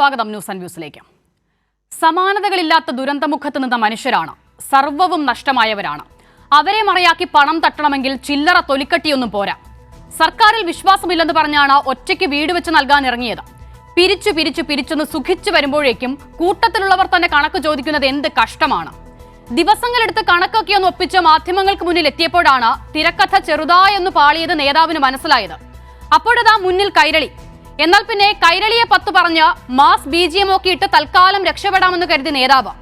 സ്വാഗതം news and വ്യൂസിലേക്ക്. സമാനതകളില്ലാത്ത ദുരന്തമുഖത്ത് നിന്ന മനുഷ്യരാണ്, സർവ്വവും നഷ്ടമായവരാണ്. അവരെ മറയാക്കി പണം തട്ടണമെങ്കിൽ ചില്ലറ തൊലിക്കട്ടിയൊന്നും പോരാ. സർക്കാരിൽ വിശ്വാസമില്ലെന്ന് പറഞ്ഞാണ് ഒറ്റയ്ക്ക് വീട് വെച്ച് നൽകാൻ ഇറങ്ങിയത്. പിരിച്ചൊന്ന് സുഖിച്ചു വരുമ്പോഴേക്കും കൂട്ടത്തിലുള്ളവർ തന്നെ കണക്ക് ചോദിക്കുന്നത് എന്ത് കഷ്ടമാണ്. ദിവസങ്ങളെടുത്ത് കണക്കൊക്കെ ഒന്ന് ഒപ്പിച്ച് മാധ്യമങ്ങൾക്ക് മുന്നിൽ എത്തിയപ്പോഴാണ് തിരക്കഥ ചെറുതായൊന്ന് പാളിയത് നേതാവിന് മനസ്സിലായത്. അപ്പോഴതാ മുന്നിൽ കൈരളി. എന്നാൽ പിന്നെ കൈരളിയെ 10 പറഞ്ഞ് മാസ് BGM ഒക്കെ ഇട്ട് തൽക്കാലം രക്ഷപ്പെടാമെന്ന് കരുതി നേതാവ്.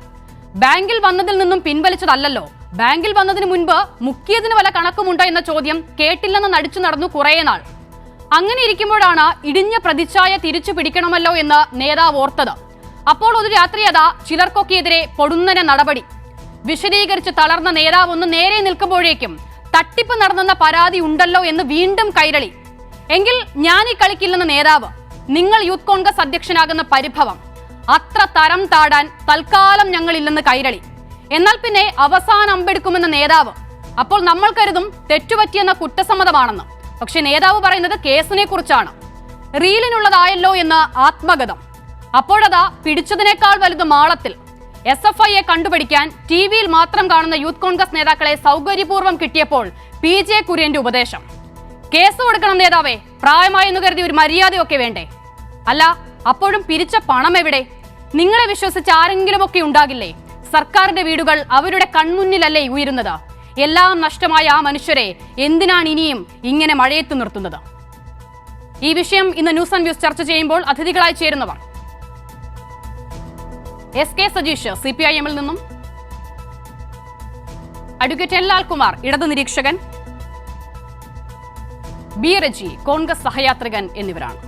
ബാങ്കിൽ വന്നതിൽ നിന്നും പിൻവലിച്ചതല്ലോ. ബാങ്കിൽ വന്നതിന് മുൻപ് മുക്കിയതിന് വല്ല കണക്കുമുണ്ടോ എന്ന ചോദ്യം കേട്ടില്ലെന്ന് നടിച്ചു നടന്നു കുറേ നാൾ. അങ്ങനെ ഇരിക്കുമ്പോഴാണ് ഇടിഞ്ഞ പ്രതിച്ഛായ തിരിച്ചു പിടിക്കണമല്ലോ എന്ന് നേതാവ് ഓർത്തത്. അപ്പോൾ ഒരു രാത്രി അതാ ചിലർക്കൊക്കെതിരെ പൊടുന്നനെ നടപടി. വിശദീകരിച്ച് തളർന്ന നേതാവ് ഒന്ന് നേരെ നിൽക്കുമ്പോഴേക്കും തട്ടിപ്പ് നടന്നെന്ന പരാതി ഉണ്ടല്ലോ എന്ന് വീണ്ടും കൈരളി. എങ്കിൽ ഞാൻ ഈ കളിക്കില്ലെന്ന നേതാവ്. നിങ്ങൾ യൂത്ത് കോൺഗ്രസ് അധ്യക്ഷനാകുന്ന പരിഭവം. അത്ര തരം താടാൻ തൽക്കാലം ഞങ്ങളില്ലെന്ന് കൈരളി. എന്നാൽ പിന്നെ അവസാനം അമ്പെടുക്കുമെന്ന നേതാവ്. അപ്പോൾ നമ്മൾ കരുതും തെറ്റുപറ്റിയെന്ന കുറ്റസമ്മതമാണെന്ന്. പക്ഷെ നേതാവ് പറയുന്നത് കേസിനെ കുറിച്ചാണ്. റീലിനുള്ളതായല്ലോ എന്ന ആത്മഗതം. അപ്പോഴതാ പിടിച്ചതിനേക്കാൾ വലുത് മാളത്തിൽ. SFIയെ കണ്ടുപിടിക്കാൻ TV-യിൽ മാത്രം കാണുന്ന യൂത്ത് കോൺഗ്രസ് നേതാക്കളെ സൗകര്യപൂർവ്വം കിട്ടിയപ്പോൾ PJ കുര്യന്റെ ഉപദേശം. കേസ് കൊടുക്കണം നേതാവേ, പ്രായമായെന്ന് കരുതി ഒരു മര്യാദയൊക്കെ വേണ്ടേ? അല്ല, അപ്പോഴും പിരിച്ച പണം എവിടെ? നിങ്ങളെ വിശ്വസിച്ച് ആരെങ്കിലുമൊക്കെ ഉണ്ടാകില്ലേ? സർക്കാരിന്റെ വീടുകൾ അവരുടെ കൺമുന്നിലല്ലേ ഉയരുന്നത്? എല്ലാം നഷ്ടമായ ആ മനുഷ്യരെ എന്തിനാണ് ഇനിയും ഇങ്ങനെ മഴയത്ത് നിർത്തുന്നത്? ഈ വിഷയം ഇന്ന് ന്യൂസ് ആൻഡ് വ്യൂസ് ചർച്ച ചെയ്യുമ്പോൾ അതിഥികളായി ചേരുന്നവർ: SK സജീഷ് CPIM-ൽ നിന്നും, അഡ്വക്കേറ്റ് L ലാൽകുമാർ ഇടതു നിരീക്ഷകൻ, B റജി കോൺഗ്രസ് സഹയാത്രികൻ എന്നിവരാണ്.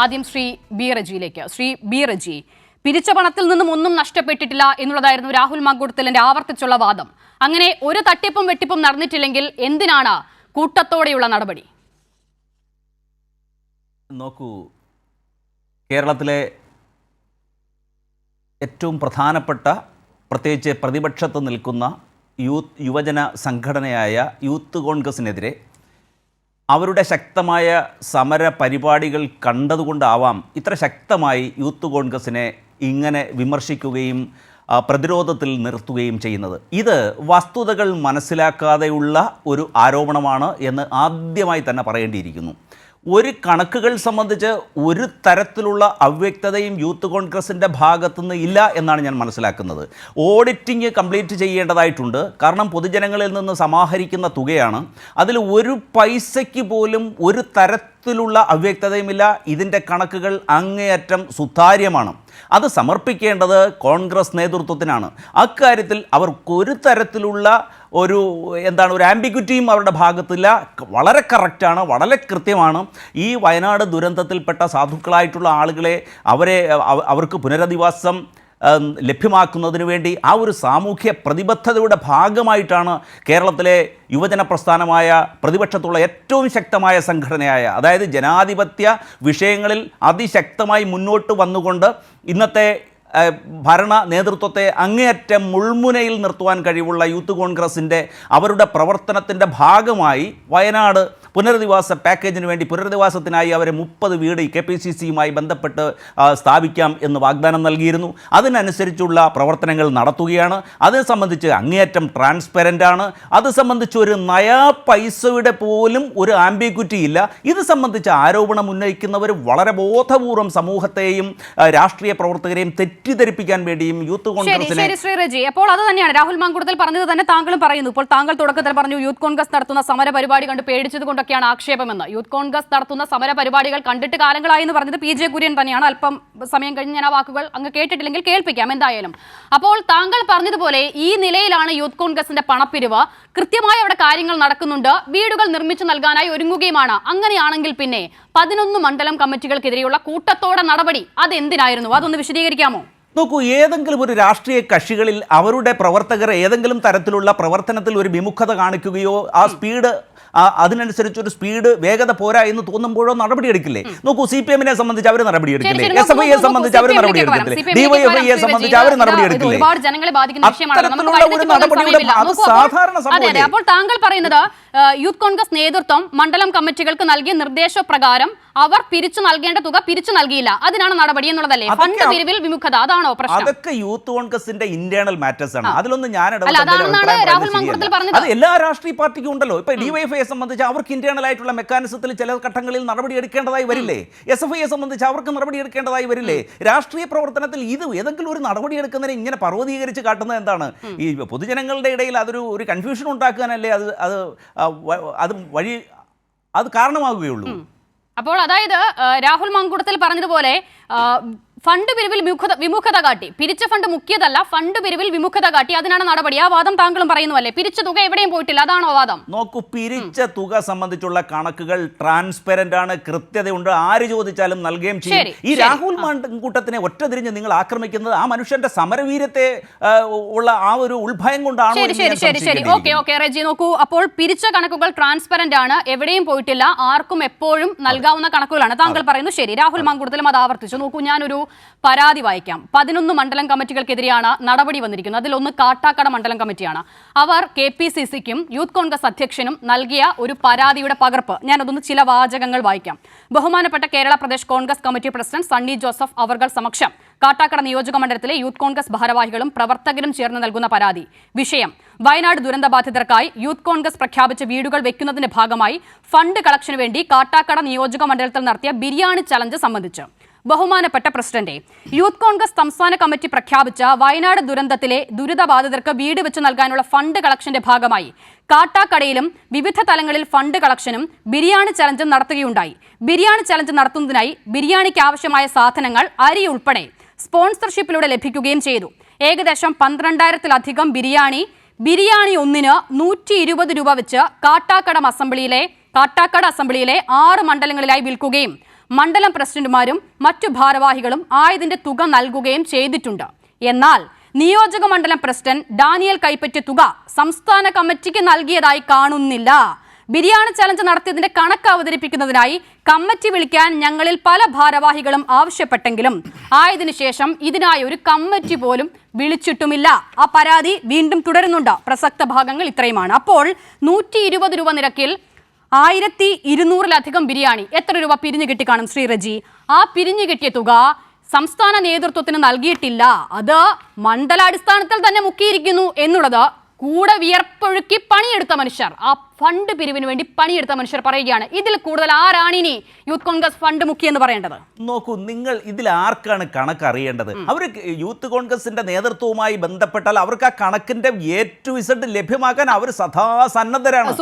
ആദ്യം ശ്രീ B റജിയിലേക്ക്. ശ്രീ B റജി, പിരിച്ച പണത്തിൽ നിന്നും ഒന്നും നഷ്ടപ്പെട്ടിട്ടില്ല എന്നുള്ളതായിരുന്നു രാഹുൽ മാങ്കൂട്ടത്തിലിന്റെ ആവർത്തിച്ചുള്ള വാദം. അങ്ങനെ ഒരു തട്ടിപ്പും വെട്ടിപ്പും നടന്നിട്ടില്ലെങ്കിൽ എന്തിനാണ് കൂട്ടത്തോടെയുള്ള നടപടി? നോക്കൂ, കേരളത്തിലെ ഏറ്റവും പ്രധാനപ്പെട്ട, പ്രത്യേകിച്ച് പ്രതിപക്ഷത്ത് നിൽക്കുന്ന യുവജന സംഘടനയായ യൂത്ത് കോൺഗ്രസിനെതിരെ അവരുടെ ശക്തമായ സമര പരിപാടികൾ കണ്ടതുകൊണ്ടാവാം ഇത്ര ശക്തമായി യൂത്ത് കോൺഗ്രസിനെ ഇങ്ങനെ വിമർശിക്കുകയും പ്രതിരോധത്തിൽ നിർത്തുകയും ചെയ്യുന്നത്. ഇത് വസ്തുതകൾ മനസ്സിലാക്കാതെയുള്ള ഒരു ആരോപണമാണ് എന്ന് ആദ്യമായി തന്നെ പറയേണ്ടിയിരിക്കുന്നു. ഒരു കണക്കുകൾ സംബന്ധിച്ച് ഒരു തരത്തിലുള്ള അവ്യക്തതയും യൂത്ത് കോൺഗ്രസിൻ്റെ ഭാഗത്തുനിന്ന് ഇല്ല എന്നാണ് ഞാൻ മനസ്സിലാക്കുന്നത്. ഓഡിറ്റിംഗ് കംപ്ലീറ്റ് ചെയ്യേണ്ടതായിട്ടുണ്ട്. കാരണം പൊതുജനങ്ങളിൽ നിന്ന് സമാഹരിക്കുന്ന തുകയാണ്. അതിൽ ഒരു പൈസയ്ക്ക് പോലും ഒരു തരത്തിലുള്ള അവ്യക്തതയുമില്ല. ഇതിൻ്റെ കണക്കുകൾ അങ്ങേയറ്റം സുതാര്യമാണ്. അത് സമർപ്പിക്കേണ്ടത് കോൺഗ്രസ് നേതൃത്വത്തിനാണ്. അക്കാര്യത്തിൽ അവർക്കൊരു തരത്തിലുള്ള ഒരു ആംബിഗ്വിറ്റിയും അവരുടെ ഭാഗത്തില്ല. വളരെ കറക്റ്റാണ്, വളരെ കൃത്യമാണ്. ഈ വയനാട് ദുരന്തത്തിൽപ്പെട്ട സാധുക്കളായിട്ടുള്ള ആളുകളെ അവർക്ക് പുനരധിവാസം ലഭ്യമാക്കുന്നതിന് വേണ്ടി ആ ഒരു സാമൂഹ്യ പ്രതിബദ്ധതയുടെ ഭാഗമായിട്ടാണ് കേരളത്തിലെ യുവജന പ്രസ്ഥാനമായ പ്രതിപക്ഷത്തുള്ള ഏറ്റവും ശക്തമായ സംഘടനയായ, അതായത് ജനാധിപത്യ വിഷയങ്ങളിൽ അതിശക്തമായി മുന്നോട്ട് വന്നുകൊണ്ട് ഇന്നത്തെ ഭരണ നേതൃത്വത്തെ അങ്ങേയറ്റം മുൾമുനയിൽ നിർത്തുവാൻ കഴിവുള്ള യൂത്ത് കോൺഗ്രസിൻ്റെ അവരുടെ പ്രവർത്തനത്തിൻ്റെ ഭാഗമായി വയനാട് പുനരധിവാസ പാക്കേജിന് വേണ്ടി പുനരധിവാസത്തിനായി അവരെ 30 വീട് KPCC-യുമായി ബന്ധപ്പെട്ട് സ്ഥാപിക്കാം എന്ന് വാഗ്ദാനം നൽകിയിരുന്നു. അതിനനുസരിച്ചുള്ള പ്രവർത്തനങ്ങൾ നടത്തുകയാണ്. അതിനെ സംബന്ധിച്ച് അങ്ങേയറ്റം ട്രാൻസ്പെറൻ്റാണ്. അത് സംബന്ധിച്ച് ഒരു നയാ പൈസയുടെ പോലും ഒരു ആംബിഗ്വിറ്റി ഇല്ല. ഇത് സംബന്ധിച്ച് ആരോപണം ഉന്നയിക്കുന്നവർ വളരെ ബോധപൂർവം സമൂഹത്തെയും രാഷ്ട്രീയ പ്രവർത്തകരെയും തെറ്റിദ്ധരിപ്പിക്കാൻ വേണ്ടിയും യൂത്ത് കോൺഗ്രസിനെ. അപ്പോൾ അത് തന്നെയാണ് രാഹുൽ മാങ്കൂട്ടത്തിൽ പറഞ്ഞത് തന്നെ താങ്കളും പറയുന്നു. ഇപ്പോൾ താങ്കൾ തുടക്കത്തിൽ പറഞ്ഞു യൂത്ത് കോൺഗ്രസ് നടത്തുന്ന സമര പരിപാടി കണ്ട് പേടിച്ചത് കൊണ്ട് ആക്ഷേപമെന്ന്. യൂത്ത് കോൺഗ്രസ് നടത്തുന്ന സമര പരിപാടികൾ കണ്ടിട്ട് കാലങ്ങളായി എന്ന് പറഞ്ഞത് PJ കുര്യൻ തന്നെയാണ്. അല്പം സമയം കഴിഞ്ഞ് ഞാൻ ആ വാക്കുകൾ അങ്ങ് കേട്ടിട്ടില്ലെങ്കിൽ കേൾപ്പിക്കാം എന്തായാലും. അപ്പോൾ താങ്കൾ പറഞ്ഞതുപോലെ ഈ നിലയിലാണ് യൂത്ത് കോൺഗ്രസിന്റെ പണപ്പിരിവ്. കൃത്യമായി അവിടെ കാര്യങ്ങൾ നടക്കുന്നുണ്ട്. വീടുകൾ നിർമ്മിച്ചു നൽകാനായി ഒരുങ്ങുകയുമാണ്. അങ്ങനെയാണെങ്കിൽ പിന്നെ 11 മണ്ഡലം കമ്മിറ്റികൾക്കെതിരെയുള്ള കൂട്ടത്തോടെ നടപടി അതെന്തിനായിരുന്നു? അതൊന്ന് വിശദീകരിക്കാമോ? നോക്കൂ, ഏതെങ്കിലും ഒരു രാഷ്ട്രീയ കക്ഷികളിൽ അവരുടെ പ്രവർത്തകർ ഏതെങ്കിലും തരത്തിലുള്ള പ്രവർത്തനത്തിൽ ഒരു വിമുഖത കാണിക്കുകയോ ആ സ്പീഡ് അതിനനുസരിച്ചൊരു സ്പീഡ് വേഗത പോരാ എന്ന് തോന്നുമ്പോഴോ നടപടിയെടുക്കില്ലേ? നോക്കൂ, CPM-നെ സംബന്ധിച്ച് അവർ നടപടിയെടുക്കില്ലേ? SFIയെ സംബന്ധിച്ച് അവർ നടപടിയെടുക്കില്ലേ? DYFIയെ സംബന്ധിച്ച് അവർ നടപടിയെടുക്കില്ലേ? അത്തരത്തിലുള്ള ഒരു നടപടിയുടെ അത് സാധാരണ സംഭവം. അപ്പോൾ താങ്കൾ പറയുന്നത് യൂത്ത് കോൺഗ്രസ് നേതൃത്വം മണ്ഡലം കമ്മിറ്റികൾക്ക് നൽകിയ നിർദ്ദേശപ്രകാരം അവർ പിരിച്ചു നൽകേണ്ട തുക പിരിച്ചു നൽകിയില്ല, അതിനാണ് നടപടി എന്നുള്ളതല്ലേ? ഫണ്ട് പിരിവിൽ വിമുഖത, അതാണോ പ്രശ്നം? അതൊക്കെ യൂത്ത് കോൺഗ്രസിന്റെ ഇന്റേണൽ മാറ്റേഴ്സ് ആണ്. അതിലൊന്നും ഞാൻ രാഹുൽ മങ്കുടത്തിൽ പറഞ്ഞത്. അത് എല്ലാ രാഷ്ട്രീയ പാർട്ടിക്കും ഉണ്ടല്ലോ. ഇപ്പൊ DYFIയെ സംബന്ധിച്ച് അവർക്ക് ഇന്റേണൽ ആയിട്ടുള്ള മെക്കാനിസത്തിൽ ചില ഘട്ടങ്ങളിൽ നടപടി എടുക്കേണ്ടതായി വരില്ലേ? SFIയെ സംബന്ധിച്ച് അവർക്ക് നടപടി എടുക്കേണ്ടതായി വരില്ലേ? രാഷ്ട്രീയ പ്രവർത്തനത്തിൽ ഇത് ഏതെങ്കിലും ഒരു നടപടി എടുക്കുന്നതിന് ഇങ്ങനെ പർവ്വതീകരിച്ച് കാട്ടുന്നത് എന്താണ്? ഈ പൊതുജനങ്ങളുടെ ഇടയിൽ അതൊരു കൺഫ്യൂഷൻ ഉണ്ടാക്കാനല്ലേ അത് കാരണമാകുകയുള്ളൂ. അപ്പോൾ അതായത് രാഹുൽ മങ്കുടത്തിൽ പറഞ്ഞതുപോലെ ഫണ്ട് പിരിവിൽ വിമുഖത കാട്ടി, പിരിച്ച ഫണ്ട് മുക്കിയതല്ല, ഫണ്ട് പിരിവിൽ വിമുഖത കാട്ടി, അതിനാണ് നടപടി. ആ വാദം താങ്കളും പറയുന്നുവല്ലേ? പിരിച്ച തുക എവിടെയും പോയിട്ടില്ല, അതാണോ വാദം? നോക്കൂ, പിരിച്ച തുക സംബന്ധിച്ചുള്ള കണക്കുകൾ ട്രാൻസ്പെറന്റ് ആണ്, കൃത്യതയുണ്ട്, ആര് ചോദിച്ചാലും നൽകുകയും ചെയ്യും. ഈ രാഹുൽ മങ്കൂട്ടത്തിനെ ഒറ്റതിരിഞ്ഞ് നിങ്ങൾ ആക്രമിക്കുന്നത് ആ മനുഷ്യന്റെ സമരവീര്യത്തെ ഉള്ള ആ ഒരു ഉൾഭയം കൊണ്ടാണ്. ശരി, ഓക്കെ റെജി, നോക്കൂ, അപ്പോൾ പിരിച്ച കണക്കുകൾ ട്രാൻസ്പെറന്റ് ആണ്, എവിടെയും പോയിട്ടില്ല, ആർക്കും എപ്പോഴും നൽകാവുന്ന കണക്കുകളാണ് താങ്കൾ പറയുന്നു. ശരി, രാഹുൽ മങ്കൂട്ടത്തിലും അത് ആവർത്തിച്ചു. നോക്കൂ, ഞാനൊരു പരാതി വായിക്കാം. 11 മണ്ഡലം കമ്മിറ്റികൾക്കെതിരെയാണ് നടപടി വന്നിരിക്കുന്നത്. അതിലൊന്ന് കാട്ടാക്കട മണ്ഡലം കമ്മിറ്റിയാണ്. അവർ KPCC-ക്കും യൂത്ത് കോൺഗ്രസ് അധ്യക്ഷനും നൽകിയ ഒരു പരാതിയുടെ പകർപ്പ് ഞാനതൊന്ന് ചില വാചകങ്ങൾ വായിക്കാം. ബഹുമാനപ്പെട്ട കേരള പ്രദേശ് കോൺഗ്രസ് കമ്മിറ്റി പ്രസിഡന്റ് സണ്ണി ജോസഫ് അവർകൾ സമക്ഷം കാട്ടാക്കട നിയോജക മണ്ഡലത്തിലെ യൂത്ത് കോൺഗ്രസ് ഭാരവാഹികളും പ്രവർത്തകരും ചേർന്ന് നൽകുന്ന പരാതി. വിഷയം: വയനാട് ദുരന്തബാധിതർക്കായി യൂത്ത് കോൺഗ്രസ് പ്രഖ്യാപിച്ച വീടുകൾ വെക്കുന്നതിന്റെ ഭാഗമായി ഫണ്ട് കളക്ഷന് വേണ്ടി കാട്ടാക്കട നിയോജക മണ്ഡലത്തിൽ നടത്തിയ ബിരിയാണി ചലഞ്ച് സംബന്ധിച്ച്. ബഹുമാനപ്പെട്ട പ്രസിഡന്റ്, യൂത്ത് കോൺഗ്രസ് സംസ്ഥാന കമ്മിറ്റി പ്രഖ്യാപിച്ച വയനാട് ദുരന്തത്തിലെ ദുരിതബാധിതർക്ക് വീട് വെച്ച് നൽകാനുള്ള ഫണ്ട് കളക്ഷന്റെ ഭാഗമായി കാട്ടാക്കടയിലും വിവിധ തലങ്ങളിൽ ഫണ്ട് കളക്ഷനും ബിരിയാണി ചലഞ്ചും നടത്തുകയുണ്ടായി. ബിരിയാണി ചലഞ്ച് നടത്തുന്നതിനായി ബിരിയാണിക്ക് ആവശ്യമായ സാധനങ്ങൾ, അരി ഉൾപ്പെടെ സ്പോൺസർഷിപ്പിലൂടെ ലഭിക്കുകയും ചെയ്തു. ഏകദേശം 12,000-ലധികം ബിരിയാണി ഒന്നിന് 120 രൂപ വെച്ച് കാട്ടാക്കട അസംബ്ലിയിലെ 6 മണ്ഡലങ്ങളിലായി വിൽക്കുകയും മണ്ഡലം പ്രസിഡന്റുമാരും മറ്റു ഭാരവാഹികളും ആയതിന്റെ തുക നൽകുകയും ചെയ്തിട്ടുണ്ട്. എന്നാൽ നിയോജക മണ്ഡലം പ്രസിഡന്റ് ഡാനിയൽ കൈപ്പറ്റിയ തുക സംസ്ഥാന കമ്മിറ്റിക്ക് നൽകിയതായി കാണുന്നില്ല. ബിരിയാണി ചലഞ്ച് നടത്തിയതിന്റെ കണക്ക് അവതരിപ്പിക്കുന്നതിനായി കമ്മിറ്റി വിളിക്കാൻ ഞങ്ങളിൽ പല ഭാരവാഹികളും ആവശ്യപ്പെട്ടെങ്കിലും ആയതിനു ശേഷം ഇതിനായി ഒരു കമ്മിറ്റി പോലും വിളിച്ചിട്ടുമില്ല. ആ പരാതി വീണ്ടും തുടരുന്നുണ്ട്. പ്രസക്ത ഭാഗങ്ങൾ ഇത്രയുമാണ്. അപ്പോൾ 120 രൂപ നിരക്കിൽ 1200-ലധികം ബിരിയാണി എത്ര രൂപ പിരിഞ്ഞു കിട്ടിക്കാണും ശ്രീ റജി? ആ പിരിഞ്ഞു കിട്ടിയ തുക സംസ്ഥാന നേതൃത്വത്തിന് നൽകിയിട്ടില്ല. അത് മണ്ഡലാടിസ്ഥാനത്തിൽ തന്നെ മുക്കിയിരിക്കുന്നു എന്നുള്ളത് കൂടെ വിയർപ്പൊഴുക്കി പണിയെടുത്ത മനുഷ്യർ, ആ ഫണ്ട് പിരിവിന് വേണ്ടി പണിയെടുത്ത മനുഷ്യർ പറയുകയാണ്. ഇതിൽ കൂടുതൽ ആരാണിനി യൂത്ത് കോൺഗ്രസ് ഫണ്ട് മുക്കിയെന്ന് പറയേണ്ടത്? നോക്കൂ, നിങ്ങൾ ഇതിൽ ആർക്കാണ് കണക്ക് അറിയേണ്ടത്? അവർ യൂത്ത് കോൺഗ്രസിന്റെ നേതൃത്വവുമായി ബന്ധപ്പെട്ടാൽ അവർക്ക് ആ കണക്കിന്റെ A to Z ലഭ്യമാക്കാൻ അവർ സദാ സന്നദ്ധരാണ്.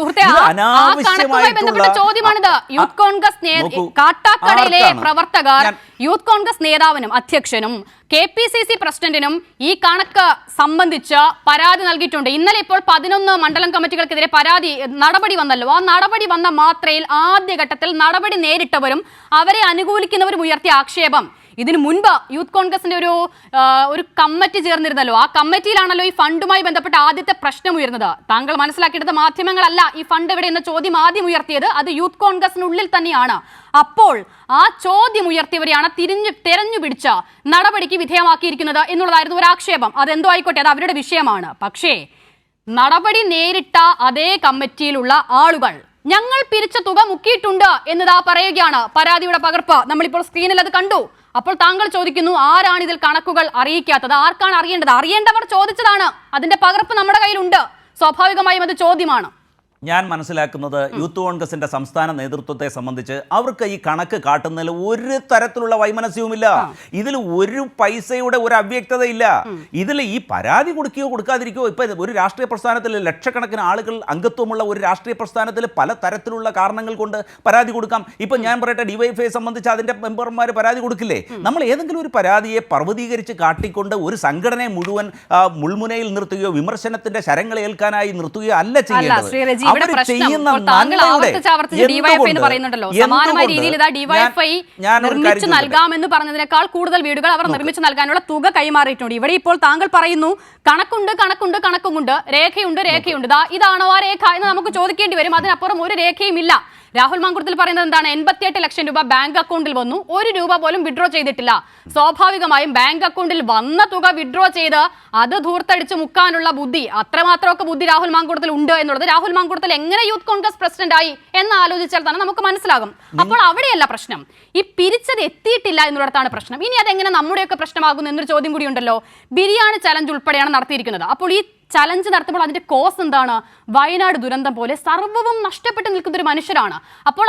ചോദ്യമാണിത്. യൂത്ത് കോൺഗ്രസ് കാട്ടാക്കടയിലെ പ്രവർത്തകർ യൂത്ത് കോൺഗ്രസ് നേതാവിനും അധ്യക്ഷനും KPCC പ്രസിഡന്റിനും ഈ കണക്ക് സംബന്ധിച്ച് പരാതി നൽകിയിട്ടുണ്ട്. ഇന്നലെ ഇപ്പോൾ 11 മണ്ഡലം കമ്മിറ്റികൾക്കെതിരെ നടപടി വന്നല്ലോ. ആ നടപടി വന്ന മാത്രയിൽ ആദ്യഘട്ടത്തിൽ നടപടി നേരിട്ടവരും അവരെ അനുകൂലിക്കുന്നവരും ഉയർത്തിയ ആക്ഷേപം, ഇതിനു മുൻപ് യൂത്ത് കോൺഗ്രസിന്റെ ഒരു കമ്മിറ്റി ചേർന്നിരുന്നല്ലോ, ആ കമ്മിറ്റിയിലാണല്ലോ ഈ ഫണ്ടുമായി ബന്ധപ്പെട്ട ആദ്യത്തെ പ്രശ്നം ഉയർന്നത്. താങ്കൾ മനസ്സിലാക്കേണ്ടത് മാധ്യമങ്ങളല്ല ഈ ഫണ്ട് എവിടെ എന്ന ചോദ്യം ആദ്യം ഉയർത്തിയത്, അത് യൂത്ത് കോൺഗ്രസിനുള്ളിൽ തന്നെയാണ്. അപ്പോൾ ആ ചോദ്യം ഉയർത്തിയവരെയാണ് തെരഞ്ഞു പിടിച്ച് നടപടിക്ക് വിധേയമാക്കിയിരിക്കുന്നത് എന്നുള്ളതായിരുന്നു ഒരു ആക്ഷേപം. അതെന്തോ ആയിക്കോട്ടെ, അത് അവരുടെ വിഷയമാണ്. പക്ഷേ നടപടി നേരിട്ട അതേ കമ്മിറ്റിയിലുള്ള ആളുകൾ ഞങ്ങൾ പിരിച്ച തുക മുക്കിയിട്ടുണ്ട് എന്നതാ പറയുകയാണ്. പരാതിയുടെ പകർപ്പ് നമ്മളിപ്പോൾ സ്ക്രീനിൽ അത് കണ്ടു. അപ്പോൾ താങ്കൾ ചോദിക്കുന്നു, ആരാണ് ഇതിൽ കണക്കുകൾ അറിയിക്കാത്തത്? ആർക്കാണ് അറിയേണ്ടത്? അറിയേണ്ടവർ ചോദിച്ചതാണ്, അതിന്റെ പകർപ്പ് നമ്മുടെ കയ്യിലുണ്ട്. സ്വാഭാവികമായും അത് ചോദ്യമാണ്. ഞാൻ മനസ്സിലാക്കുന്നത് യൂത്ത് കോൺഗ്രസിന്റെ സംസ്ഥാന നേതൃത്വത്തെ സംബന്ധിച്ച് അവർക്ക് ഈ കണക്ക് കാട്ടുന്നതിൽ ഒരു തരത്തിലുള്ള വൈമനസ്യവുമില്ല. ഇതിൽ ഒരു പൈസയുടെ ഒരു അവ്യക്തതയില്ല. ഇതിൽ ഈ പരാതി കൊടുക്കുകയോ കൊടുക്കാതിരിക്കുകയോ, ഇപ്പൊ ഒരു രാഷ്ട്രീയ പ്രസ്ഥാനത്തിൽ ലക്ഷക്കണക്കിന് ആളുകൾ അംഗത്വമുള്ള ഒരു രാഷ്ട്രീയ പ്രസ്ഥാനത്തിൽ പല തരത്തിലുള്ള കാരണങ്ങൾ കൊണ്ട് പരാതി കൊടുക്കാം. ഇപ്പൊ ഞാൻ പറയട്ടെ, DYFIയെ സംബന്ധിച്ച് അതിന്റെ മെമ്പർമാർ പരാതി കൊടുക്കില്ലേ? നമ്മൾ ഏതെങ്കിലും ഒരു പരാതിയെ പർവ്വതീകരിച്ച് കാട്ടിക്കൊണ്ട് ഒരു സംഘടനയെ മുഴുവൻ മുൾമുനയിൽ നിർത്തുകയോ വിമർശനത്തിന്റെ ശരങ്ങളേൽക്കാനായി നിർത്തുകയോ അല്ല ചെയ്യേണ്ടത്. ഇവിടെ പ്രശ്നം ഇപ്പോൾ താങ്കൾ ആവർത്തിച്ച് ഡിവൈഎഫ്ഐ എന്ന് പറയുന്നുണ്ടല്ലോ. സമാനമായ രീതിയിൽ ഇതാ ഡിവൈഎഫ്ഐ നിർമ്മിച്ചു നൽകാമെന്ന് പറഞ്ഞതിനേക്കാൾ കൂടുതൽ വീടുകൾ അവർ നിർമ്മിച്ചു നൽകാനുള്ള തുക കൈമാറിയിട്ടുണ്ട്. ഇവിടെ ഇപ്പോൾ താങ്കൾ പറയുന്നു കണക്കുണ്ട്, രേഖയുണ്ട്. ഇതാണോ ആ രേഖ എന്ന് നമുക്ക് ചോദിക്കേണ്ടി വരും. അതിനപ്പുറം ഒരു രേഖയും ഇല്ല. രാഹുൽ മാങ്കുട്ടത്തിൽ പറയുന്നത് എന്താണ്? 88 ലക്ഷം രൂപ ബാങ്ക് അക്കൗണ്ടിൽ വന്നു, 1 രൂപ പോലും വിഡ്രോ ചെയ്തിട്ടില്ല. സ്വാഭാവികമായും ബാങ്ക് അക്കൗണ്ടിൽ വന്ന തുക വിഡ്രോ ചെയ്ത് അത് ധൂർത്തടിച്ച് മുക്കാനുള്ള ബുദ്ധി, അത്രമാത്രമൊക്കെ ബുദ്ധി രാഹുൽ മാങ്കുട്ടത്തിൽ ഉണ്ട് എന്നുള്ളത് രാഹുൽ മാങ്കുട്ടത്തിൽ എങ്ങനെ യൂത്ത് കോൺഗ്രസ് പ്രസിഡന്റ് ആയി എന്ന് ആലോചിച്ചാൽ തന്നെ നമുക്ക് മനസ്സിലാകും. അപ്പോൾ അവിടെയല്ല പ്രശ്നം, ഈ പിരിച്ചത് എത്തിയിട്ടില്ല എന്നുള്ളതാണ് പ്രശ്നം. ഇനി അതെങ്ങനെ നമ്മുടെയൊക്കെ പ്രശ്നമാകുന്നു എന്നൊരു ചോദ്യം കൂടി ഉണ്ടല്ലോ. ബിരിയാണി ചലഞ്ച് ഉൾപ്പെടെയാണ് നടത്തിയിരിക്കുന്നത്. അപ്പോൾ ഈ ചലഞ്ച് നടത്തുമ്പോൾ അതിന്റെ കോസ് എന്താണ്? വയനാട് ദുരന്തം പോലെ സർവ്വവും നഷ്ടപ്പെട്ട് നിൽക്കുന്ന ഒരു മനുഷ്യരാണ്. അപ്പോൾ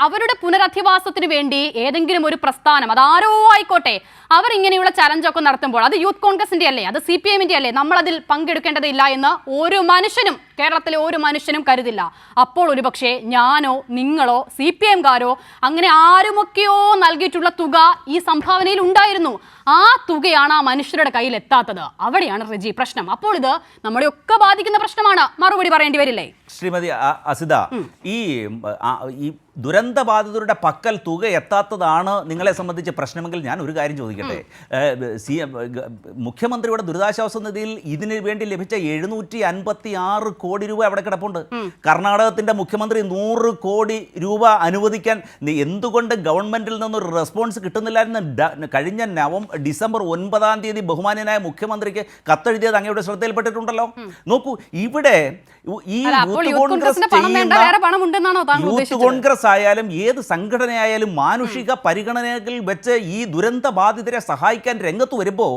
അവരുടെ പുനരധിവാസത്തിന് വേണ്ടി ഏതെങ്കിലും ഒരു പ്രസ്ഥാനം, അതാരോ ആയിക്കോട്ടെ, അവർ ഇങ്ങനെയുള്ള ചലഞ്ചൊക്കെ നടത്തുമ്പോൾ അത് യൂത്ത് കോൺഗ്രസിന്റെ അല്ലേ, അത് CPM-ന്റെ അല്ലേ, നമ്മൾ അതിൽ പങ്കെടുക്കേണ്ടതില്ല എന്ന് ഒരു മനുഷ്യനും, കേരളത്തിലെ ഒരു മനുഷ്യനും കരുതില്ല. അപ്പോൾ ഒരുപക്ഷെ ഞാനോ നിങ്ങളോ CPM-കാരോ അങ്ങനെ ആരുമൊക്കെയോ നൽകിയിട്ടുള്ള തുക ഈ സംഭാവനയിൽ ഉണ്ടായിരുന്നു. ആ തുകയാണ് ആ മനുഷ്യരുടെ കയ്യിൽ എത്താത്തത്. അവിടെയാണ് റെജി പ്രശ്നം. അപ്പോൾ ഇത് നമ്മളെയൊക്കെ ബാധിക്കുന്ന പ്രശ്നമാണ്. മറുപടി പറയേണ്ടി വരില്ലേ? ശ്രീമതി അസിത, ഈ ദുരന്തബാധിതരുടെ പക്കൽ തുക എത്താത്തതാണ് നിങ്ങളെ സംബന്ധിച്ച് പ്രശ്നമെങ്കിൽ ഞാൻ ഒരു കാര്യം ചോദിക്കട്ടെ. മുഖ്യമന്ത്രിയുടെ ദുരിതാശ്വാസ നിധിയിൽ ഇതിനു വേണ്ടി ലഭിച്ച 756 കോടി രൂപ അവിടെ കിടപ്പുണ്ട്. കർണാടകത്തിന്റെ മുഖ്യമന്ത്രി 100 കോടി രൂപ അനുവദിക്കാൻ എന്തുകൊണ്ട് ഗവൺമെന്റിൽ നിന്നൊരു റെസ്പോൺസ് കിട്ടുന്നില്ലായിരുന്നു? കഴിഞ്ഞ ഡിസംബർ 9-ാം തീയതി ബഹുമാന്യനായ മുഖ്യമന്ത്രിക്ക് കത്തെഴുതിയത് അങ്ങയുടെ ശ്രദ്ധയിൽപ്പെട്ടിട്ടുണ്ടല്ലോ. നോക്കൂ, ഇവിടെ ഈ യൂത്ത് കോൺഗ്രസ് ആയാലും ഏത് സംഘടനയായാലും മാനുഷിക പരിഗണനകൾ വെച്ച് ഈ ദുരന്ത ബാധിതരെ സഹായിക്കാൻ രംഗത്ത് വരുമ്പോൾ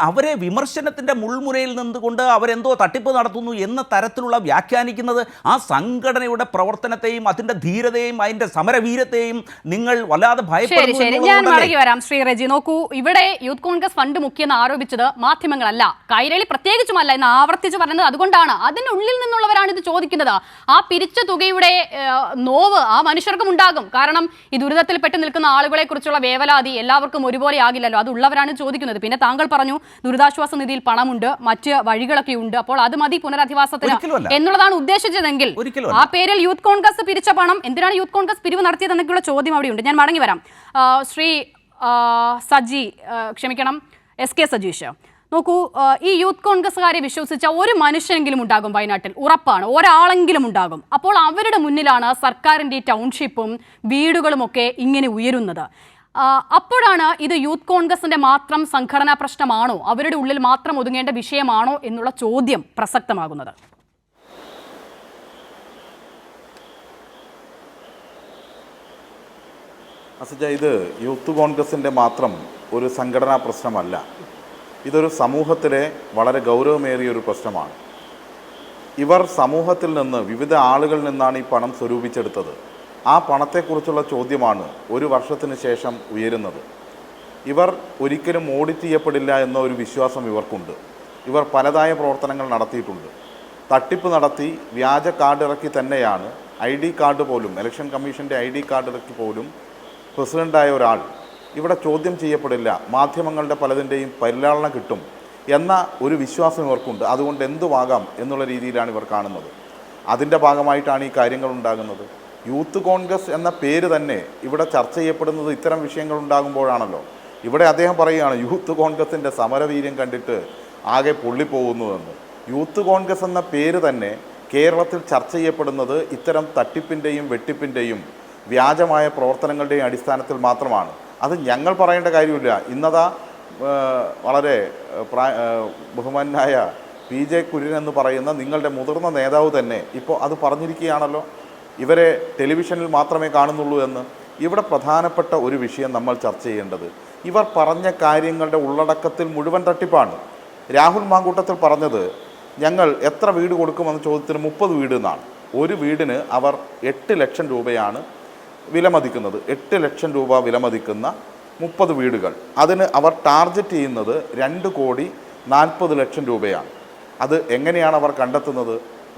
അവരെ വിമർശനത്തിന്റെ മുൾമുനയിൽ നിന്നുകൊണ്ട് അവരെന്തോ തട്ടിപ്പ് നടത്തുന്നു എന്ന തരത്തിലുള്ള വ്യാഖ്യാനിക്കുന്നത് ആ സംഘടനയുടെ പ്രവർത്തനത്തെയും അതിന്റെ ധീരതയും അതിന്റെ സമരവീരത്തെയും നിങ്ങൾ വല്ലാതെ ഭയപ്പെടുന്നു. ഞാൻ മടങ്ങി വരാം. ശ്രീ റെജി, നോക്കൂ, ഇവിടെ യൂത്ത് കോൺഗ്രസ് ഫണ്ട് മുക്കിയെന്ന് ആരോപിച്ചത് മാധ്യമങ്ങളല്ല, കൈരളി പ്രത്യേകിച്ചുമല്ല എന്ന് ആവർത്തിച്ച് പറയുന്നത് അതുകൊണ്ടാണ്. അതിനുള്ളിൽ നിന്നുള്ളവരാണ് ഇത് ചോദിക്കുന്നത്. ആ പിരിച്ച തുകയുടെ നോവ് ആ മനുഷ്യർക്കും ഉണ്ടാകും. കാരണം ഈ ദുരിതത്തിൽ പെട്ട് നിൽക്കുന്ന ആളുകളെ കുറിച്ചുള്ള വേവലാതി എല്ലാവർക്കും ഒരുപോലെ ആകില്ലല്ലോ. അതുള്ളവരാണ് ചോദിക്കുന്നത്. പിന്നെ താങ്കൾ പറഞ്ഞു ദുരിതാശ്വാസ നിധിയിൽ പണമുണ്ട്, മറ്റ് വഴികളൊക്കെ ഉണ്ട്, അപ്പോൾ അത് മതി പുനരധിവാസത്തിന് എന്നുള്ളതാണ് ഉദ്ദേശിച്ചതെങ്കിൽ ആ പേരിൽ യൂത്ത് കോൺഗ്രസ് പിരിച്ച പണം എന്തിനാണ് യൂത്ത് കോൺഗ്രസ് പിരിവ് നടത്തിയതെന്നൊക്കെയുള്ള ചോദ്യം അവിടെയുണ്ട്. ഞാൻ മടങ്ങി വരാം. ശ്രീ SK സജീഷ്, നോക്കൂ, ഈ യൂത്ത് കോൺഗ്രസ്സുകാരെ വിശ്വസിച്ച ഒരു മനുഷ്യനെങ്കിലും ഉണ്ടാകും വയനാട്ടിൽ, ഉറപ്പാണ്, ഒരാളെങ്കിലും ഉണ്ടാകും. അപ്പോൾ അവരുടെ മുന്നിലാണ് സർക്കാരിൻ്റെ ടൗൺഷിപ്പും വീടുകളുമൊക്കെ ഇങ്ങനെ ഉയരുന്നത്. അപ്പോഴാണ് ഇത് യൂത്ത് കോൺഗ്രസിന്റെ മാത്രം സംഘടനാ പ്രശ്നമാണോ, അവരുടെ ഉള്ളിൽ മാത്രം ഒതുങ്ങേണ്ട വിഷയമാണോ എന്നുള്ള ചോദ്യം പ്രസക്തമാകുന്നത്. അസജ, ഇത് യൂത്ത് കോൺഗ്രസിൻ്റെ മാത്രം ഒരു സംഘടനാ പ്രശ്നമല്ല. ഇതൊരു സമൂഹത്തിലെ വളരെ ഗൗരവമേറിയൊരു പ്രശ്നമാണ്. ഇവർ സമൂഹത്തിൽ നിന്ന്, വിവിധ ആളുകളിൽ നിന്നാണ് ഈ പണം സ്വരൂപിച്ചെടുത്തത്. ആ പണത്തെക്കുറിച്ചുള്ള ചോദ്യമാണ് ഒരു വർഷത്തിന് ശേഷം ഉയരുന്നത്. ഇവർ ഒരിക്കലും ഓഡിറ്റ് ചെയ്യപ്പെടില്ല എന്ന ഒരു വിശ്വാസം ഇവർക്കുണ്ട്. ഇവർ പലതായ പ്രവർത്തനങ്ങൾ നടത്തിയിട്ടുണ്ട്. തട്ടിപ്പ് നടത്തി വ്യാജ കാർഡ് ഇറക്കി തന്നെയാണ് ID കാർഡ് പോലും, ഇലക്ഷൻ കമ്മീഷൻ്റെ ID കാർഡ് ഇറക്കി പോലും പ്രസിഡൻ്റായ ഒരാൾ ഇവിടെ ചോദ്യം ചെയ്യപ്പെടില്ല, മാധ്യമങ്ങളുടെ പലതിൻ്റെയും പരിലാളന കിട്ടും എന്ന ഒരു വിശ്വാസം ഇവർക്കുണ്ട്. അതുകൊണ്ട് എന്തുമാകാം എന്നുള്ള രീതിയിലാണ് ഇവർ കാണുന്നത്. അതിൻ്റെ ഭാഗമായിട്ടാണ് ഈ കാര്യങ്ങൾ ഉണ്ടാകുന്നത്. യൂത്ത് കോൺഗ്രസ് എന്ന പേര് തന്നെ ഇവിടെ ചർച്ച ചെയ്യപ്പെടുന്നത് ഇത്തരം വിഷയങ്ങൾ ഉണ്ടാകുമ്പോഴാണല്ലോ. ഇവിടെ അദ്ദേഹം പറയുകയാണ് യൂത്ത് കോൺഗ്രസിൻ്റെ സമരവീര്യം കണ്ടിട്ട് ആകെ പൊള്ളിപ്പോകുന്നുവെന്ന്. യൂത്ത് കോൺഗ്രസ് എന്ന പേര് തന്നെ കേരളത്തിൽ ചർച്ച ചെയ്യപ്പെടുന്നത് ഇത്തരം തട്ടിപ്പിൻ്റെയും വെട്ടിപ്പിൻ്റെയും വ്യാജമായ പ്രവർത്തനങ്ങളുടെയും അടിസ്ഥാനത്തിൽ മാത്രമാണ്. അത് ഞങ്ങൾ പറയേണ്ട കാര്യമില്ല. ഇന്നതാ വളരെ ബഹുമാനായ PJ കുര്യൻ എന്ന് പറയുന്ന നിങ്ങളുടെ മുതിർന്ന നേതാവ് തന്നെ ഇപ്പോൾ അത് പറഞ്ഞിരിക്കുകയാണല്ലോ, ഇവരെ ടെലിവിഷനിൽ മാത്രമേ കാണുന്നുള്ളൂ എന്ന്. ഇവിടെ പ്രധാനപ്പെട്ട ഒരു വിഷയം നമ്മൾ ചർച്ച ചെയ്യേണ്ടത്, ഇവർ പറഞ്ഞ കാര്യങ്ങളുടെ ഉള്ളടക്കത്തിൽ മുഴുവൻ തട്ടിപ്പാണ്. രാഹുൽ മാങ്കൂട്ടത്തിൽ പറഞ്ഞത് ഞങ്ങൾ എത്ര വീട് കൊടുക്കുമെന്ന ചോദ്യത്തിന് 30 വീട് എന്നാണ്. ഒരു വീടിന് അവർ 8 ലക്ഷം രൂപയാണ് വിലമതിക്കുന്നത്. 8 ലക്ഷം രൂപ വിലമതിക്കുന്ന 30 വീടുകൾ, അതിന് അവർ ടാർഗറ്റ് ചെയ്യുന്നത് 2,40,00,000 രൂപയാണ്. അത് എങ്ങനെയാണ് അവർ കണ്ടെത്തുന്നത്?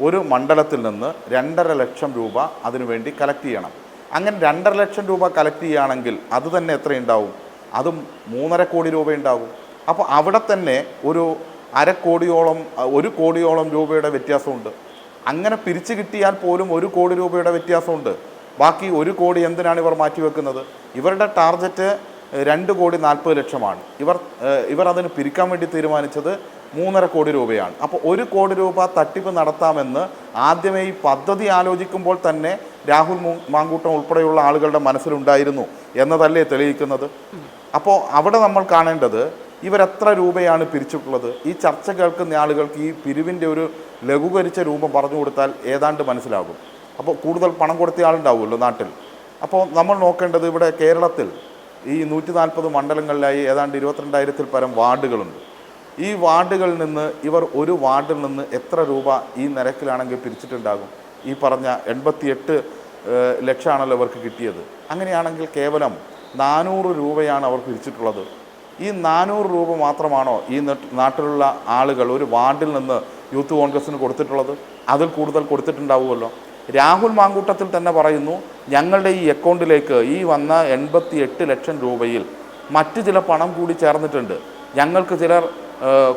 ഒരു മണ്ഡലത്തിൽ നിന്ന് 2.5 ലക്ഷം രൂപ അതിനുവേണ്ടി കളക്ട് ചെയ്യണം. അങ്ങനെ 2.5 ലക്ഷം രൂപ കളക്ട് ചെയ്യുകയാണെങ്കിൽ അത് തന്നെ എത്രയുണ്ടാവും? അതും 3.5 കോടി രൂപ ഉണ്ടാകും. അപ്പോൾ അവിടെ തന്നെ ഒരു 1 കോടിയോളം രൂപയുടെ വ്യത്യാസമുണ്ട്. അങ്ങനെ പിരിച്ചു കിട്ടിയാൽ പോലും 1 കോടി രൂപയുടെ വ്യത്യാസമുണ്ട്. ബാക്കി 1 കോടി എന്തിനാണ് ഇവർ മാറ്റിവെക്കുന്നത്? ഇവരുടെ ടാർഗറ്റ് 2,40,00,000 ഇവർ അതിന് പിരിക്കാൻ വേണ്ടി തീരുമാനിച്ചത് 3.5 കോടി രൂപയാണ്. അപ്പോൾ 1 കോടി രൂപ തട്ടിപ്പ് നടത്താമെന്ന് ആദ്യമേ ഈ പദ്ധതി ആലോചിക്കുമ്പോൾ തന്നെ രാഹുൽ മാങ്കൂട്ടം ഉൾപ്പെടെയുള്ള ആളുകളുടെ മനസ്സിലുണ്ടായിരുന്നു എന്നതല്ലേ തെളിയിക്കുന്നത്. അപ്പോൾ അവിടെ നമ്മൾ കാണേണ്ടത് ഇവരെത്ര രൂപയാണ് പിരിച്ചിട്ടുള്ളത്. ഈ ചർച്ച കേൾക്കുന്ന ആളുകൾക്ക് ഈ പിരിവിൻ്റെ ഒരു ലഘൂകരിച്ച രൂപം പറഞ്ഞു കൊടുത്താൽ ഏതാണ്ട് മനസ്സിലാകും. അപ്പോൾ കൂടുതൽ പണം കൊടുത്ത ആളുണ്ടാവുമല്ലോ നാട്ടിൽ. അപ്പോൾ നമ്മൾ നോക്കേണ്ടത് ഇവിടെ കേരളത്തിൽ ഈ 140 മണ്ഡലങ്ങളിലായി ഏതാണ്ട് 22,000-ൽ പരം വാർഡുകളുണ്ട്. ഈ വാർഡുകളിൽ നിന്ന് ഇവർ ഒരു വാർഡിൽ നിന്ന് എത്ര രൂപ ഈ നിരക്കിലാണെങ്കിൽ പിരിച്ചിട്ടുണ്ടാകും? ഈ പറഞ്ഞ 88 ലക്ഷമാണല്ലോ ഇവർക്ക് കിട്ടിയത്. അങ്ങനെയാണെങ്കിൽ കേവലം 400 രൂപയാണ് അവർ പിരിച്ചിട്ടുള്ളത്. ഈ 400 രൂപ മാത്രമാണോ ഈ നാട്ടിലുള്ള ആളുകൾ ഒരു വാർഡിൽ നിന്ന് യൂത്ത് കോൺഗ്രസ്സിന് കൊടുത്തിട്ടുള്ളത്? അതിൽ കൂടുതൽ കൊടുത്തിട്ടുണ്ടാവുമല്ലോ. രാഹുൽ മാങ്കൂട്ടത്തിൽ തന്നെ പറയുന്നു, ഞങ്ങളുടെ ഈ അക്കൗണ്ടിലേക്ക് ഈ വന്ന 88 ലക്ഷം രൂപയിൽ മറ്റ് ചില പണം കൂടി ചേർന്നിട്ടുണ്ട്, ഞങ്ങൾക്ക് ചിലർ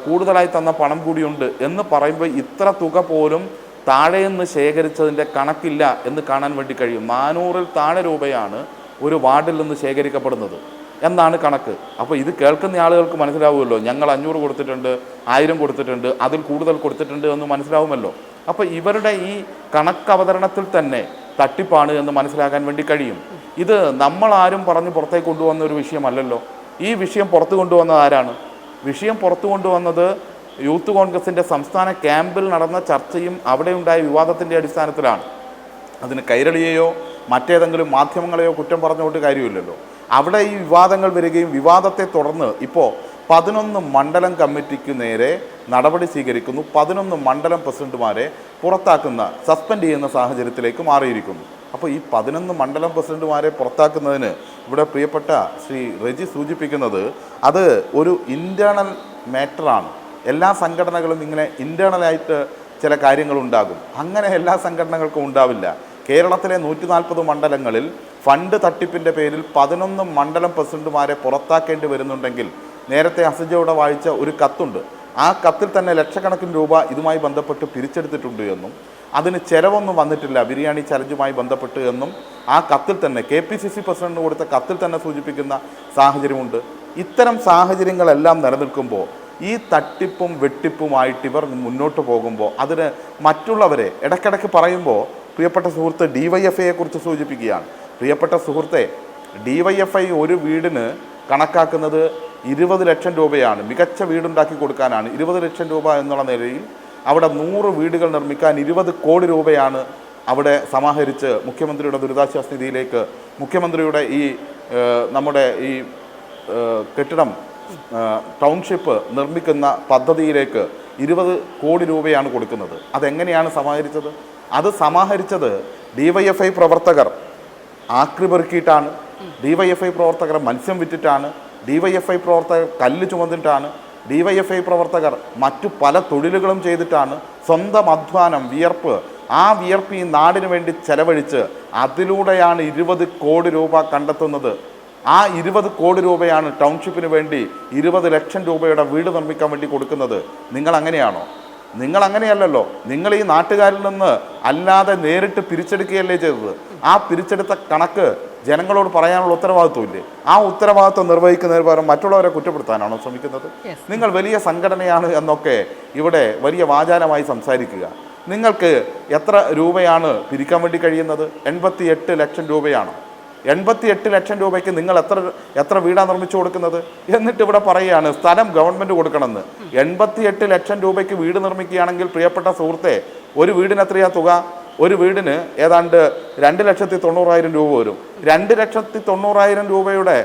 കൂടുതലായി തന്ന പണം കൂടിയുണ്ട് എന്ന് പറയുമ്പോൾ ഇത്ര തുക പോലും താഴെ നിന്ന് ശേഖരിച്ചതിൻ്റെ കണക്കില്ല എന്ന് കാണാൻ വേണ്ടി കഴിയും. 400-ൽ താഴെ രൂപയാണ് ഒരു വാർഡിൽ നിന്ന് ശേഖരിക്കപ്പെടുന്നത് എന്നാണ് കണക്ക്. അപ്പോൾ ഇത് കേൾക്കുന്ന ആളുകൾക്ക് മനസ്സിലാവുമല്ലോ, ഞങ്ങൾ 500 കൊടുത്തിട്ടുണ്ട്, 1000 കൊടുത്തിട്ടുണ്ട്, അതിൽ കൂടുതൽ കൊടുത്തിട്ടുണ്ട് എന്ന് മനസ്സിലാവുമല്ലോ. അപ്പോൾ ഇവരുടെ ഈ കണക്ക് അവതരണത്തിൽ തന്നെ തട്ടിപ്പാണ് എന്ന് മനസ്സിലാക്കാൻ വേണ്ടി കഴിയും. ഇത് നമ്മളാരും പറഞ്ഞ് പുറത്തേക്ക് കൊണ്ടുവന്ന ഒരു വിഷയമല്ലല്ലോ. ഈ വിഷയം പുറത്തു കൊണ്ടുവന്നത് ആരാണ്? വിഷയം പുറത്തു കൊണ്ടുവന്നത് യൂത്ത് കോൺഗ്രസിൻ്റെ സംസ്ഥാന ക്യാമ്പിൽ നടന്ന ചർച്ചയും അവിടെ ഉണ്ടായ വിവാദത്തിൻ്റെ അടിസ്ഥാനത്തിലാണ്. അതിന് കൈരളിയെയോ മറ്റേതെങ്കിലും മാധ്യമങ്ങളെയോ കുറ്റം പറഞ്ഞുകൊണ്ട് കാര്യമില്ലല്ലോ. അവിടെ ഈ വിവാദങ്ങൾ വരികയും വിവാദത്തെ തുടർന്ന് ഇപ്പോൾ 11 മണ്ഡലം കമ്മിറ്റിക്ക് നേരെ നടപടി സ്വീകരിക്കുന്നു. 11 മണ്ഡലം പ്രസിഡന്റുമാരെ പുറത്താക്കുന്ന, സസ്പെൻഡ് ചെയ്യുന്ന സാഹചര്യത്തിലേക്ക് മാറിയിരിക്കുന്നു. അപ്പോൾ ഈ 11 മണ്ഡലം പ്രസിഡന്റുമാരെ പുറത്താക്കുന്നതിന് ഇവിടെ പ്രിയപ്പെട്ട ശ്രീ റെജി സൂചിപ്പിക്കുന്നത് അത് ഒരു ഇൻറ്റേർണൽ മാറ്ററാണ്. എല്ലാ സംഘടനകളും ഇങ്ങനെ ഇൻറ്റേർണലായിട്ട് ചില കാര്യങ്ങളുണ്ടാകും. അങ്ങനെ എല്ലാ സംഘടനകൾക്കും ഉണ്ടാവില്ല. കേരളത്തിലെ 140 മണ്ഡലങ്ങളിൽ ഫണ്ട് തട്ടിപ്പിൻ്റെ പേരിൽ 11 മണ്ഡലം പ്രസിഡന്റുമാരെ പുറത്താക്കേണ്ടി വരുന്നുണ്ടെങ്കിൽ നേരത്തെ അസജയുടെ വായിച്ച ഒരു കത്തുണ്ട്. ആ കത്തിൽ തന്നെ ലക്ഷക്കണക്കിന് രൂപ ഇതുമായി ബന്ധപ്പെട്ട് പിരിച്ചെടുത്തിട്ടുണ്ട് എന്നും അതിന് ചിലവൊന്നും വന്നിട്ടില്ല ബിരിയാണി ചലഞ്ചുമായി ബന്ധപ്പെട്ട് എന്നും ആ കത്തിൽ തന്നെ KPCC പ്രസിഡന്റിന് കൊടുത്ത കത്തിൽ തന്നെ സൂചിപ്പിക്കുന്ന സാഹചര്യമുണ്ട്. ഇത്തരം സാഹചര്യങ്ങളെല്ലാം നിലനിൽക്കുമ്പോൾ ഈ തട്ടിപ്പും വെട്ടിപ്പുമായിട്ട് ഇവർ മുന്നോട്ട് പോകുമ്പോൾ അതിന് മറ്റുള്ളവരെ ഇടയ്ക്കിടയ്ക്ക് പറയുമ്പോൾ പ്രിയപ്പെട്ട സുഹൃത്ത് DYFIയെ കുറിച്ച് സൂചിപ്പിക്കുകയാണ്. പ്രിയപ്പെട്ട സുഹൃത്തെ, DYFI ഒരു വീടിന് കണക്കാക്കുന്നത് 20 ലക്ഷം രൂപയാണ്. മികച്ച വീടുണ്ടാക്കി കൊടുക്കാനാണ് 20 ലക്ഷം രൂപ എന്നുള്ള നിലയിൽ അവിടെ 100 വീടുകൾ നിർമ്മിക്കാൻ 20 കോടി രൂപയാണ് അവിടെ സമാഹരിച്ച് മുഖ്യമന്ത്രിയുടെ ദുരിതാശ്വാസ നിധിയിലേക്ക്, മുഖ്യമന്ത്രിയുടെ ഈ നമ്മുടെ ഈ കെട്ടിടം ടൗൺഷിപ്പ് നിർമ്മിക്കുന്ന പദ്ധതിയിലേക്ക് 20 കോടി രൂപയാണ് കൊടുക്കുന്നത്. അതെങ്ങനെയാണ് സമാഹരിച്ചത്? അത് സമാഹരിച്ചത് DYFI പ്രവർത്തകർ ആക്രി പെറുക്കിയിട്ടാണ്, DYFI പ്രവർത്തകർ മത്സ്യം വിറ്റിട്ടാണ്, DYFI പ്രവർത്തകർ കല്ല് ചുമന്നിട്ടാണ്, DYFI പ്രവർത്തകർ മറ്റു പല തൊഴിലുകളും ചെയ്തിട്ടാണ്. സ്വന്തം അധ്വാനം, വിയർപ്പ്, ആ വിയർപ്പ് ഈ നാടിന് വേണ്ടി ചെലവഴിച്ച് അതിലൂടെയാണ് 20 കോടി രൂപ കണ്ടെത്തുന്നത്. ആ 20 കോടി രൂപയാണ് ടൗൺഷിപ്പിന് വേണ്ടി 20 ലക്ഷം രൂപയുടെ വീട് നിർമ്മിക്കാൻ വേണ്ടി കൊടുക്കുന്നത്. നിങ്ങൾ അങ്ങനെയാണോ? നിങ്ങൾ അങ്ങനെയല്ലല്ലോ. നിങ്ങൾ ഈ നാട്ടുകാരിൽ നിന്ന് അല്ലാതെ നേരിട്ട് പിരിച്ചെടുക്കുകയല്ലേ ചെയ്തത്. ആ പിരിച്ചെടുത്ത കണക്ക് ജനങ്ങളോട് പറയാനുള്ള ഉത്തരവാദിത്വമില്ലേ? ആ ഉത്തരവാദിത്വം നിർവഹിക്കുന്നതിന് പകരം മറ്റുള്ളവരെ കുറ്റപ്പെടുത്താനാണോ ശ്രമിക്കുന്നത്? നിങ്ങൾ വലിയ സംഘടനയാണ് എന്നൊക്കെ ഇവിടെ വലിയ വാചാലമായി സംസാരിക്കുക. നിങ്ങൾക്ക് എത്ര രൂപയാണ് പിരിക്കാൻ വേണ്ടി കഴിയുന്നത്? 88 ലക്ഷം രൂപയാണ്. 88 ലക്ഷം രൂപയ്ക്ക് നിങ്ങൾ എത്ര വീടാണ് നിർമ്മിച്ചു കൊടുക്കുന്നത്? എന്നിട്ട് ഇവിടെ പറയുകയാണ് സ്ഥലം ഗവൺമെൻറ് കൊടുക്കണമെന്ന്. 88 ലക്ഷം രൂപയ്ക്ക് വീട് നിർമ്മിക്കുകയാണെങ്കിൽ പ്രിയപ്പെട്ട സുഹൃത്തെ, ഒരു വീടിന് എത്രയാ തുക? ഒരു വീടിന് ഏതാണ്ട് 2,90,000 രൂപ വരും. 2,90,000 രൂപയുടെ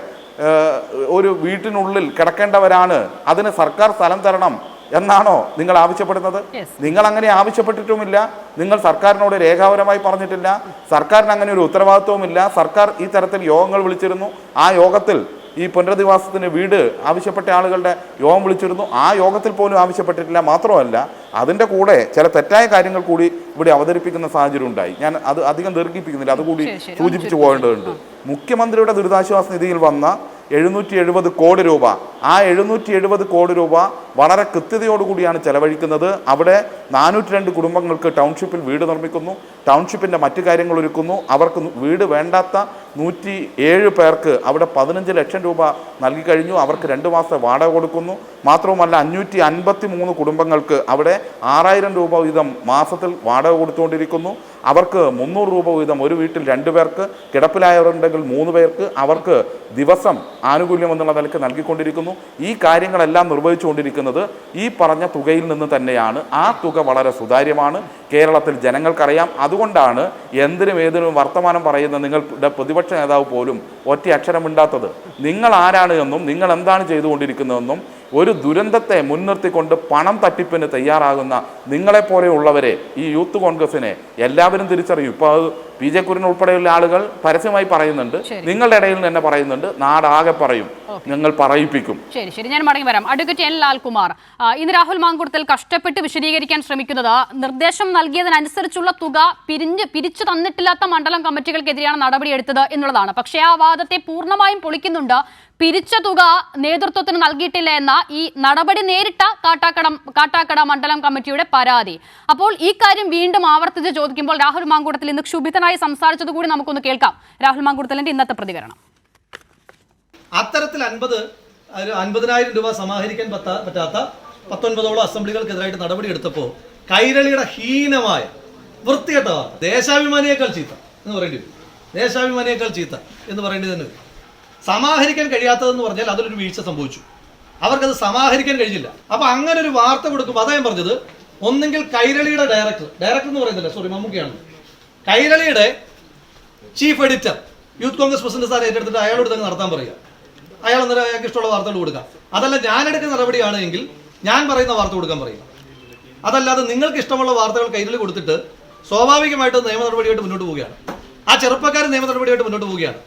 ഒരു വീട്ടിനുള്ളിൽ കിടക്കേണ്ടവരാണ്. അതിന് സർക്കാർ സ്ഥലം തരണം എന്നാണോ നിങ്ങൾ ആവശ്യപ്പെടുന്നത്? നിങ്ങൾ അങ്ങനെ ആവശ്യപ്പെട്ടിട്ടുമില്ല. നിങ്ങൾ സർക്കാരിനോട് രേഖാപരമായി പറഞ്ഞിട്ടില്ല. സർക്കാരിന് അങ്ങനെ ഒരു ഉത്തരവാദിത്വവുമില്ല. സർക്കാർ ഈ തരത്തിൽ യോഗങ്ങൾ വിളിച്ചിരുന്നു. ആ യോഗത്തിൽ ഈ പുനരധിവാസത്തിന് വീട് ആവശ്യപ്പെട്ട ആളുകളുടെ യോഗം വിളിച്ചിരുന്നു. ആ യോഗത്തിൽ പോലും ആവശ്യപ്പെട്ടിട്ടില്ല. മാത്രമല്ല അതിൻ്റെ കൂടെ ചില തെറ്റായ കാര്യങ്ങൾ കൂടി ഇവിടെ അവതരിപ്പിക്കുന്ന സാഹചര്യം ഉണ്ടായി. ഞാൻ അത് അധികം ദീർഘിപ്പിക്കുന്നില്ല, അതുകൂടി സൂചിപ്പിച്ചു പോകേണ്ടതുണ്ട്. മുഖ്യമന്ത്രിയുടെ ദുരിതാശ്വാസ നിധിയിൽ വന്ന 770 കോടി രൂപ. ആ 770 കോടി രൂപ വളരെ കൃത്യതയോടുകൂടിയാണ് ചെലവഴിക്കുന്നത്. അവിടെ 402 കുടുംബങ്ങൾക്ക് ടൗൺഷിപ്പിൽ വീട് നിർമ്മിക്കുന്നു, ടൗൺഷിപ്പിൻ്റെ മറ്റു കാര്യങ്ങൾ ഒരുക്കുന്നു. അവർക്ക് വീട് വേണ്ടാത്ത 107 പേർക്ക് അവിടെ 15 ലക്ഷം രൂപ നൽകി കഴിഞ്ഞു. അവർക്ക് 2 മാസത്തെ വാടക കൊടുക്കുന്നു. മാത്രവുമല്ല 553 കുടുംബങ്ങൾക്ക് അവിടെ 6000 രൂപ വീതം മാസത്തിൽ വാടക കൊടുത്തുകൊണ്ടിരിക്കുന്നു. അവർക്ക് 300 രൂപ വീതം ഒരു വീട്ടിൽ 2 പേർക്ക്, കിടപ്പിലായവരുണ്ടെങ്കിൽ 3 പേർക്ക് അവർക്ക് ദിവസം ആനുകൂല്യം എന്നുള്ള നിലയ്ക്ക് നൽകിക്കൊണ്ടിരിക്കുന്നു. ഈ കാര്യങ്ങളെല്ലാം നിർവഹിച്ചുകൊണ്ടിരിക്കുന്നത് ഈ പറഞ്ഞ തുകയിൽ നിന്ന് തന്നെയാണ്. ആ തുക വളരെ സുതാര്യമാണ്, കേരളത്തിൽ ജനങ്ങൾക്കറിയാം. അതുകൊണ്ടാണ് എന്തിനും ഏതിനും വർത്തമാനം പറയുന്ന നിങ്ങളുടെ പ്രതിപക്ഷ നേതാവ് പോലും ഒറ്റ അക്ഷരമിണ്ടാത്തത്. നിങ്ങൾ ആരാണ് എന്നും നിങ്ങൾ എന്താണ് ചെയ്തുകൊണ്ടിരിക്കുന്നതെന്നും ഒരു ദുരന്തത്തെ മുൻനിർത്തിക്കൊണ്ട് പണം തട്ടിപ്പിന് തയ്യാറാകുന്ന നിങ്ങളെപ്പോലെയുള്ളവരെ, ഈ യൂത്ത് കോൺഗ്രസിനെ എല്ലാവരും തിരിച്ചറിയും. ഇപ്പോൾ അത് പി ജെ കുര്യൻ ഉൾപ്പെടെയുള്ള ആളുകൾ പരസ്യമായി പറയുന്നുണ്ട്, നിങ്ങളുടെ ഇടയിൽ തന്നെ പറയുന്നുണ്ട്, നാടാകെ പറയും, നിങ്ങൾ പറയിപ്പിക്കും. ശരി, ഞാൻ മടങ്ങി വരാം. അഡ്വക്കേറ്റ് എൻ ലാൽകുമാർ, ഇന്ന് രാഹുൽ മാങ്കൂട്ടത്തിൽ കഷ്ടപ്പെട്ട് വിശദീകരിക്കാൻ ശ്രമിക്കുന്നത് നിർദ്ദേശം നൽകിയതിനനുസരിച്ചുള്ള തുക പിരിച്ചു തന്നിട്ടില്ലാത്ത മണ്ഡലം കമ്മിറ്റികൾക്കെതിരെയാണ് നടപടിയെടുത്തത് എന്നുള്ളതാണ്. പക്ഷേ ആ വാദത്തെ പൂർണ്ണമായും പൊളിക്കുന്നുണ്ട്. പിരിച്ച തുക നേതൃത്വത്തിന് നൽകിയിട്ടില്ല എന്ന ഈ നടപടി നേരിട്ട കാട്ടാക്കട മണ്ഡലം കമ്മിറ്റിയുടെ പരാതി. അപ്പോൾ ഈ കാര്യം വീണ്ടും ആവർത്തിച്ച് ചോദിക്കുമ്പോൾ രാഹുൽ മാങ്കൂട്ടത്തിൽ ഇന്ന് ക്ഷുഭിതനായി സംസാരിച്ചത് കൂടി നമുക്കൊന്ന് കേൾക്കാം. രാഹുൽ മാങ്കൂട്ടത്തിലിന്റെ ഇന്നത്തെ പ്രതികരണം. അത്തരത്തിൽ 50,000 രൂപ സമാഹരിക്കാൻ പറ്റാത്ത 19ഓളം അസംബ്ലികൾക്കെതിരായിട്ട് നടപടിയെടുത്തപ്പോൾ കൈരളിയുടെ ഹീനമായ വൃത്തികെട്ട ദേശാഭിമാനിയേക്കാൾ ചീത്ത എന്ന് പറയേണ്ടി വരും. ദേശാഭിമാനിയേക്കാൾ ചീത്ത എന്ന് പറയേണ്ടി തന്നെ വരും. സമാഹരിക്കാൻ കഴിയാത്തതെന്ന് പറഞ്ഞാൽ അതിലൊരു വീഴ്ച സംഭവിച്ചു. അവർക്കത് സമാഹരിക്കാൻ കഴിഞ്ഞില്ല. അപ്പൊ അങ്ങനെ ഒരു വാർത്ത കൊടുക്കും. അതാ ഞാൻ പറഞ്ഞത്, ഒന്നെങ്കിൽ കൈരളിയുടെ ഡയറക്ടർ എന്ന് പറയുന്നില്ല, സോറി മമ്മൂക്കയാണ്, കൈരളിയുടെ chief editor youth Congress president സ്ഥാനം ഏറ്റെടുത്തിട്ട് അയാളോട് തന്നെ നടത്താൻ പറയുക. അയാൾ അന്നേരം അയാൾക്ക് ഇഷ്ടമുള്ള വാർത്തകൾ കൊടുക്കാം. അതല്ല, ഞാൻ എടുക്കുന്ന നടപടിയാണ് എങ്കിൽ ഞാൻ പറയുന്ന വാർത്ത കൊടുക്കാൻ പറയുക. അതല്ലാതെ നിങ്ങൾക്ക് ഇഷ്ടമുള്ള വാർത്തകൾ കൈരളി കൊടുത്തിട്ട് സ്വാഭാവികമായിട്ട് നിയമ നടപടിയായിട്ട് മുന്നോട്ട് പോവുകയാണ്. ആ ചെറുപ്പക്കാരൻ നിയമ നടപടിയായിട്ട് മുന്നോട്ട് പോവുകയാണ്.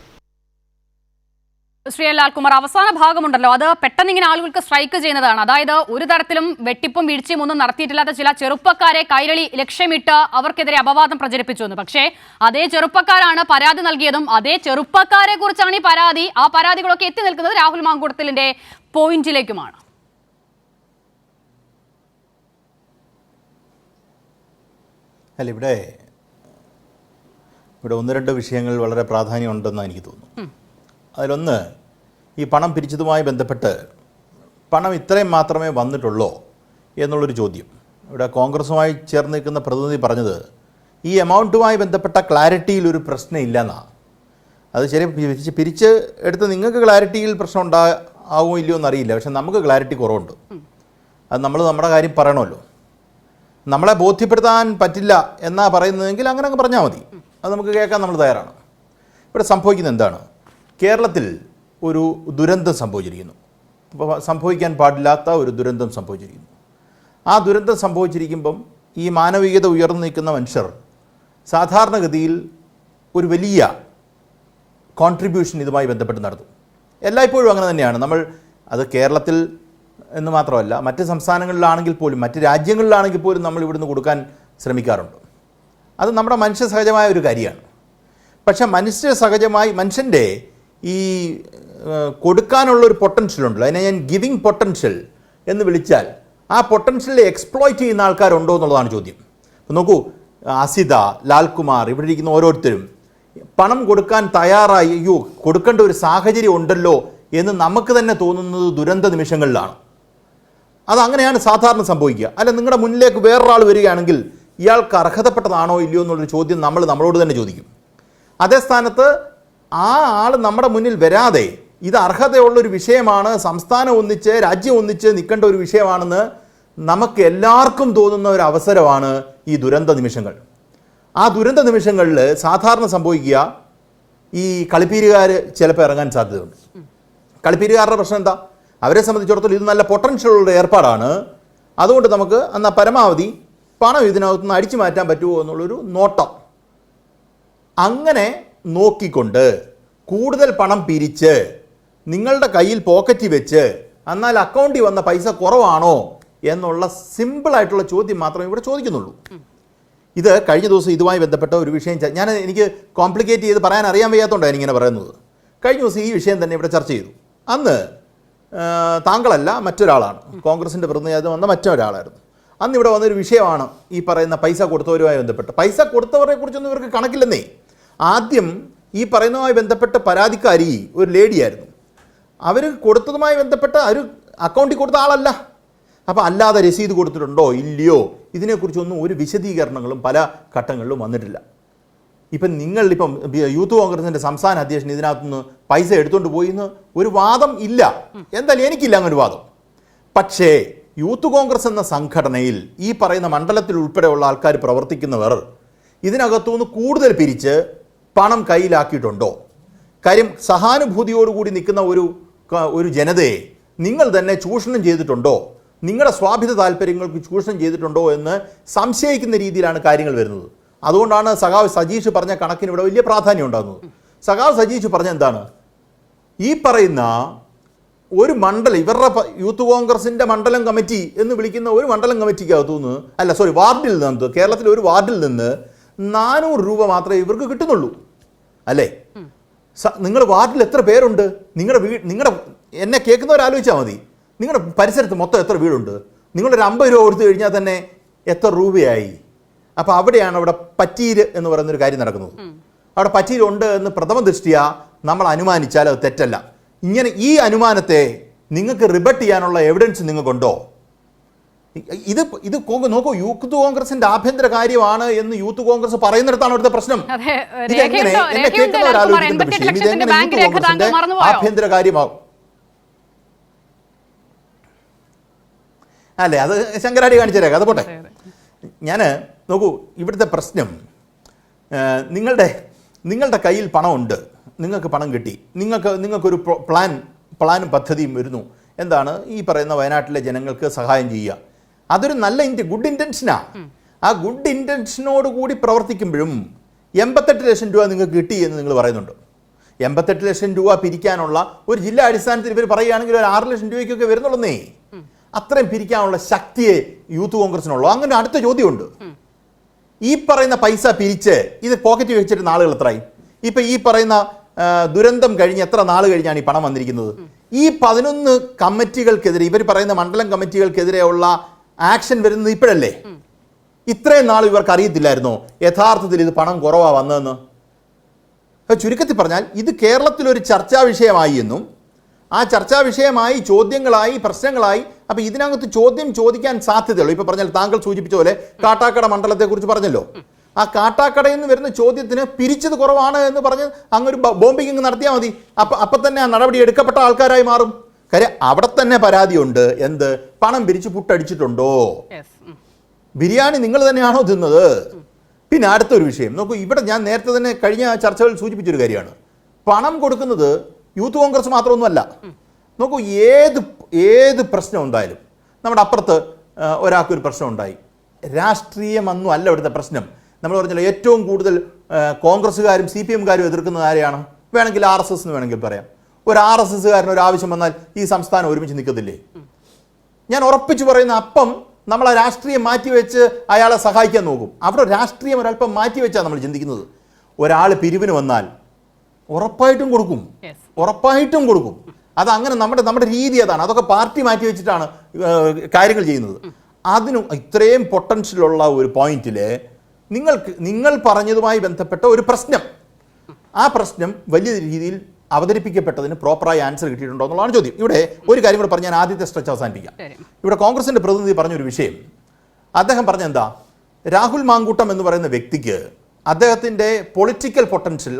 ശ്രീ ലാൽകുമാർ, അവസാന ഭാഗമുണ്ടല്ലോ, അത് പെട്ടെന്ന് ഇങ്ങനെ ആളുകൾക്ക് സ്ട്രൈക്ക് ചെയ്യുന്നതാണ്. അതായത് ഒരു തരത്തിലും വെട്ടിപ്പും വീഴ്ചയും ഒന്നും നടത്തിയിട്ടില്ലാത്ത ചില ചെറുപ്പക്കാരെ കൈരളി ലക്ഷ്യമിട്ട് അവർക്കെതിരെ അപവാദം പ്രചരിപ്പിച്ചു എന്ന്. പക്ഷേ അതേ ചെറുപ്പക്കാരാണ് പരാതി നൽകിയതും അതേ ചെറുപ്പക്കാരെ കുറിച്ചാണ് ഈ പരാതി. ആ പരാതികളൊക്കെ എത്തി നിൽക്കുന്നത് രാഹുൽ മാങ്കൂട്ടത്തിലിന്റെ പോയിന്റിലേക്കുമാണ്. അല്ല, ഇവിടെ 1-2 വിഷയങ്ങൾ വളരെ പ്രാധാന്യമുണ്ടെന്ന് എനിക്ക് തോന്നുന്നു. അതിലൊന്ന്, ഈ പണം പിരിച്ചതുമായി ബന്ധപ്പെട്ട് പണം ഇത്രയും മാത്രമേ വന്നിട്ടുള്ളൂ എന്നുള്ളൊരു ചോദ്യം. ഇവിടെ കോൺഗ്രസുമായി ചേർന്ന് നിൽക്കുന്ന പ്രതിനിധി പറഞ്ഞത് ഈ എമൗണ്ടുമായി ബന്ധപ്പെട്ട ക്ലാരിറ്റിയിൽ ഒരു പ്രശ്നം ഇല്ലെന്നാണ്. അത് ശരി, പിരിച്ച് എടുത്ത് നിങ്ങൾക്ക് ക്ലാരിറ്റിയിൽ പ്രശ്നം ആവുമോ ഇല്ലയോ എന്നറിയില്ല. പക്ഷെ നമുക്ക് ക്ലാരിറ്റി കുറവുണ്ട്. അത് നമ്മൾ നമ്മുടെ കാര്യം പറയണമല്ലോ. നമ്മളെ ബോധ്യപ്പെടുത്താൻ പറ്റില്ല എന്നാ പറയുന്നതെങ്കിൽ അങ്ങനെ പറഞ്ഞാൽ മതി. അത് നമുക്ക് കേൾക്കാൻ നമ്മൾ തയ്യാറാണ്. ഇവിടെ സംഭവിക്കുന്നത് എന്താണ്? കേരളത്തിൽ ഒരു ദുരന്തം സംഭവിച്ചിരിക്കുന്നു. സംഭവിക്കാൻ പാടില്ലാത്ത ഒരു ദുരന്തം സംഭവിച്ചിരിക്കുന്നു. ആ ദുരന്തം സംഭവിച്ചിരിക്കുമ്പം ഈ മാനവികത ഉയർന്നു നിൽക്കുന്ന മനുഷ്യർ സാധാരണഗതിയിൽ ഒരു വലിയ കോൺട്രിബ്യൂഷൻ ഇതുമായി ബന്ധപ്പെട്ട് നടത്തും. എല്ലായ്പ്പോഴും അങ്ങനെ തന്നെയാണ്. നമ്മൾ അത് കേരളത്തിൽ എന്ന് മാത്രമല്ല, മറ്റ് സംസ്ഥാനങ്ങളിലാണെങ്കിൽ പോലും മറ്റ് രാജ്യങ്ങളിലാണെങ്കിൽ പോലും നമ്മൾ ഇവിടുന്ന് കൊടുക്കാൻ ശ്രമിക്കാറുണ്ട്. അത് നമ്മുടെ മനുഷ്യ സഹജമായ ഒരു കാര്യമാണ്. പക്ഷേ മനുഷ്യൻ്റെ ഈ കൊടുക്കാനുള്ളൊരു പൊട്ടൻഷ്യലുണ്ടല്ലോ, അതിനെ ഞാൻ ഗിവിങ് പൊട്ടൻഷ്യൽ എന്ന് വിളിച്ചാൽ ആ പൊട്ടൻഷ്യലിനെ എക്സ്പ്ലോയിറ്റ് ചെയ്യുന്ന ആൾക്കാരുണ്ടോ എന്നുള്ളതാണ് ചോദ്യം. അപ്പോൾ നോക്കൂ, അസിത, ലാൽകുമാർ, ഇവിടെ ഇരിക്കുന്ന ഓരോരുത്തരും പണം കൊടുക്കാൻ തയ്യാറായി, അയ്യോ കൊടുക്കേണ്ട ഒരു സാഹചര്യം ഉണ്ടല്ലോ എന്ന് നമുക്ക് തന്നെ തോന്നുന്നത് ദുരന്ത നിമിഷങ്ങളിലാണ്. അതങ്ങനെയാണ് സാധാരണ സംഭവിക്കുക. അല്ല, നിങ്ങളുടെ മുന്നിലേക്ക് വേറൊരാൾ വരികയാണെങ്കിൽ ഇയാൾക്ക് അർഹതപ്പെട്ടതാണോ ഇല്ലയോ എന്നുള്ളൊരു ചോദ്യം നമ്മളോട് തന്നെ ചോദിക്കും. അതേ സ്ഥാനത്ത് ആ ആൾ നമ്മുടെ മുന്നിൽ വരാതെ ഇത് അർഹതയുള്ളൊരു വിഷയമാണ്, സംസ്ഥാനം ഒന്നിച്ച് രാജ്യം ഒന്നിച്ച് നിൽക്കേണ്ട ഒരു വിഷയമാണെന്ന് നമുക്ക് എല്ലാവർക്കും തോന്നുന്ന ഒരു അവസരമാണ് ഈ ദുരന്ത നിമിഷങ്ങൾ. ആ ദുരന്ത നിമിഷങ്ങളിൽ സാധാരണ സംഭവിക്കുക, ഈ കളിപ്പീരുകാർ ചിലപ്പോൾ ഇറങ്ങാൻ സാധ്യതയുണ്ട്. കളിപ്പീരുകാരുടെ പ്രശ്നം എന്താ? അവരെ സംബന്ധിച്ചിടത്തോളം ഇത് നല്ല പൊട്ടൻഷ്യലുള്ള ഏർപ്പാടാണ്, അതുകൊണ്ട് നമുക്ക് എന്നാൽ പരമാവധി പണം ഇതിനകത്തുനിന്ന് അടിച്ചു മാറ്റാൻ പറ്റുമോ എന്നുള്ളൊരു നോട്ടം. അങ്ങനെ നോക്കിക്കൊണ്ട് കൂടുതൽ പണം പിരിച്ച് നിങ്ങളുടെ കയ്യിൽ പോക്കറ്റിൽ വെച്ച് എന്നാൽ അക്കൗണ്ടിൽ വന്ന പൈസ കുറവാണോ എന്നുള്ള സിമ്പിളായിട്ടുള്ള ചോദ്യം മാത്രമേ ഇവിടെ ചോദിക്കുന്നുള്ളൂ. ഇത് കഴിഞ്ഞ ദിവസം ഇതുമായി ബന്ധപ്പെട്ട ഒരു വിഷയം എനിക്ക് കോംപ്ലിക്കേറ്റ് ചെയ്ത് പറയാൻ അറിയാൻ വയ്യാത്തതുകൊണ്ടാണ് ഞാനിങ്ങനെ പറയുന്നത്. കഴിഞ്ഞ ദിവസം ഈ വിഷയം തന്നെ ഇവിടെ ചർച്ച ചെയ്തു. അന്ന് താങ്കളല്ല മറ്റൊരാളാണ്, കോൺഗ്രസിൻ്റെ പ്രതിനിധി വന്ന മറ്റൊരാളായിരുന്നു. അന്ന് ഇവിടെ വന്നൊരു വിഷയമാണ് ഈ പറയുന്ന പൈസ കൊടുത്തവരുമായി ബന്ധപ്പെട്ട്. പൈസ കൊടുത്തവരെ കുറിച്ചൊന്നും ഇവർക്ക് കണക്കില്ലെന്നേ. ആദ്യം ഈ പറയുന്നതുമായി ബന്ധപ്പെട്ട് പരാതിക്കാരി ഒരു ലേഡിയായിരുന്നു. അവർ കൊടുത്തതുമായി ബന്ധപ്പെട്ട് ഒരു അക്കൗണ്ടിൽ കൊടുത്ത ആളല്ല. അപ്പോൾ അല്ലാതെ രസീത് കൊടുത്തിട്ടുണ്ടോ ഇല്ലയോ ഇതിനെക്കുറിച്ചൊന്നും ഒരു വിശദീകരണങ്ങളും പല ഘട്ടങ്ങളിലും വന്നിട്ടില്ല. ഇപ്പം നിങ്ങളിപ്പം യൂത്ത് കോൺഗ്രസിൻ്റെ സംസ്ഥാന അധ്യക്ഷൻ ഇതിനകത്തുനിന്ന് പൈസ എടുത്തുകൊണ്ട് പോയി എന്ന് ഒരു വാദം ഇല്ല. എന്തായാലും എനിക്കില്ല അങ്ങനൊരു വാദം. പക്ഷേ യൂത്ത് കോൺഗ്രസ് എന്ന സംഘടനയിൽ ഈ പറയുന്ന മണ്ഡലത്തിൽ ഉൾപ്പെടെയുള്ള ആൾക്കാർ പ്രവർത്തിക്കുന്നവർ ഇതിനകത്തുനിന്ന് കൂടുതൽ പിരിച്ച് പണം കയ്യിലാക്കിയിട്ടുണ്ടോ? കാര്യം സഹാനുഭൂതിയോടുകൂടി നിൽക്കുന്ന ഒരു ജനതയെ നിങ്ങൾ തന്നെ ചൂഷണം ചെയ്തിട്ടുണ്ടോ, നിങ്ങളുടെ സ്വാഭിത താല്പര്യങ്ങൾക്ക് ചൂഷണം ചെയ്തിട്ടുണ്ടോ എന്ന് സംശയിക്കുന്ന രീതിയിലാണ് കാര്യങ്ങൾ വരുന്നത്. അതുകൊണ്ടാണ് സഖാവ് സജീഷ് പറഞ്ഞ കണക്കിന് ഇവിടെ വലിയ പ്രാധാന്യം ഉണ്ടാകുന്നത്. സഖാവ് സജീഷ് പറഞ്ഞ എന്താണ്, ഈ പറയുന്ന ഒരു മണ്ഡലം, ഇവരുടെ യൂത്ത് കോൺഗ്രസിൻ്റെ മണ്ഡലം കമ്മിറ്റി എന്ന് വിളിക്കുന്ന ഒരു മണ്ഡലം കമ്മിറ്റിക്കകത്തുനിന്ന് വാർഡിൽ നിന്ന്, കേരളത്തിലെ ഒരു വാർഡിൽ നിന്ന് 400 രൂപ മാത്രമേ ഇവർക്ക് കിട്ടുന്നുള്ളൂ അല്ലേ? നിങ്ങൾ വാർഡിൽ എത്ര പേരുണ്ട്? നിങ്ങളുടെ എന്നെ കേൾക്കുന്നവരാലോചിച്ചാൽ മതി. നിങ്ങളുടെ പരിസരത്ത് മൊത്തം എത്ര വീടുണ്ട്? നിങ്ങളൊരു 50 രൂപ കൊടുത്തു കഴിഞ്ഞാൽ തന്നെ എത്ര രൂപയായി? അപ്പോൾ അവിടെയാണ് അവിടെ പറ്റീര് എന്ന് പറയുന്നൊരു കാര്യം നടക്കുന്നത്. അവിടെ പറ്റീരുണ്ട് എന്ന് പ്രഥമ ദൃഷ്ടിയ നമ്മൾ അനുമാനിച്ചാൽ അത് തെറ്റല്ല. ഇങ്ങനെ ഈ അനുമാനത്തെ നിങ്ങൾക്ക് റിബട്ട് ചെയ്യാനുള്ള എവിഡൻസ് നിങ്ങൾക്കുണ്ടോ? ഇത് നോക്കൂ, യൂത്ത് കോൺഗ്രസിന്റെ ആഭ്യന്തര കാര്യമാണ് എന്ന് യൂത്ത് കോൺഗ്രസ് പറയുന്നിടത്താണ് അവിടുത്തെ പ്രശ്നം. എന്നെ കേൾക്കുന്നവരാലോചിക്കുന്ന വിഷയം ഇതെങ്ങനെ യൂത്ത് കോൺഗ്രസിന്റെ ആഭ്യന്തര കാര്യമാവും? അല്ലേ, അത് ശങ്കരാടി കാണിച്ചേരാം, അത് പോട്ടെ. ഞാൻ നോക്കൂ, ഇവിടുത്തെ പ്രശ്നം നിങ്ങളുടെ കയ്യിൽ പണമുണ്ട്, നിങ്ങൾക്ക് പണം കിട്ടി, നിങ്ങൾക്കൊരു പ്ലാനും പദ്ധതിയും വരുന്നു. എന്താണ് ഈ പറയുന്ന വയനാട്ടിലെ ജനങ്ങൾക്ക് സഹായം ചെയ്യുക. അതൊരു നല്ല ഗുഡ് ഇൻറ്റൻഷനാണ്. ആ ഗുഡ് ഇൻറ്റൻഷനോട് കൂടി പ്രവർത്തിക്കുമ്പോഴും 88 ലക്ഷം രൂപ നിങ്ങൾക്ക് കിട്ടി എന്ന് നിങ്ങൾ പറയുന്നുണ്ട്. 88 ലക്ഷം രൂപ പിരിക്കാനുള്ള ഒരു ജില്ലാ അടിസ്ഥാനത്തിൽ ഇവർ പറയുകയാണെങ്കിൽ ഒരു 6 ലക്ഷം രൂപയ്ക്കൊക്കെ വരുന്നുള്ളന്നേ. അത്രയും പിരിക്കാനുള്ള ശക്തിയെ യൂത്ത് കോൺഗ്രസിനുള്ളൂ. അങ്ങനെ അടുത്ത ചോദ്യമുണ്ട്, ഈ പറയുന്ന പൈസ പിരിച്ച് ഇത് പോക്കറ്റ് വെച്ചിട്ട് നാളുകൾ എത്രയായി? ഇപ്പം ഈ പറയുന്ന ദുരന്തം കഴിഞ്ഞ് എത്ര നാൾ കഴിഞ്ഞാണ് ഈ പണം വന്നിരിക്കുന്നത്? ഈ 11 കമ്മിറ്റികൾക്കെതിരെ, ഇവർ പറയുന്ന മണ്ഡലം കമ്മിറ്റികൾക്കെതിരെയുള്ള ആക്ഷൻ വരുന്നത് ഇപ്പോഴല്ലേ? ഇത്രയും നാൾ ഇവർക്ക് അറിയത്തില്ലായിരുന്നോ യഥാർത്ഥത്തിൽ ഇത് പണം കുറവാണ് വന്നതെന്ന്? ചുരുക്കത്തിൽ പറഞ്ഞാൽ ഇത് കേരളത്തിലൊരു ചർച്ചാ വിഷയമായി എന്നും ആ ചർച്ചാ വിഷയമായി ചോദ്യങ്ങളായി പ്രശ്നങ്ങളായി. അപ്പോൾ ഇതിനകത്ത് ചോദ്യം ചോദിക്കാൻ സാധ്യതയുള്ളൂ. ഇപ്പോൾ പറഞ്ഞാൽ താങ്കൾ സൂചിപ്പിച്ച പോലെ കാട്ടാക്കട മണ്ഡലത്തെക്കുറിച്ച് പറഞ്ഞല്ലോ. ആ കാട്ടാക്കടയിൽ നിന്ന് വരുന്ന ചോദ്യത്തിന് പിരിച്ചത് കുറവാണ് എന്ന് പറഞ്ഞ് അങ്ങൊരു ബോംബിങ് നടത്തിയാൽ മതി. അപ്പം തന്നെ ആ നടപടി എടുക്കപ്പെട്ട ആൾക്കാരായി മാറും. കാര്യം അവിടെ തന്നെ പരാതിയുണ്ട്. എന്ത്? പണം പിരിച്ച് പുട്ടടിച്ചിട്ടുണ്ടോ? ബിരിയാണി നിങ്ങൾ തന്നെയാണോ തിന്നത്? പിന്നെ അടുത്തൊരു വിഷയം നോക്കൂ, ഇവിടെ ഞാൻ നേരത്തെ തന്നെ കഴിഞ്ഞ ചർച്ചകളിൽ സൂചിപ്പിച്ചൊരു കാര്യമാണ്, പണം കൊടുക്കുന്നത് യൂത്ത് കോൺഗ്രസ് മാത്രമൊന്നുമല്ല. നോക്കൂ, ഏത് പ്രശ്നം ഉണ്ടായാലും, നമ്മുടെ അപ്പുറത്ത് ഒരാൾക്കൊരു പ്രശ്നം ഉണ്ടായി, രാഷ്ട്രീയമൊന്നും അല്ല ഇവിടുത്തെ പ്രശ്നം. നമ്മൾ പറഞ്ഞല്ലോ ഏറ്റവും കൂടുതൽ കോൺഗ്രസ്സുകാരും CPM-കാരും എതിർക്കുന്നത് ആരെയാണ്? വേണമെങ്കിൽ RSS എന്ന് വേണമെങ്കിൽ പറയാം. ഒരു RSS-കാരന് ഒരു ആവശ്യം വന്നാൽ ഈ സംസ്ഥാനം ഒരുമിച്ച് നിൽക്കത്തില്ലേ? ഞാൻ ഉറപ്പിച്ചു പറയുന്ന, അപ്പം നമ്മൾ ആ രാഷ്ട്രീയം മാറ്റിവെച്ച് അയാളെ സഹായിക്കാൻ നോക്കും. അവിടെ രാഷ്ട്രീയം ഒരല്പം മാറ്റിവെച്ചാണ് നമ്മൾ ചിന്തിക്കുന്നത്. ഒരാൾ പിരിവിന് വന്നാൽ ഉറപ്പായിട്ടും കൊടുക്കും. അതങ്ങനെ നമ്മുടെ രീതി അതാണ്. അതൊക്കെ പാർട്ടി മാറ്റി വെച്ചിട്ടാണ് കാര്യങ്ങൾ ചെയ്യുന്നത്. അതിനും ഇത്രയും പൊട്ടൻഷ്യലുള്ള ഒരു പോയിന്റിൽ നിങ്ങൾ പറഞ്ഞതുമായി ബന്ധപ്പെട്ട ഒരു പ്രശ്നം, ആ പ്രശ്നം വലിയ രീതിയിൽ അവതരിപ്പിക്കപ്പെട്ടതിന് പ്രോപ്പറായി ആൻസർ കിട്ടിയിട്ടുണ്ടോ എന്നുള്ളതാണ് ചോദ്യം. ഇവിടെ ഒരു കാര്യം കൂടെ പറഞ്ഞ് ഞാൻ ആദ്യത്തെ സ്ട്രെച്ച് അവസാനിപ്പിക്കാം. ഇവിടെ കോൺഗ്രസിൻ്റെ പ്രതിനിധി പറഞ്ഞൊരു വിഷയം, അദ്ദേഹം പറഞ്ഞെന്താ, രാഹുൽ മാങ്കൂട്ടം എന്ന് പറയുന്ന വ്യക്തിക്ക് അദ്ദേഹത്തിൻ്റെ പൊളിറ്റിക്കൽ പൊട്ടൻഷ്യൽ,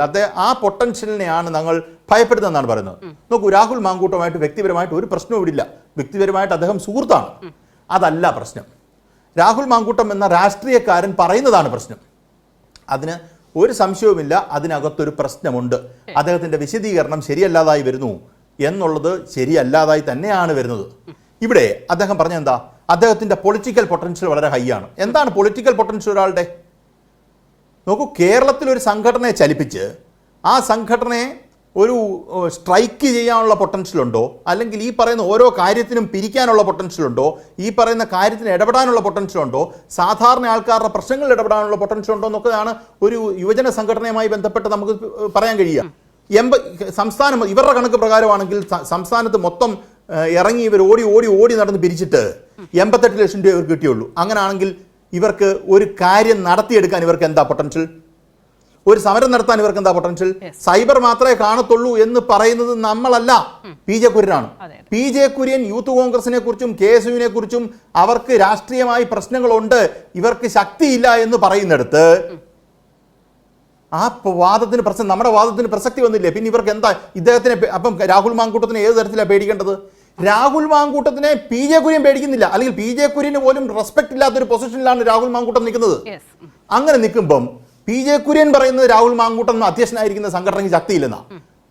ആ പൊട്ടൻഷ്യലിനെയാണ് ഞങ്ങൾ ഭയപ്പെടുന്നതെന്നാണ് പറയുന്നത്. നോക്കൂ, രാഹുൽ മാങ്കൂട്ടമായിട്ട് വ്യക്തിപരമായിട്ട് ഒരു പ്രശ്നവും ഇടില്ല. വ്യക്തിപരമായിട്ട് അദ്ദേഹം സുഹൃത്താണ്. അതല്ല പ്രശ്നം. രാഹുൽ മാങ്കൂട്ടം എന്ന രാഷ്ട്രീയക്കാരൻ പറയുന്നതാണ് പ്രശ്നം. അതിന് ഒരു സംശയവുമില്ല, അതിനകത്തൊരു പ്രശ്നമുണ്ട്. അദ്ദേഹത്തിൻ്റെ വിശദീകരണം ശരിയല്ലാതായി വരുന്നു എന്നുള്ളത് ശരിയല്ലാതായി തന്നെയാണ് വരുന്നത്. ഇവിടെ അദ്ദേഹം പറഞ്ഞ എന്താ, അദ്ദേഹത്തിൻ്റെ പൊളിറ്റിക്കൽ പൊട്ടൻഷ്യൽ വളരെ ഹൈ ആണ്. എന്താണ് പൊളിറ്റിക്കൽ പൊട്ടൻഷ്യൽ ഒരാളുടെ? നോക്കൂ, കേരളത്തിലൊരു സംഘടനയെ ചലിപ്പിച്ച് ആ സംഘടനയെ ഒരു സ്ട്രൈക്ക് ചെയ്യാനുള്ള പൊട്ടൻഷ്യലുണ്ടോ, അല്ലെങ്കിൽ ഈ പറയുന്ന ഓരോ കാര്യത്തിനും പിരിക്കാനുള്ള പൊട്ടൻഷ്യലുണ്ടോ, ഈ പറയുന്ന കാര്യത്തിന് ഇടപെടാനുള്ള പൊട്ടൻഷ്യലുണ്ടോ, സാധാരണ ആൾക്കാരുടെ പ്രശ്നങ്ങളിൽ ഇടപെടാനുള്ള പൊട്ടൻഷ്യലുണ്ടോ എന്നൊക്കെയാണ് ഒരു യുവജന സംഘടനയുമായി ബന്ധപ്പെട്ട് നമുക്ക് പറയാൻ കഴിയുക. സംസ്ഥാനം ഇവരുടെ കണക്ക് പ്രകാരമാണെങ്കിൽ സംസ്ഥാനത്ത് മൊത്തം ഇറങ്ങി ഇവർ ഓടി ഓടി ഓടി നടന്ന് പിരിച്ചിട്ട് 88 ലക്ഷം രൂപ ഇവർക്ക് കിട്ടിയുള്ളൂ. അങ്ങനെയാണെങ്കിൽ ഇവർക്ക് ഒരു കാര്യം നടത്തിയെടുക്കാൻ ഇവർക്ക് എന്താ പൊട്ടൻഷ്യൽ? ഒരു സമരം നടത്താൻ ഇവർക്ക് എന്താ പൊട്ടൻഷ്യൽ? സൈബർ മാത്രമേ കാണത്തുള്ളൂ എന്ന് പറയുന്നത് നമ്മളല്ല, പി ജെ കുര്യനാണ്. പി ജെ കുര്യൻ യൂത്ത് കോൺഗ്രസിനെ കുറിച്ചും KSUവിനെ കുറിച്ചും അവർക്ക് രാഷ്ട്രീയമായി പ്രശ്നങ്ങളുണ്ട്, ഇവർക്ക് ശക്തിയില്ല എന്ന് പറയുന്നിടത്ത് ആ വാദത്തിന് നമ്മുടെ വാദത്തിന് പ്രസക്തി വന്നില്ലേ? പിന്നെ ഇവർക്ക് എന്താ ഇദ്ദേഹത്തിനെ അപ്പം രാഹുൽ മാങ്കൂട്ടത്തിനെ ഏത് തരത്തിലാണ് പേടിക്കേണ്ടത്? രാഹുൽ മാങ്കൂട്ടത്തിനെ പി ജെ കുര്യൻ പേടിക്കുന്നില്ല, അല്ലെങ്കിൽ പി ജെ കുര്യന് പോലും റെസ്പെക്ട് ഇല്ലാത്തൊരു പൊസിഷനിലാണ് രാഹുൽ മാങ്കൂട്ടം നിൽക്കുന്നത്. അങ്ങനെ നിൽക്കുമ്പം പി ജെ കുര്യൻ പറയുന്നത് രാഹുൽ മാങ്കൂട്ടം അധ്യക്ഷനായിരിക്കുന്ന സംഘടനയ്ക്ക് ശക്തിയില്ലെന്നാ.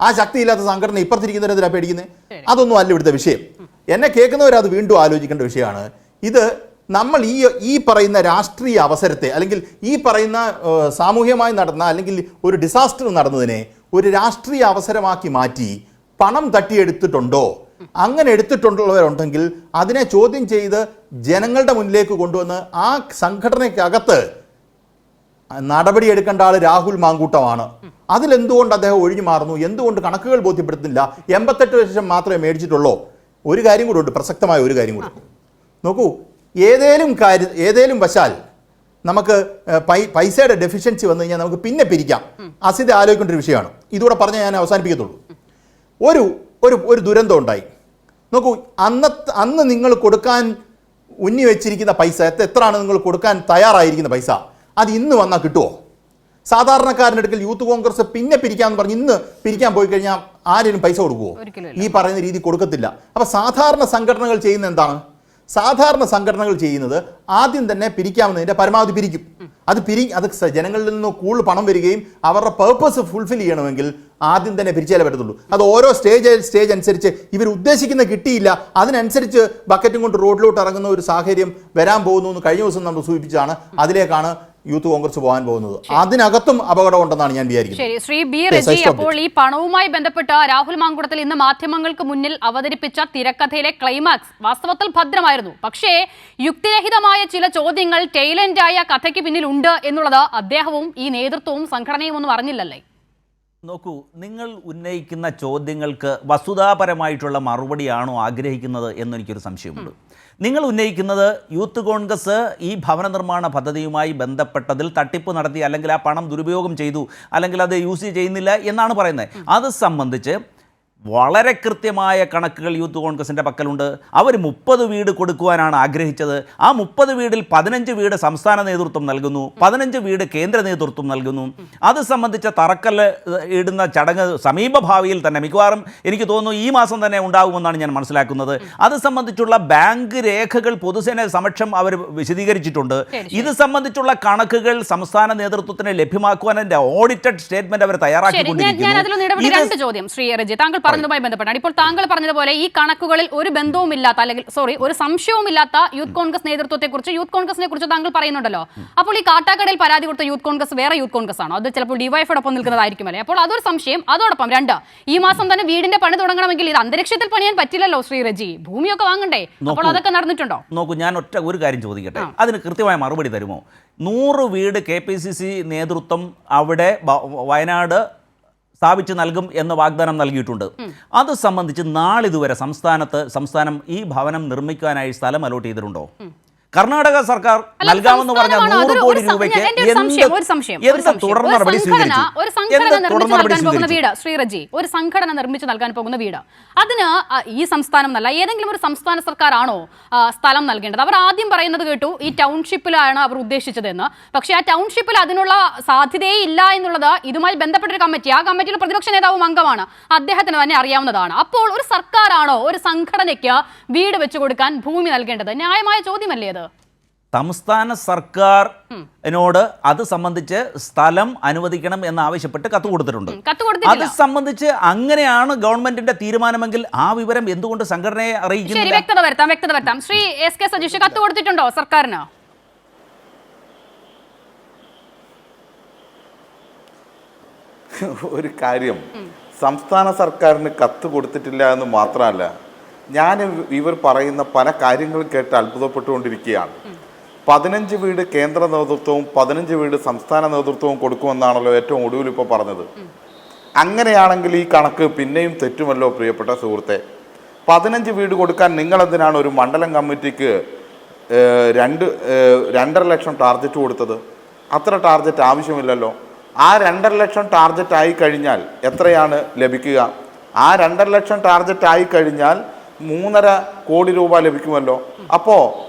ആ ശക്തിയില്ലാത്ത സംഘടന ഇപ്പുറത്തിരിക്കുന്നവരെന്തിനാ പേടിക്കുന്നത്? അതൊന്നും അല്ല ഇവിടുത്തെ വിഷയം. എന്നെ കേൾക്കുന്നവരത് വീണ്ടും ആലോചിക്കേണ്ട വിഷയമാണ്. ഇത് നമ്മൾ ഈ പറയുന്ന രാഷ്ട്രീയ അവസരത്തെ, അല്ലെങ്കിൽ ഈ പറയുന്ന സാമൂഹ്യമായി നടന്ന അല്ലെങ്കിൽ ഒരു ഡിസാസ്റ്റർ നടന്നതിനെ ഒരു രാഷ്ട്രീയ അവസരമാക്കി മാറ്റി പണം തട്ടിയെടുത്തിട്ടുണ്ടോ? അങ്ങനെ എടുത്തിട്ടുള്ളവരുണ്ടെങ്കിൽ അതിനെ ചോദ്യം ചെയ്ത് ജനങ്ങളുടെ മുന്നിലേക്ക് കൊണ്ടുവന്ന് ആ സംഘടനയ്ക്കകത്ത് നടപടിയെടുക്കേണ്ട ആൾ രാഹുൽ മാങ്കൂട്ടമാണ്. അതിലെന്തുകൊണ്ട് അദ്ദേഹം ഒഴിഞ്ഞു മാറുന്നു? എന്തുകൊണ്ട് കണക്കുകൾ ബോധ്യപ്പെടുത്തുന്നില്ല? 88 ലക്ഷം മാത്രമേ മേടിച്ചിട്ടുള്ളൂ. ഒരു കാര്യം കൂടെ ഉണ്ട്, പ്രസക്തമായ ഒരു കാര്യം കൂടെ നോക്കൂ. ഏതേലും വശാൽ നമുക്ക് പൈസയുടെ ഡെഫിഷ്യൻസി വന്നു കഴിഞ്ഞാൽ നമുക്ക് പിന്നെ പിരിക്കാം. അസിത് ആലോചിക്കേണ്ട ഒരു വിഷയമാണ്. ഇതുകൂടെ പറഞ്ഞാൽ ഞാൻ അവസാനിപ്പിക്കത്തുള്ളൂ. ഒരു ദുരന്തം ഉണ്ടായി. നോക്കൂ, അന്ന് നിങ്ങൾ കൊടുക്കാൻ ഉന്നി വെച്ചിരിക്കുന്ന പൈസ എത്രയാണ് നിങ്ങൾ കൊടുക്കാൻ തയ്യാറായിരിക്കുന്ന പൈസ, അത് ഇന്ന് വന്നാൽ കിട്ടുമോ? സാധാരണക്കാരൻ്റെ അടുക്കൽ യൂത്ത് കോൺഗ്രസ് പിന്നെ പിരിക്കാമെന്ന് പറഞ്ഞ് ഇന്ന് പിരിക്കാൻ പോയി കഴിഞ്ഞാൽ ആരെങ്കിലും പൈസ കൊടുക്കുമോ? ഈ പറയുന്ന രീതി കൊടുക്കത്തില്ല. അപ്പം സാധാരണ സംഘടനകൾ ചെയ്യുന്നത് എന്താണ്? സാധാരണ സംഘടനകൾ ചെയ്യുന്നത് ആദ്യം തന്നെ പിരിക്കാവുന്നതിൻ്റെ പരമാവധി പിരിക്കും. അത് ജനങ്ങളിൽ നിന്ന് കൂടുതൽ പണം വരികയും അവരുടെ പേർപ്പസ് ഫുൾഫിൽ ചെയ്യണമെങ്കിൽ ആദ്യം തന്നെ പിരിച്ചാലേ പറ്റത്തുള്ളൂ. അത് ഓരോ സ്റ്റേജ് അനുസരിച്ച് ഇവർ ഉദ്ദേശിക്കുന്ന കിട്ടിയില്ല, അതിനനുസരിച്ച് ബക്കറ്റും കൊണ്ട് റോഡിലോട്ട് ഇറങ്ങുന്ന ഒരു സാഹചര്യം വരാൻ പോകുന്നു എന്ന് കഴിഞ്ഞ ദിവസം നമ്മൾ സൂചിപ്പിച്ചാണ്. അതിലേക്കാണ് യൂത്ത് കോൺഗ്രസ് പോകാൻ പോകുന്നത്. അതിനകത്തും അപകടം ഉണ്ടെന്നാണ് ഞാൻ വിചാരിക്കുന്നത്. ശരി, ശ്രീ ബി റജി, അപ്പോൾ ഈ പണവുമായി ബന്ധപ്പെട്ട് രാഹുൽ മാങ്കൂട്ടത്തിൽ ഇന്ന് മാധ്യമങ്ങൾക്ക് മുന്നിൽ അവതരിപ്പിച്ച തിരക്കഥയിലെ ക്ലൈമാക്സ് വാസ്തവത്തിൽ ഭദ്രമായിരുന്നു. പക്ഷേ യുക്തിരഹിതമായ ചില ചോദ്യങ്ങൾ ടെയിലൻഡായ കഥയ്ക്ക് പിന്നിൽ ഉണ്ട് എന്നുള്ളത് അദ്ദേഹവും ഈ നേതൃത്വവും സംഘടനയും ഒന്നും അറിഞ്ഞില്ലല്ലേ? നോക്കൂ, നിങ്ങൾ ഉന്നയിക്കുന്ന ചോദ്യങ്ങൾക്ക് വസ്തുതാപരമായിട്ടുള്ള മറുപടിയാണോ ആഗ്രഹിക്കുന്നത് എന്നെനിക്കൊരു സംശയമുണ്ട്. നിങ്ങൾ ഉന്നയിക്കുന്നത് യൂത്ത് കോൺഗ്രസ് ഈ ഭവന നിർമ്മാണ പദ്ധതിയുമായി ബന്ധപ്പെട്ടതിൽ തട്ടിപ്പ് നടത്തി, അല്ലെങ്കിൽ ആ പണം ദുരുപയോഗം ചെയ്തു, അല്ലെങ്കിൽ അത് യൂസ് ചെയ്യുന്നില്ല എന്നാണ് പറയുന്നത്. അത് സംബന്ധിച്ച് വളരെ കൃത്യമായ കണക്കുകൾ യൂത്ത് കോൺഗ്രസിൻ്റെ പക്കലുണ്ട്. അവർ 30 വീട് കൊടുക്കുവാനാണ് ആഗ്രഹിച്ചത്. ആ 30 വീടിൽ 15 വീട് സംസ്ഥാന നേതൃത്വം നൽകുന്നു, 15 വീട് കേന്ദ്ര നേതൃത്വം നൽകുന്നു. അത് സംബന്ധിച്ച തറക്കല്ല് ഇടുന്ന ചടങ്ങ് സമീപഭാവിയിൽ തന്നെ, മിക്കവാറും എനിക്ക് തോന്നുന്നു ഈ മാസം തന്നെ ഉണ്ടാകുമെന്നാണ് ഞാൻ മനസ്സിലാക്കുന്നത്. അത് സംബന്ധിച്ചുള്ള ബാങ്ക് രേഖകൾ പൊതുസേന സമക്ഷം അവർ വിശദീകരിച്ചിട്ടുണ്ട്. ഇത് സംബന്ധിച്ചുള്ള കണക്കുകൾ സംസ്ഥാന നേതൃത്വത്തിന് ലഭ്യമാക്കുവാൻ എൻ്റെ ഓഡിറ്റഡ് സ്റ്റേറ്റ്മെന്റ് അവർ തയ്യാറാക്കിക്കൊണ്ടിരിക്കുന്നു. പറഞ്ഞതുമായി ബന്ധപ്പെട്ടാണ് ഇപ്പോൾ താങ്കൾ പറഞ്ഞതുപോലെ ഈ കണക്കുകളിൽ ഒരു ബന്ധവുമില്ലാത്ത, അല്ലെങ്കിൽ ഒരു സംശയവുമില്ലാത്ത യൂത്ത് കോൺഗ്രസ് നേതൃത്വത്തെക്കുറിച്ച്, യൂത്ത് കോൺഗ്രസിനെ കുറിച്ച് താങ്കൾ പറയുന്നുണ്ടല്ലോ. അപ്പോൾ ഈ കാട്ടാക്കടയിൽ പരാതി കൊടുത്ത യൂത്ത് കോൺഗ്രസ് വേറെ യൂത്ത് കോൺഗ്രസ് ആണോ? അത് ചിലപ്പോൾ ഡിവൈഎഫോടൊപ്പം നിൽക്കുന്നതായിരിക്കും അല്ലേ? അപ്പോൾ അതൊരു സംശയം. അതോടൊപ്പം 2, ഈ മാസം തന്നെ വീടിന്റെ പണി തുടങ്ങണമെങ്കിൽ ഇത് അന്തരീക്ഷത്തിൽ പണിയാൻ പറ്റില്ലല്ലോ ശ്രീ റജി, ഭൂമിയൊക്കെ വാങ്ങണ്ടേ? അപ്പോൾ അതൊക്കെ നടന്നിട്ടുണ്ടോ? നോക്കൂ, ഞാൻ ഒരു കാര്യം ചോദിക്കട്ടെ, അതിന് കൃത്യമായ മറുപടി തരുമോ? 100 വീട് KPCC നേതൃത്വം അവിടെ വയനാട് സ്ഥാപിച്ച് നൽകും എന്ന് വാഗ്ദാനം നൽകിയിട്ടുണ്ട്. അത് സംബന്ധിച്ച് നാളിതുവരെ സംസ്ഥാനം ഈ ഭവനം നിർമ്മിക്കാനായി സ്ഥലം അലോട്ട് ചെയ്തിട്ടുണ്ടോ? കർണാടക സർക്കാർ നൽകാമെന്ന് പറഞ്ഞ 100 കോടി രൂപയ്ക്ക് തുടർ നടപടി ശ്രീറജി, ഒരു സംഘടന നിർമ്മിച്ചു നൽകാൻ പോകുന്ന വീട്, അതിന് ഈ സംസ്ഥാനം എന്നല്ല ഏതെങ്കിലും ഒരു സംസ്ഥാന സർക്കാരാണോ സ്ഥലം നൽകേണ്ടത്? അവർ ആദ്യം പറയുന്നത് കേട്ടു ഈ ടൗൺഷിപ്പിലാണ് അവർ ഉദ്ദേശിച്ചതെന്ന്. പക്ഷേ ആ ടൗൺഷിപ്പിൽ അതിനുള്ള സാധ്യതയേ ഇല്ല എന്നുള്ളത് ഇതുമായി ബന്ധപ്പെട്ടൊരു കമ്മിറ്റി, ആ കമ്മിറ്റിയിൽ പ്രതിപക്ഷ നേതാവും അംഗമാണ്, അദ്ദേഹത്തിന് തന്നെ അറിയാവുന്നതാണ്. അപ്പോൾ ഒരു സർക്കാരാണോ ഒരു സംഘടനയ്ക്ക് വീട് വെച്ചു കൊടുക്കാൻ ഭൂമി നൽകേണ്ടത്? ന്യായമായ ചോദ്യമല്ലേ അത്? സംസ്ഥാന സർക്കാരിനോട് അത് സംബന്ധിച്ച് സ്ഥലം അനുവദിക്കണം എന്നാവശ്യപ്പെട്ട് കത്ത് കൊടുത്തിട്ടുണ്ട്. അത് സംബന്ധിച്ച് അങ്ങനെയാണ് ഗവൺമെന്റിന്റെ തീരുമാനമെങ്കിൽ ആ വിവരം എന്തുകൊണ്ട് സംഘടനയെ അറിയിക്കുന്നില്ല? വ്യക്തത വരുത്താം. ശ്രീ എസ് കെ സജീഷ്, കത്ത് കൊടുത്തിട്ടുണ്ടോ സർക്കാരിന്? ഒരു കാര്യം, സംസ്ഥാന സർക്കാരിന് കത്ത് കൊടുത്തിട്ടില്ല എന്ന് മാത്രമല്ല, ഞാൻ ഇവർ പറയുന്ന പല കാര്യങ്ങളും കേട്ട് അത്ഭുതപ്പെട്ടുകൊണ്ടിരിക്കുകയാണ്. 15 വീട് കേന്ദ്ര നേതൃത്വവും 15 വീട് സംസ്ഥാന നേതൃത്വവും കൊടുക്കുമെന്നാണല്ലോ ഏറ്റവും ഒടുവിൽ ഇപ്പോൾ പറഞ്ഞത്. അങ്ങനെയാണെങ്കിൽ ഈ കണക്ക് പിന്നെയും തെറ്റുമല്ലോ പ്രിയപ്പെട്ട സുഹൃത്തെ. 15 വീട് കൊടുക്കാൻ നിങ്ങളെന്തിനാണ് ഒരു മണ്ഡലം കമ്മിറ്റിക്ക് 2.5 ലക്ഷം ടാർഗറ്റ് കൊടുത്തത്? അത്ര ടാർഗറ്റ് ആവശ്യമില്ലല്ലോ. ആ 2.5 ലക്ഷം ടാർഗറ്റ് ആയി കഴിഞ്ഞാൽ എത്രയാണ് ലഭിക്കുക? ആ 2.5 ലക്ഷം ടാർഗറ്റ് ആയി കഴിഞ്ഞാൽ 3.5 കോടി രൂപ ലഭിക്കുമല്ലോ. അപ്പോൾ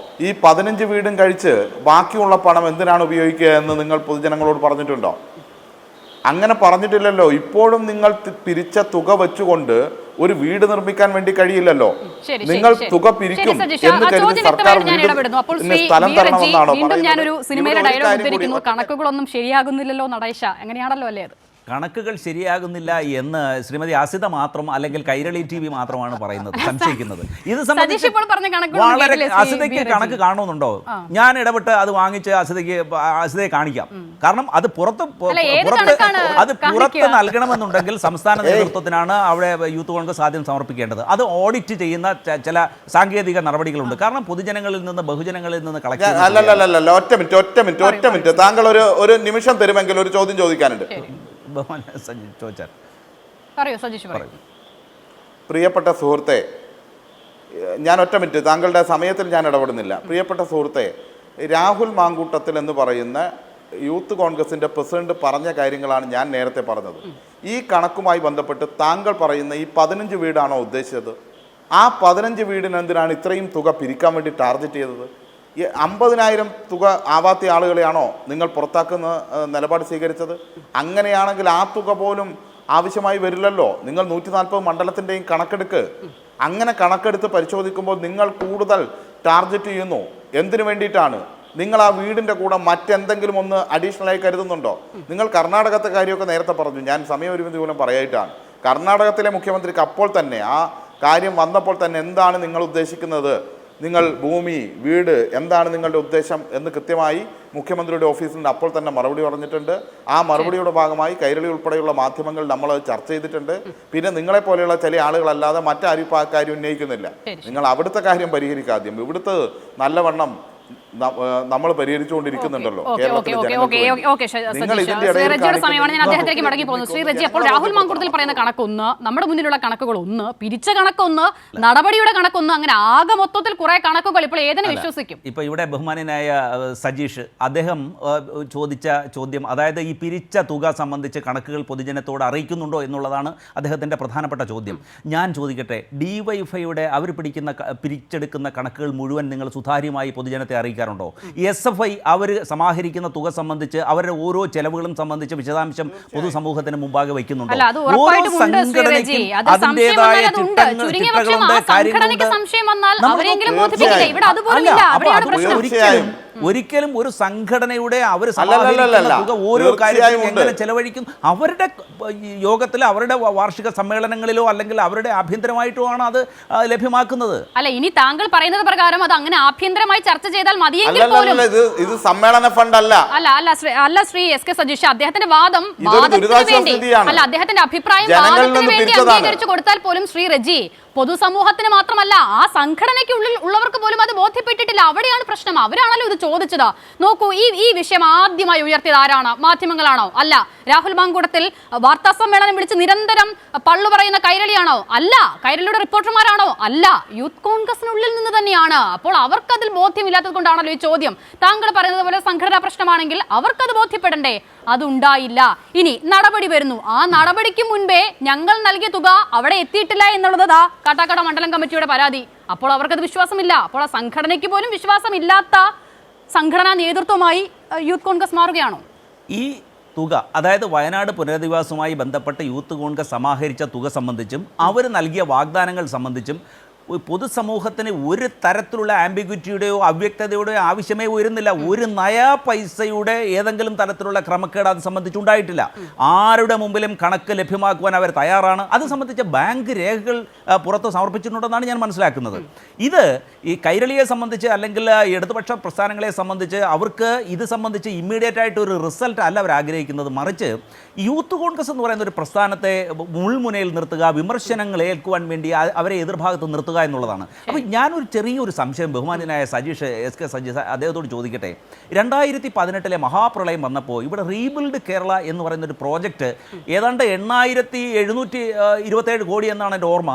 ഈ 15 വീടും കഴിച്ച് ബാക്കിയുള്ള പണം എന്തിനാണ് ഉപയോഗിക്കുക എന്ന് നിങ്ങൾ പൊതുജനങ്ങളോട് പറഞ്ഞിട്ടുണ്ടോ? അങ്ങനെ പറഞ്ഞിട്ടില്ലല്ലോ. ഇപ്പോഴും നിങ്ങൾ പിരിച്ച തുക വെച്ചുകൊണ്ട് ഒരു വീട് നിർമ്മിക്കാൻ വേണ്ടി കഴിയില്ലല്ലോ. നിങ്ങൾ തുക പിരിക്കും എന്ന് കരുതി സർക്കാർ സ്ഥലം തരണമെന്നാണോ പറയുന്നത്? കണക്കുകളൊന്നും ശരിയാകുന്നില്ലല്ലോ നടേശ, എങ്ങനെയാണല്ലോ അല്ലേ അത്? കണക്കുകൾ ശരിയാകുന്നില്ല എന്ന് ശ്രീമതി അസിത മാത്രം അല്ലെങ്കിൽ കൈരളി TV മാത്രമാണ് പറയുന്നത്, സംശയിക്കുന്നത്. ഇത് സംബന്ധിച്ച് വളരെ അസിതയ്ക്ക് കണക്ക് കാണുന്നുണ്ടോ? ഞാൻ ഇടപെട്ട് അത് വാങ്ങിച്ച് അസിതയെ കാണിക്കാം. കാരണം അത് പുറത്ത് നൽകണമെന്നുണ്ടെങ്കിൽ സംസ്ഥാന നേതൃത്വത്തിനാണ് അവിടെ യൂത്ത് കോൺഗ്രസ് ആദ്യം സമർപ്പിക്കേണ്ടത്. അത് ഓഡിറ്റ് ചെയ്യുന്ന ചില സാങ്കേതിക നടപടികളുണ്ട്. കാരണം പൊതുജനങ്ങളിൽ നിന്ന് ബഹുജനങ്ങളിൽ നിന്ന് കളക്ട് അല്ലല്ല. ഒറ്റ മിനിറ്റ് താങ്കൾ ഒരു നിമിഷം തരുമെങ്കിൽ ഒരു ചോദ്യം ചോദിക്കാനുണ്ട്. പ്രിയപ്പെട്ട സുഹൃത്തെ, ഞാൻ ഒറ്റ മിനിറ്റ്, താങ്കളുടെ സമയത്തിൽ ഞാൻ ഇടപെടുന്നില്ല. പ്രിയപ്പെട്ട സുഹൃത്തെ, രാഹുൽ മാങ്കൂട്ടത്തിൽ എന്ന് പറയുന്ന യൂത്ത് കോൺഗ്രസിൻ്റെ പ്രസിഡന്റ് പറഞ്ഞ കാര്യങ്ങളാണ് ഞാൻ നേരത്തെ പറഞ്ഞത്. ഈ കണക്കുമായി ബന്ധപ്പെട്ട് താങ്കൾ പറയുന്ന ഈ 15 വീടാണോ ഉദ്ദേശിച്ചത്? ആ 15 വീടിന് എന്തിനാണ് ഇത്രയും തുക പിരിക്കാൻ വേണ്ടി ടാർഗറ്റ് ചെയ്തത്? 50,000 തുക ആവാത്ത ആളുകളെയാണോ നിങ്ങൾ പുറത്താക്കുന്ന നിലപാട് സ്വീകരിച്ചത്? അങ്ങനെയാണെങ്കിൽ ആ തുക പോലും ആവശ്യമായി വരില്ലല്ലോ. നിങ്ങൾ 140 മണ്ഡലത്തിൻ്റെയും കണക്കെടുക്ക്. അങ്ങനെ കണക്കെടുത്ത് പരിശോധിക്കുമ്പോൾ നിങ്ങൾ കൂടുതൽ ടാർഗറ്റ് ചെയ്യുന്നു. എന്തിനു വേണ്ടിയിട്ടാണ്? നിങ്ങൾ ആ വീടിൻ്റെ കൂടെ മറ്റെന്തെങ്കിലും ഒന്ന് അഡീഷണലായി കരുതുന്നുണ്ടോ? നിങ്ങൾ കർണാടകത്തെ കാര്യമൊക്കെ നേരത്തെ പറഞ്ഞു. ഞാൻ സമയപരിമിതി മൂലം പറയായിട്ടാണ്. കർണാടകത്തിലെ മുഖ്യമന്ത്രിക്ക് അപ്പോൾ തന്നെ ആ കാര്യം വന്നപ്പോൾ തന്നെ എന്താണ് നിങ്ങൾ ഉദ്ദേശിക്കുന്നത്, നിങ്ങൾ ഭൂമി വീട് എന്താണ് നിങ്ങളുടെ ഉദ്ദേശം എന്ന് കൃത്യമായി മുഖ്യമന്ത്രിയുടെ ഓഫീസിൽ നിന്ന് അപ്പോൾ തന്നെ മറുപടി പറഞ്ഞിട്ടുണ്ട്. ആ മറുപടിയുടെ ഭാഗമായി കൈരളി ഉൾപ്പെടെയുള്ള മാധ്യമങ്ങൾ നമ്മൾ ചർച്ച ചെയ്തിട്ടുണ്ട്. പിന്നെ നിങ്ങളെ പോലെയുള്ള ചില ആളുകളല്ലാതെ മറ്റാരും ഇപ്പോൾ ആ കാര്യം ഉന്നയിക്കുന്നില്ല. നിങ്ങൾ അവിടുത്തെ കാര്യം പരിഹരിക്കാദ്യം. ഇവിടുത്തെ നല്ലവണ്ണം നമ്മൾ പരിഹരിച്ചുകൊണ്ടിരിക്കുന്നുണ്ടല്ലോ. സമയമാണ് ഞാൻ അദ്ദേഹത്തിലേക്ക് മടങ്ങി പോകുന്നത്. ശ്രീ റെജി, അപ്പോൾ രാഹുൽ മാങ്കൂട്ടത്തിൽ പറയുന്ന കണക്കൊന്ന്, നമ്മുടെ മുന്നിലുള്ള കണക്കുകൾ ഒന്ന്, പിരിച്ച കണക്കൊന്ന്, നടപടിയുടെ കണക്കൊന്ന്, അങ്ങനെ ആകെ മൊത്തത്തിൽ കുറെ കണക്കുകൾ. ഇപ്പോൾ ഏതിനെ വിശ്വസിക്കും? ഇപ്പൊ ഇവിടെ ബഹുമാനനായ സജീഷ് അദ്ദേഹം ചോദിച്ച ചോദ്യം, അതായത് ഈ പിരിച്ച തുക സംബന്ധിച്ച് കണക്കുകൾ പൊതുജനത്തോട് അറിയിക്കുന്നുണ്ടോ എന്നുള്ളതാണ് അദ്ദേഹത്തിന്റെ പ്രധാനപ്പെട്ട ചോദ്യം. ഞാൻ ചോദിക്കട്ടെ, DYFIയുടെ അവർ പിരിച്ചെടുക്കുന്ന കണക്കുകൾ മുഴുവൻ നിങ്ങൾ സുതാര്യമായി പൊതുജനത്തെ അറിയിക്കാറുണ്ടോ? SFI അവർ സമാഹരിക്കുന്ന തുക സംബന്ധിച്ച് അവരുടെ ഓരോ ചെലവുകളും സംബന്ധിച്ച് വിശദാംശം പൊതുസമൂഹത്തിന് മുമ്പാകെ വയ്ക്കുന്നുണ്ടോ? ഓരോ സംഘടനയ്ക്കും അതിൻ്റെതായ ചിട്ടകളുണ്ട്, കാര്യങ്ങളുണ്ട്. ഒരിക്കലും ഒരു സംഘടനയുടെ അവർ ഓരോ കാര്യത്തിലും എങ്ങനെ ചെലവഴിക്കും അവരുടെ യോഗത്തിൽ, അവരുടെ വാർഷിക സമ്മേളനങ്ങളിലോ അല്ലെങ്കിൽ അവരുടെ ആഭ്യന്തരമായിട്ടോ ആണ് അത് ലഭ്യമാക്കുന്നത്. അല്ല, ഇനി താങ്കൾ പറയുന്നത് പ്രകാരം അത് അങ്ങനെ ആഭ്യന്തരമായി ചർച്ച ചെയ്താൽ മതിയെങ്കിൽ പോലും ഇത് സമ്മേളന ഫണ്ട് അല്ല. അല്ല ശ്രീ SK സജീഷ്, അദ്ദേഹത്തിന്റെ വാദം അല്ല, അദ്ദേഹത്തിന്റെ അഭിപ്രായം വാദത്തിന് വേണ്ടി അംഗീകരിച്ചു കൊടുത്താൽ പോലും ശ്രീ റെജി, പൊതുസമൂഹത്തിന് മാത്രമല്ല ആ സംഘടനയ്ക്ക് ഉള്ളിൽ ഉള്ളവർക്ക് പോലും അത് ബോധ്യപ്പെട്ടിട്ടില്ല. അവിടെയാണ് പ്രശ്നം. അവരാണല്ലോ ഇത് ചോദിച്ചത്. നോക്കൂ, ഈ വിഷയം ആദ്യമായി ഉയർത്തിയത് ആരാണ്? മാധ്യമങ്ങളാണോ? അല്ല. രാഹുൽ മാങ്കൂട്ടത്തിൽ വാർത്താ സമ്മേളനം വിളിച്ച് നിരന്തരം പള്ളു പറയുന്ന കൈരളിയാണോ? അല്ല. കൈരളിയുടെ റിപ്പോർട്ടർമാരാണോ? അല്ല. യൂത്ത് കോൺഗ്രസിനുള്ളിൽ നിന്ന് തന്നെയാണ്. അപ്പോൾ അവർക്കതിൽ ബോധ്യമില്ലാത്തത് കൊണ്ടാണല്ലോ ഈ ചോദ്യം. താങ്കൾ പറയുന്നത് പോലെ സംഘടനാ പ്രശ്നമാണെങ്കിൽ അവർക്കത് ബോധ്യപ്പെടണ്ടേ? അതുണ്ടായില്ല. ഇനി നടപടി വരുന്നു. ആ നടപടിക്ക് മുൻപേ ഞങ്ങൾ നൽകിയ തുക അവിടെ എത്തിയിട്ടില്ല എന്നുള്ളതാ കാട്ടാക്കട മണ്ഡലം കമ്മിറ്റിയുടെ പരാതി. അപ്പോൾ അവർക്കത് വിശ്വാസമില്ല. അപ്പോൾ ആ സംഘടനയ്ക്ക് പോലും വിശ്വാസമില്ലാത്ത സംഘടനാ നേതൃത്വമായി യൂത്ത് കോൺഗ്രസ് മാറുകയാണോ? ഈ തുക, അതായത് വയനാട് പുനരധിവാസവുമായി ബന്ധപ്പെട്ട് യൂത്ത് കോൺഗ്രസ് സമാഹരിച്ച തുക സംബന്ധിച്ചും അവർ നൽകിയ വാഗ്ദാനങ്ങൾ സംബന്ധിച്ചും പൊതുസമൂഹത്തിന് ഒരു തരത്തിലുള്ള ആംബിഗ്വിറ്റിയുടെയോ അവ്യക്തതയുടെയോ ആവശ്യമേ വരുന്നില്ല. ഒരു നയാ പൈസയുടെ ഏതെങ്കിലും തരത്തിലുള്ള ക്രമക്കേട് അത് സംബന്ധിച്ചുണ്ടായിട്ടില്ല. ആരുടെ മുമ്പിലും കണക്ക് ലഭ്യമാക്കുവാൻ അവർ തയ്യാറാണ്. അത് സംബന്ധിച്ച ബാങ്ക് രേഖകൾ പുറത്ത് സമർപ്പിച്ചിട്ടുണ്ടെന്നാണ് ഞാൻ മനസ്സിലാക്കുന്നത്. ഇത് ഈ കൈരളിയെ സംബന്ധിച്ച് അല്ലെങ്കിൽ ഇടതുപക്ഷ പ്രസ്ഥാനങ്ങളെ സംബന്ധിച്ച് അവർക്ക് ഇത് സംബന്ധിച്ച് ഇമ്മീഡിയറ്റ് ആയിട്ട് ഒരു റിസൾട്ട് അല്ല അവർ ആഗ്രഹിക്കുന്നത്. മറിച്ച് യൂത്ത് കോൺഗ്രസ് എന്ന് പറയുന്ന ഒരു പ്രസ്ഥാനത്തെ മുൾമുനയിൽ നിർത്തുക, വിമർശനങ്ങൾ ഏൽക്കുവാൻ വേണ്ടി അവരെ എതിർഭാഗത്ത് നിർത്തുക നടത്തുക എന്നുള്ളതാണ്. അപ്പോൾ ഞാനൊരു ചെറിയൊരു സംശയം ബഹുമാന്യനായ സജീഷ് എസ് കെ സജീഷ് അദ്ദേഹത്തോട് ചോദിക്കട്ടെ. 2018 മഹാപ്രളയം വന്നപ്പോൾ ഇവിടെ റീബിൽഡ് കേരള എന്ന് പറയുന്നൊരു പ്രോജക്റ്റ് ഏതാണ്ട് 8727 കോടി എന്നാണ് എൻ്റെ ഓർമ്മ.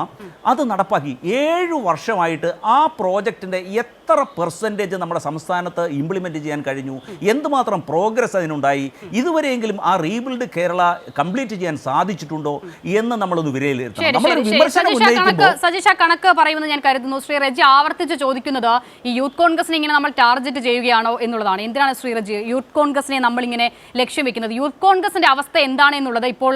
അത് നടപ്പാക്കി 7 വർഷമായിട്ട് ആ പ്രോജക്റ്റിൻ്റെ എത്ര പെർസെൻറ്റേജ് നമ്മുടെ സംസ്ഥാനത്ത് ഇംപ്ലിമെൻറ്റ് ചെയ്യാൻ കഴിഞ്ഞു, എന്തുമാത്രം പ്രോഗ്രസ് അതിനുണ്ടായി, ഇതുവരെയെങ്കിലും ആ റീബിൽഡ് കേരള കംപ്ലീറ്റ് ചെയ്യാൻ സാധിച്ചിട്ടുണ്ടോ എന്ന് നമ്മളൊന്ന് വിലയിരുത്തണം. നമ്മളൊരു വിമർശനം ഉന്നയിക്കുമ്പോൾ സജീഷ് ആ കണക്ക് പറയുമെന്ന് ഞാൻ കരുതുന്നു. ശ്രീ റജി ആവർത്തിച്ച് ചോദിക്കുന്നത് ഈ യൂത്ത് കോൺഗ്രസിനെ ഇങ്ങനെ നമ്മൾ ടാർഗറ്റ് ചെയ്യുകയാണോ എന്നുള്ളതാണ്. എന്തിനാണ് ശ്രീ റജി യൂത്ത് കോൺഗ്രസിനെ നമ്മളിങ്ങനെ ലക്ഷ്യം വെക്കുന്നത്? യൂത്ത് കോൺഗ്രസിന്റെ അവസ്ഥ എന്താണ് എന്നുള്ളത് ഇപ്പോൾ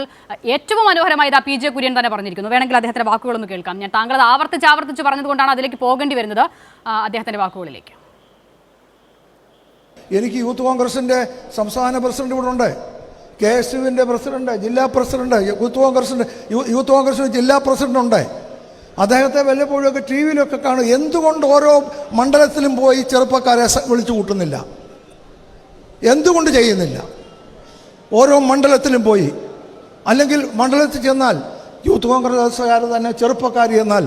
ഏറ്റവും മനോഹരമായത് പി ജെ കുര്യൻ തന്നെ പറഞ്ഞിരിക്കുന്നു. വേണമെങ്കിൽ അദ്ദേഹത്തിന്റെ വാക്കുകളൊന്ന് കേൾക്കാം. ഞാൻ താങ്കൾ അത് ആവർത്തിച്ച് പറഞ്ഞതുകൊണ്ടാണ് അതിലേക്ക് പോകേണ്ടി വരുന്നത്. അദ്ദേഹത്തിന്റെ വാക്കുകളിലേക്ക്. എനിക്ക് യൂത്ത് കോൺഗ്രസിന്റെ സംസ്ഥാന പ്രസിഡന്റ് ഇവിടെ ഉണ്ട്, KSUവിൻ്റെ പ്രസിഡന്റ്, ജില്ലാ പ്രസിഡന്റ്, യൂത്ത് കോൺഗ്രസിന്റെ ജില്ലാ പ്രസിഡന്റ് ഉണ്ട്. അദ്ദേഹത്തെ വല്ലപ്പോഴൊക്കെ ടി വിയിലൊക്കെ കാണും. എന്തുകൊണ്ട് ഓരോ മണ്ഡലത്തിലും പോയി ചെറുപ്പക്കാരെ വിളിച്ചു കൂട്ടുന്നില്ല? എന്തുകൊണ്ട് ചെയ്യുന്നില്ല? ഓരോ മണ്ഡലത്തിലും പോയി, അല്ലെങ്കിൽ മണ്ഡലത്തിൽ ചെന്നാൽ യൂത്ത് കോൺഗ്രസ്സുകാർ തന്നെ ചെറുപ്പക്കാർ എന്നാൽ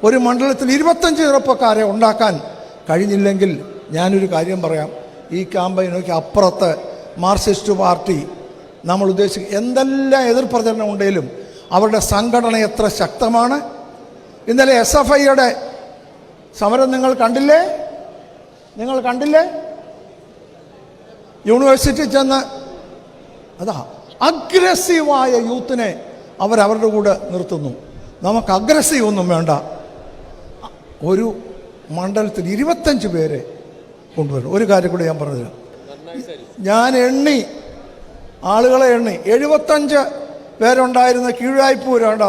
ഒരു മണ്ഡലത്തിൽ 25 ചെറുപ്പക്കാരെ ഉണ്ടാക്കാൻ കഴിഞ്ഞില്ലെങ്കിൽ ഞാനൊരു കാര്യം പറയാം. ഈ ക്യാമ്പയിനൊക്കെ അപ്പുറത്ത് മാർക്സിസ്റ്റ് പാർട്ടി നമ്മൾ ഉദ്ദേശിക്കുക എന്തെല്ലാം എതിർപ്രചരണം ഉണ്ടെങ്കിലും അവരുടെ സംഘടന എത്ര ശക്തമാണ്. ഇന്നലെ SFIയുടെ സമരം നിങ്ങൾ കണ്ടില്ലേ? യൂണിവേഴ്സിറ്റി ചെന്ന് അതാ അഗ്രസീവായ യൂത്തിനെ അവരവരുടെ കൂടെ നിർത്തുന്നു. നമുക്ക് അഗ്രസീവ് ഒന്നും വേണ്ട. ഒരു മണ്ഡലത്തിൽ 25 പേരെ കൊണ്ടുവരും. ഒരു കാര്യം കൂടി ഞാൻ പറഞ്ഞുതരാം. ഞാൻ ആളുകളെ എണ്ണി 75 പേരുണ്ടായിരുന്ന കീഴായ്പൂരാണ്ട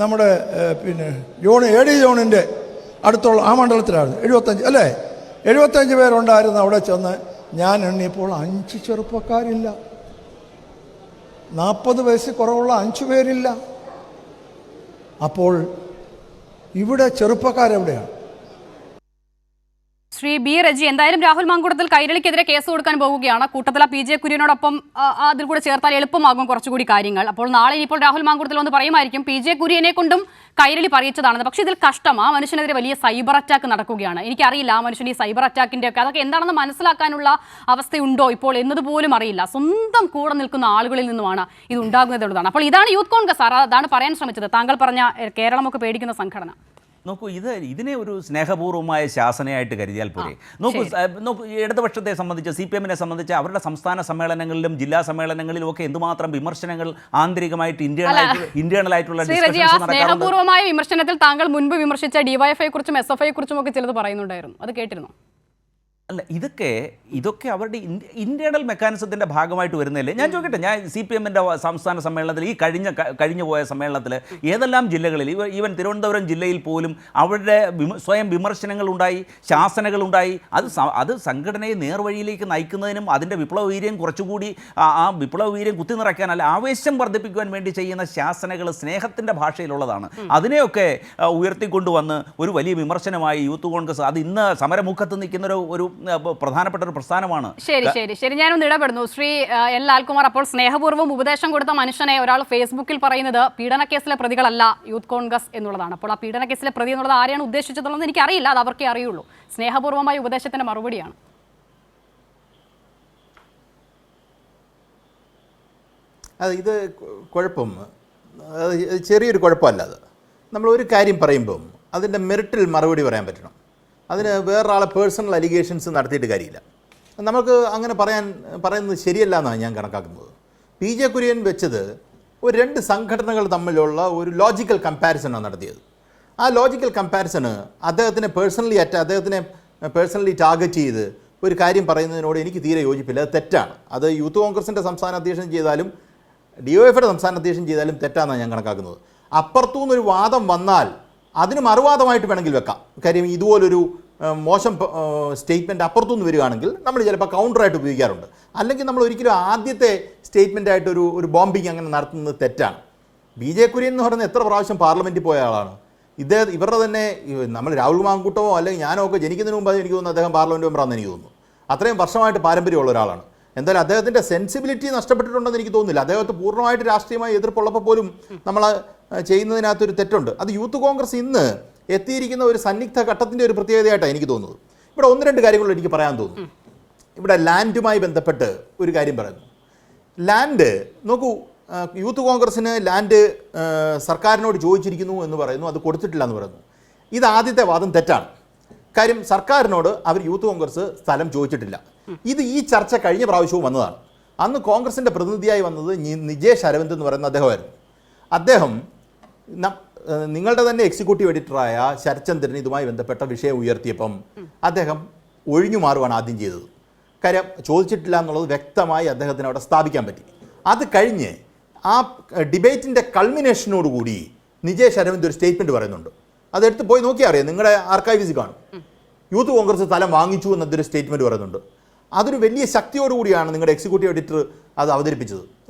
നമ്മുടെ AD ജോണിൻ്റെ അടുത്തുള്ള ആ മണ്ഡലത്തിലാണ് 75 അല്ലേ, 75 പേരുണ്ടായിരുന്ന അവിടെ ചെന്ന് ഞാൻ എണ്ണിയപ്പോൾ 5 ചെറുപ്പക്കാരില്ല. 40 വയസ്സിൽ കുറവുള്ള 5 പേരില്ല. അപ്പോൾ ഇവിടെ ചെറുപ്പക്കാരെവിടെയാണ്? ശ്രീ ബി റജി, എന്തായാലും രാഹുൽ മാങ്കൂട്ടത്തിൽ കൈരളിക്കെതിരെ കേസ് കൊടുക്കാൻ പോവുകയാണ്. കൂട്ടത്തില പി ജെ കുര്യനോടൊപ്പം അതിൽ കൂടെ ചേർത്താൽ എളുപ്പമാകും കുറച്ചുകൂടി കാര്യങ്ങൾ. അപ്പോൾ നാളെ ഇപ്പോൾ രാഹുൽ മാങ്കൂട്ടത്തിൽ ഒന്ന് പറയുമായിരിക്കും പി ജെ കുര്യനെ കൊണ്ടും കൈരളി പറയിച്ചതാണെന്ന്. പക്ഷേ ഇതിൽ കഷ്ടം ആ മനുഷ്യനെതിരെ വലിയ സൈബർ അറ്റാക്ക് നടക്കുകയാണ്. എനിക്കറിയില്ല ആ മനുഷ്യൻ ഈ സൈബർ അറ്റാക്കിൻ്റെ ഒക്കെ അതൊക്കെ എന്താണെന്ന് മനസ്സിലാക്കാനുള്ള അവസ്ഥയുണ്ടോ ഇപ്പോൾ എന്നതുപോലും അറിയില്ല. സ്വന്തം കൂടെ നിൽക്കുന്ന ആളുകളിൽ നിന്നുമാണ് ഇത് ഉണ്ടാകുന്നത് എന്നുള്ളതാണ്. അപ്പോൾ ഇതാണ് യൂത്ത് കോൺഗ്രസ്. അതാണ് പറയാൻ ശ്രമിച്ചത്. താങ്കൾ പറഞ്ഞ കേരളമൊക്കെ പേടിക്കുന്ന സംഘടന. നോക്കൂ, ഇതിനെ ഒരു സ്നേഹപൂർവ്വമായ ശാസനയായിട്ട് കരുതിയാൽ പോരെ. നോക്കൂ, ഇടതുപക്ഷത്തെ സംബന്ധിച്ച് CPM-നെ സംബന്ധിച്ച് അവരുടെ സംസ്ഥാന സമ്മേളനങ്ങളിലും ജില്ലാ സമ്മേളനങ്ങളിലും ഒക്കെ എന്തുമാത്രം വിമർശനങ്ങൾ ആന്തരികമായിട്ട് ഇന്റേണൽ ആയിട്ടുള്ള സ്നേഹപൂർവ്വമായ വിമർശനത്തിൽ താങ്കൾ മുൻപ് വിമർശിച്ച DYFI കുറിച്ചും SFI കുറിച്ചും ഒക്കെ ചിലത് പറയുന്നുണ്ടായിരുന്നു. അത് കേട്ടിരുന്നു? അല്ല, ഇതൊക്കെ അവരുടെ ഇന്റേണൽ മെക്കാനിസത്തിൻ്റെ ഭാഗമായിട്ട് വരുന്നതല്ലേ. ഞാൻ ചോദിക്കട്ടെ, ഞാൻ CPM-ൻ്റെ സംസ്ഥാന സമ്മേളനത്തിൽ ഈ കഴിഞ്ഞു പോയ സമ്മേളനത്തിൽ ഏതെല്ലാം ജില്ലകളിൽ ഈവൻ തിരുവനന്തപുരം ജില്ലയിൽ പോലും അവരുടെ സ്വയം വിമർശനങ്ങളുണ്ടായി, ശാസനകളുണ്ടായി. അത് സംഘടനയെ നേർവഴിയിലേക്ക് നയിക്കുന്നതിനും അതിൻ്റെ വിപ്ലവവീര്യം കുറച്ചുകൂടി ആ വിപ്ലവവീര്യം കുത്തി നിറയ്ക്കാനല്ല, ആവേശം വർദ്ധിപ്പിക്കുവാൻ വേണ്ടി ചെയ്യുന്ന ശാസനകൾ സ്നേഹത്തിൻ്റെ ഭാഷയിലുള്ളതാണ്. അതിനെയൊക്കെ ഉയർത്തിക്കൊണ്ടുവന്ന് ഒരു വലിയ വിമർശനമായി യൂത്ത് കോൺഗ്രസ് അത് ഇന്ന് സമരമുഖത്ത് നിൽക്കുന്ന ഒരു പ്രധാനപ്പെട്ട ഒരു പ്രസ്ഥാനമാണ്. ശരി ഞാനൊന്ന് ഇടപെടുന്നു. ശ്രീ എൽ ലാൽകുമാർ, അപ്പോൾ സ്നേഹപൂർവ്വം ഉപദേശം കൊടുത്ത മനുഷ്യനെ ഒരാൾ ഫേസ്ബുക്കിൽ പറയുന്നത് പീഡനക്കേസിലെ പ്രതികളല്ല യൂത്ത് കോൺഗ്രസ് എന്നുള്ളതാണ്. അപ്പോൾ ആ പീഡനക്കേസിലെ പ്രതി എന്നുള്ളത് ആരെയാണ് ഉദ്ദേശിച്ചതെന്നുള്ളത് എനിക്കറിയില്ല, അത് അവർക്കേ അറിയുള്ളൂ. സ്നേഹപൂർവ്വമായ ഉപദേശത്തിന്റെ മറുപടിയാണ്. ഇത് കുഴപ്പം ചെറിയൊരു കുഴപ്പമല്ല. അത് നമ്മളൊരു കാര്യം പറയുമ്പം അതിൻ്റെ മെറിറ്റിൽ മറുപടി പറയാൻ പറ്റണം. അതിന് വേറൊരാളെ പേഴ്സണൽ അലിഗേഷൻസ് നടത്തിയിട്ട് കാര്യമില്ല. നമുക്ക് അങ്ങനെ പറയുന്നത് ശരിയല്ല എന്നാണ് ഞാൻ കണക്കാക്കുന്നത്. പി ജെ കുര്യൻ വെച്ചത് ഒരു 2 സംഘടനകൾ തമ്മിലുള്ള ഒരു ലോജിക്കൽ കമ്പാരിസണാണ് നടത്തിയത്. ആ ലോജിക്കൽ കമ്പാരിസണ് അദ്ദേഹത്തിനെ പേഴ്സണലി ടാർഗറ്റ് ചെയ്ത് ഒരു കാര്യം പറയുന്നതിനോട് എനിക്ക് തീരെ യോജിപ്പില്ല. അത് തെറ്റാണ്. അത് യൂത്ത് കോൺഗ്രസിൻ്റെ സംസ്ഥാന അധ്യക്ഷൻ ചെയ്താലും DYFയുടെ സംസ്ഥാന അധ്യക്ഷൻ ചെയ്താലും തെറ്റാണെന്നാണ് ഞാൻ കണക്കാക്കുന്നത്. അപ്പുറത്തുനിന്നൊരു വാദം വന്നാൽ അതിന് മറുവാദമായിട്ട് വേണമെങ്കിൽ വെക്കാം. കാര്യം ഇതുപോലൊരു മോശം സ്റ്റേറ്റ്മെൻറ്റ് അപ്പുറത്തുനിന്ന് വരികയാണെങ്കിൽ നമ്മൾ ചിലപ്പോൾ കൗണ്ടറായിട്ട് ഉപയോഗിക്കാറുണ്ട്. അല്ലെങ്കിൽ നമ്മൾ ഒരിക്കലും ആദ്യത്തെ സ്റ്റേറ്റ്മെൻറ്റായിട്ട് ഒരു ബോംബിങ് അങ്ങനെ നടത്തുന്നത് തെറ്റാണ്. പി ജെ കുര്യൻ എന്ന് പറയുന്നത് എത്ര പ്രാവശ്യം പാർലമെൻറ്റിൽ പോയ ആളാണ്. ഇവരുടെ തന്നെ നമ്മൾ രാഹുൽ മാങ്കൂട്ടമോ അല്ലെങ്കിൽ ഞാനോ ഒക്കെ ജനിക്കുന്നതിന് മുമ്പ് എനിക്ക് തോന്നുന്നു അദ്ദേഹം പാർലമെൻറ്റ് മെമ്പറാണെന്ന് എനിക്ക് തോന്നുന്നു. അത്രയും വർഷമായിട്ട് പാരമ്പര്യമുള്ള ഒരാളാണ്. എന്തായാലും അദ്ദേഹത്തിൻ്റെ സെൻസിബിലിറ്റി നഷ്ടപ്പെട്ടിട്ടുണ്ടെന്ന് എനിക്ക് തോന്നുന്നില്ല. അദ്ദേഹത്തെ പൂർണ്ണമായിട്ട് രാഷ്ട്രീയമായി എതിർപ്പുള്ളപ്പോൾ പോലും നമ്മൾ ചെയ്യുന്നതിനകത്തൊരു തെറ്റുണ്ട്. അത് യൂത്ത് കോൺഗ്രസ് ഇന്ന് എത്തിയിരിക്കുന്ന ഒരു സന്നിഗ്ധ ഘട്ടത്തിൻ്റെ ഒരു പ്രത്യേകതയായിട്ടാണ് എനിക്ക് തോന്നുന്നത്. ഇവിടെ ഒന്ന് രണ്ട് കാര്യങ്ങൾ എനിക്ക് പറയാൻ തോന്നുന്നു. ഇവിടെ ലാൻഡുമായി ബന്ധപ്പെട്ട് ഒരു കാര്യം പറയുന്നു. ലാൻഡ് നോക്കൂ, യൂത്ത് കോൺഗ്രസ്സിന് ലാൻഡ് സർക്കാരിനോട് ചോദിച്ചിരിക്കുന്നു എന്ന് പറയുന്നു, അത് കൊടുത്തിട്ടില്ല എന്ന് പറയുന്നു. ഇത് ആദ്യത്തെ വാദം തെറ്റാണ്. കാര്യം സർക്കാരിനോട് അവർ യൂത്ത് കോൺഗ്രസ് സ്ഥലം ചോദിച്ചിട്ടില്ല. ഇത് ഈ ചർച്ച കഴിഞ്ഞ പ്രാവശ്യവും വന്നതാണ്. അന്ന് കോൺഗ്രസിൻ്റെ പ്രതിനിധിയായി വന്നത് നിജേഷ് അരവിന്ദ് എന്ന് പറയുന്ന അദ്ദേഹമായിരുന്നു. അദ്ദേഹം നിങ്ങളുടെ തന്നെ എക്സിക്യൂട്ടീവ് എഡിറ്ററായ ശരത്ചന്ദ്രൻ ഇതുമായി ബന്ധപ്പെട്ട വിഷയം ഉയർത്തിയപ്പം അദ്ദേഹം ഒഴിഞ്ഞു മാറുവാണ് ആദ്യം ചെയ്തത്. കാര്യം ചോദിച്ചിട്ടില്ല എന്നുള്ളത് വ്യക്തമായി അദ്ദേഹത്തിന് അവിടെ സ്ഥാപിക്കാൻ പറ്റി. അത് കഴിഞ്ഞ് ആ ഡിബേറ്റിൻ്റെ കൾമിനേഷനോടുകൂടി നിജേഷ് അരവിന്ദ് ഒരു സ്റ്റേറ്റ്മെൻറ്റ് പറയുന്നുണ്ട്. അതെടുത്ത് പോയി നോക്കിയാൽ അറിയാം, നിങ്ങളുടെ ആർക്കൈവ്സിൽ കാണും. യൂത്ത് കോൺഗ്രസ് സ്ഥലം വാങ്ങിച്ചു എന്നതൊരു സ്റ്റേറ്റ്മെൻറ്റ് പറയുന്നുണ്ട്. അതൊരു വലിയ ശക്തിയോടുകൂടിയാണ് നിങ്ങളുടെ എക്സിക്യൂട്ടീവ് എഡിറ്റർ അത് അവതരിപ്പിച്ചത്.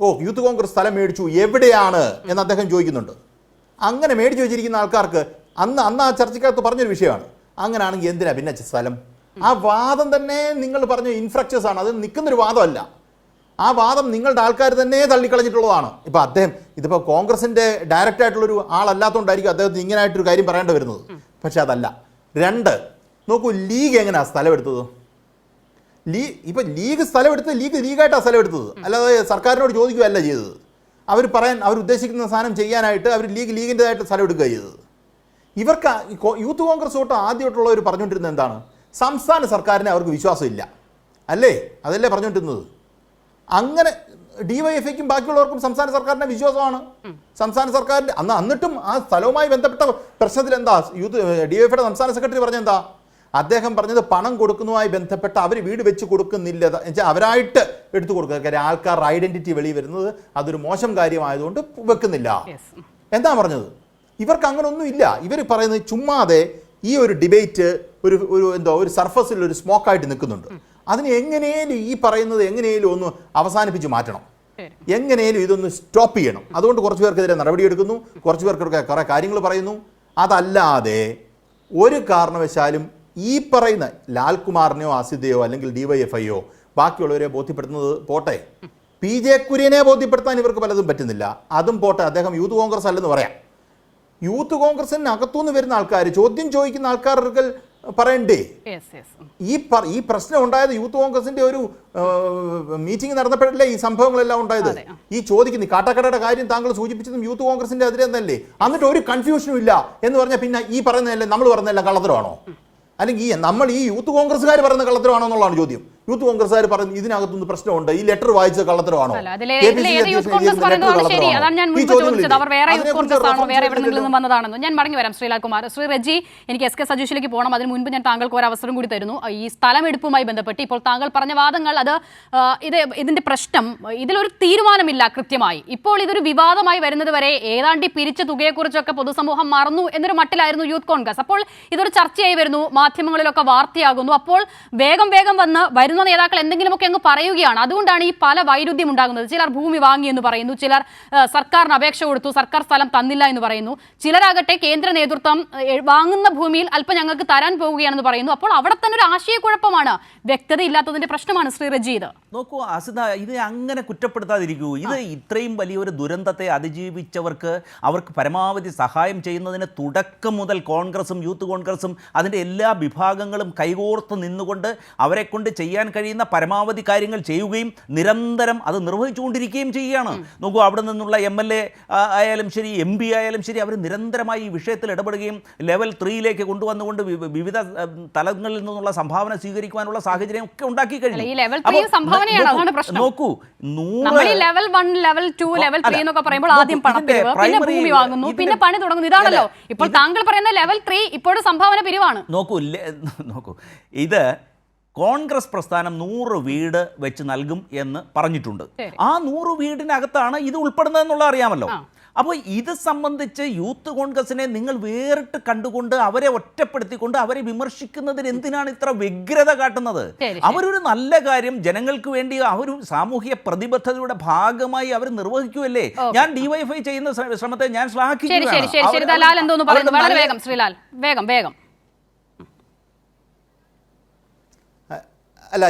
യൂത്ത് കോൺഗ്രസ് സ്ഥലം മേടിച്ചു, എവിടെയാണ് എന്ന് അദ്ദേഹം ചോദിക്കുന്നുണ്ട്. അങ്ങനെ മേടിച്ചു വെച്ചിരിക്കുന്ന ആൾക്കാർക്ക് അന്ന് ആ ചർച്ചക്കകത്ത് പറഞ്ഞൊരു വിഷയമാണ്. അങ്ങനെയാണെങ്കിൽ എന്തിനാ പിന്നെ സ്ഥലം? ആ വാദം തന്നെ നിങ്ങൾ പറഞ്ഞ ഇൻഫ്രക്ചേഴ്സ് ആണ്, അത് നിൽക്കുന്നൊരു വാദമല്ല. ആ വാദം നിങ്ങളുടെ ആൾക്കാർ തന്നെ തള്ളിക്കളഞ്ഞിട്ടുള്ളതാണ്. ഇപ്പോൾ അദ്ദേഹം ഇതിപ്പോൾ കോൺഗ്രസിൻ്റെ ഡയറക്റ്റായിട്ടുള്ളൊരു ആളല്ലാത്തതുകൊണ്ടായിരിക്കും അദ്ദേഹത്തിന് ഇങ്ങനെയായിട്ടൊരു കാര്യം പറയേണ്ടി വരുന്നത്. പക്ഷെ അതല്ല. രണ്ട്, നോക്കൂ, ലീഗ് എങ്ങനെയാണ് സ്ഥലം എടുത്തത്? ഇപ്പം ലീഗ് സ്ഥലം എടുത്തത് ലീഗായിട്ടാണ് സ്ഥലം എടുത്തത്, അല്ലാതെ സർക്കാരിനോട് ചോദിക്കുകയല്ല ചെയ്തത്. അവർ ഉദ്ദേശിക്കുന്ന സാധനം ചെയ്യാനായിട്ട് അവർ ലീഗിൻ്റെതായിട്ട് സ്ഥലം എടുക്കുക ചെയ്തത്. ഇവർക്ക് യൂത്ത് കോൺഗ്രസ് തൊട്ട് ആദ്യമായിട്ടുള്ളവർ പറഞ്ഞുകൊണ്ടിരുന്നത് എന്താണ്? സംസ്ഥാന സർക്കാരിനെ അവർക്ക് വിശ്വാസമില്ല, അല്ലേ? അതല്ലേ പറഞ്ഞുകൊണ്ടിരുന്നത്. അങ്ങനെ ഡിവൈഎഫ്ഐക്കും ബാക്കിയുള്ളവർക്കും സംസ്ഥാന സർക്കാരിൻ്റെ വിശ്വാസമാണ്. സംസ്ഥാന സർക്കാരിൻ്റെ എന്നിട്ടും ആ സ്ഥലവുമായി ബന്ധപ്പെട്ട പ്രശ്നത്തിൽ എന്താ ഡിവൈഎഫ്ഐയുടെ സംസ്ഥാന സെക്രട്ടറി പറഞ്ഞെന്താ? അദ്ദേഹം പറഞ്ഞത് പണം കൊടുക്കുന്നതുമായി ബന്ധപ്പെട്ട് അവർ വീട് വെച്ച് കൊടുക്കുന്നില്ല, എന്നുവെച്ചാൽ അവരായിട്ട് എടുത്തു കൊടുക്കുക. കാര്യം ആൾക്കാരുടെ ഐഡന്റിറ്റി വെളി വരുന്നത് അതൊരു മോശം കാര്യമായതുകൊണ്ട് വെക്കുന്നില്ല എന്താ പറഞ്ഞത്. ഇവർക്ക് അങ്ങനെ ഒന്നും ഇല്ല. ഇവർ പറയുന്നത് ചുമ്മാതെ ഈ ഒരു ഡിബേറ്റ് ഒരു സർഫസിൽ ഒരു സ്മോക്കായിട്ട് നിൽക്കുന്നുണ്ട്. അതിന് എങ്ങനെയും ഈ പറയുന്നത് എങ്ങനെയും ഒന്ന് അവസാനിപ്പിച്ച് മാറ്റണം, എങ്ങനെയും ഇതൊന്ന് സ്റ്റോപ്പ് ചെയ്യണം. അതുകൊണ്ട് കുറച്ച് പേർക്കെതിരെ നടപടിയെടുക്കുന്നു, കുറച്ച് പേർക്കൊക്കെ കുറേ കാര്യങ്ങൾ പറയുന്നു. അതല്ലാതെ ഒരു കാരണവശാലും ഈ പറയുന്ന ലാൽകുമാറിനെയോ അസിതയോ അല്ലെങ്കിൽ ഡിവൈഎഫ്ഐയോ ബാക്കിയുള്ളവരെ ബോധ്യപ്പെടുത്തുന്നത് പോട്ടെ, PJ കുര്യനെ ബോധ്യപ്പെടുത്താൻ ഇവർക്ക് പലതും പറ്റുന്നില്ല. അതും പോട്ടെ, അദ്ദേഹം യൂത്ത് കോൺഗ്രസ് അല്ലെന്ന് പറയാം. യൂത്ത് കോൺഗ്രസിന് അകത്തുനിന്ന് വരുന്ന ആൾക്കാർ, ചോദ്യം ചോദിക്കുന്ന ആൾക്കാർക്ക് പറയണ്ടേ? ഈ പ്രശ്നം ഉണ്ടായത് യൂത്ത് കോൺഗ്രസിന്റെ ഒരു മീറ്റിംഗ് നടന്നപ്പോഴല്ലേ ഈ സംഭവങ്ങളെല്ലാം ഉണ്ടായത്. ഈ ചോദിക്കുന്ന കാട്ടാക്കടയുടെ കാര്യം താങ്കൾ സൂചിപ്പിച്ചതും യൂത്ത് കോൺഗ്രസിന്റെ അതിരെ തന്നെ. എന്നിട്ട് ഒരു കൺഫ്യൂഷനും ഇല്ല എന്ന് പറഞ്ഞാൽ പിന്നെ ഈ പറയുന്നതല്ലേ നമ്മൾ പറയുന്നതെല്ലാം കള്ളത്തരമാണോ? അല്ലെങ്കിൽ നമ്മൾ ഈ യൂത്ത് കോൺഗ്രസ്സുകാർ പറയുന്ന കള്ളത്തരമാണോ എന്നുള്ളതാണ് ചോദ്യം. യൂത്ത് കോൺഗ്രസ്സുകാർ പറയുന്നത് ഇതിനകത്തുനിന്ന് പ്രശ്നമുണ്ട്, ഈ ലെറ്റർ വായിച്ച കള്ളത്തരമാണോ? ഞാൻ മടങ്ങി വരാം ശ്രീലാൽ കുമാർ. ശ്രീ റജി, എനിക്ക് SK സജീഷിലേക്ക് പോകണം. അതിന് മുൻപ് ഞാൻ താങ്കൾക്ക് ഒരു അവസരം കൂടി തരുന്നു. ഈ സ്ഥലമെടുപ്പുമായി ബന്ധപ്പെട്ട് ഇപ്പോൾ താങ്കൾ പറഞ്ഞ വാദങ്ങൾ, അത് ഇതിന്റെ പ്രശ്നം, ഇതിലൊരു തീരുമാനമില്ല കൃത്യമായി. ഇപ്പോൾ ഇതൊരു വിവാദമായി വരുന്നത് വരെ ഏതാണ്ട് പിരിച്ച തുകയെക്കുറിച്ചൊക്കെ പൊതുസമൂഹം മറന്നു എന്നൊരു മട്ടിലായിരുന്നു യൂത്ത് കോൺഗ്രസ്. അപ്പോൾ ഇതൊരു ചർച്ചയായി വരുന്നു, മാധ്യമങ്ങളിലൊക്കെ വാർത്തയാകുന്നു. അപ്പോൾ വേഗം വരുന്ന നേതാക്കൾ എന്തെങ്കിലുമൊക്കെ അങ്ങ് പറയുകയാണ്. അതുകൊണ്ടാണ് ഈ പല വൈരുദ്ധ്യം ഉണ്ടാകുന്നത്. ചിലർ ഭൂമി വാങ്ങി എന്ന് പറയുന്നു, ചിലർ സർക്കാരിന് അപേക്ഷ കൊടുത്തു, സർക്കാർ സ്ഥലം തന്നില്ല എന്ന് പറയുന്നു, ചിലരാകട്ടെ കേന്ദ്ര നേതൃത്വം വാങ്ങുന്ന ഭൂമിയിൽ അല്പം ഞങ്ങൾക്ക് തരാൻ പോവുകയാണെന്ന് പറയുന്നു. അപ്പോൾ അവിടെ തന്നെ ഒരു ആശയക്കുഴപ്പമാണ്, വ്യക്തതയില്ലാത്തതിന്റെ പ്രശ്നമാണ്. ശ്രീ റജി, നോക്കൂ അസിത, ഇത് അങ്ങനെ കുറ്റപ്പെടുത്താതിരിക്കൂ. ഇത് ഇത്രയും വലിയൊരു ദുരന്തത്തെ അതിജീവിച്ചവർക്ക് അവർക്ക് പരമാവധി സഹായം ചെയ്യുന്നതിന് തുടക്കം മുതൽ കോൺഗ്രസും യൂത്ത് കോൺഗ്രസും അതിൻ്റെ എല്ലാ വിഭാഗങ്ങളും കൈകോർത്ത് നിന്നുകൊണ്ട് അവരെ കൊണ്ട് ചെയ്യാൻ കഴിയുന്ന പരമാവധി കാര്യങ്ങൾ ചെയ്യുകയും നിരന്തരം അത് നിർവഹിച്ചുകൊണ്ടിരിക്കുകയും ചെയ്യുകയാണ്. നോക്കൂ, അവിടെ നിന്നുള്ള MLA ആയാലും ശരി, MP ആയാലും ശരി, അവർ നിരന്തരമായി ഈ വിഷയത്തിൽ ഇടപെടുകയും ലെവൽ 3 കൊണ്ടുവന്നുകൊണ്ട് വിവിധ തലങ്ങളിൽ നിന്നുള്ള സംഭാവന സ്വീകരിക്കുവാനുള്ള സാഹചര്യം ഒക്കെ ഉണ്ടാക്കി കഴിഞ്ഞു. നോക്കൂ, ലെവൽ 1, ലെവൽ 2, ലെവൽ 3 എന്നൊക്കെ പറയുമ്പോൾ ആദ്യം പണപ്പിരിവ്, പിന്നെ ഭൂമി വാങ്ങുന്നു, പിന്നെ പണി തുടങ്ങുന്നു. ഇതാണല്ലോ ഇപ്പോൾ താങ്കൾ പറയുന്ന ലെവൽ 3 ഇപ്പോഴും സംഭാവന പിരിവാണ്. നോക്കൂ, ഇത് കോൺഗ്രസ് പ്രസ്ഥാനം 100 വീട് വെച്ച് നൽകും എന്ന് പറഞ്ഞിട്ടുണ്ട്. ആ 100 വീടിനകത്താണ് ഇത് ഉൾപ്പെടുന്നതെന്നുള്ള അറിയാമല്ലോ. അപ്പോൾ ഇത് സംബന്ധിച്ച് യൂത്ത് കോൺഗ്രസിനെ നിങ്ങൾ വേറിട്ട് കണ്ടുകൊണ്ട് അവരെ ഒറ്റപ്പെടുത്തിക്കൊണ്ട് അവരെ വിമർശിക്കുന്നതിന് എന്തിനാണ് ഇത്ര വ്യഗ്രത കാട്ടുന്നത്? അവരൊരു നല്ല കാര്യം ജനങ്ങൾക്ക് വേണ്ടി ഒരു സാമൂഹിക പ്രതിബദ്ധതയുടെ ഭാഗമായി അവർ നിർവഹിക്കുമല്ലേ. ഞാൻ ഡിവൈഎഫ്ഐ ചെയ്യുന്ന ശ്രമത്തെ ഞാൻ ശ്ലാഘിക്കുകയാണ്. അല്ല,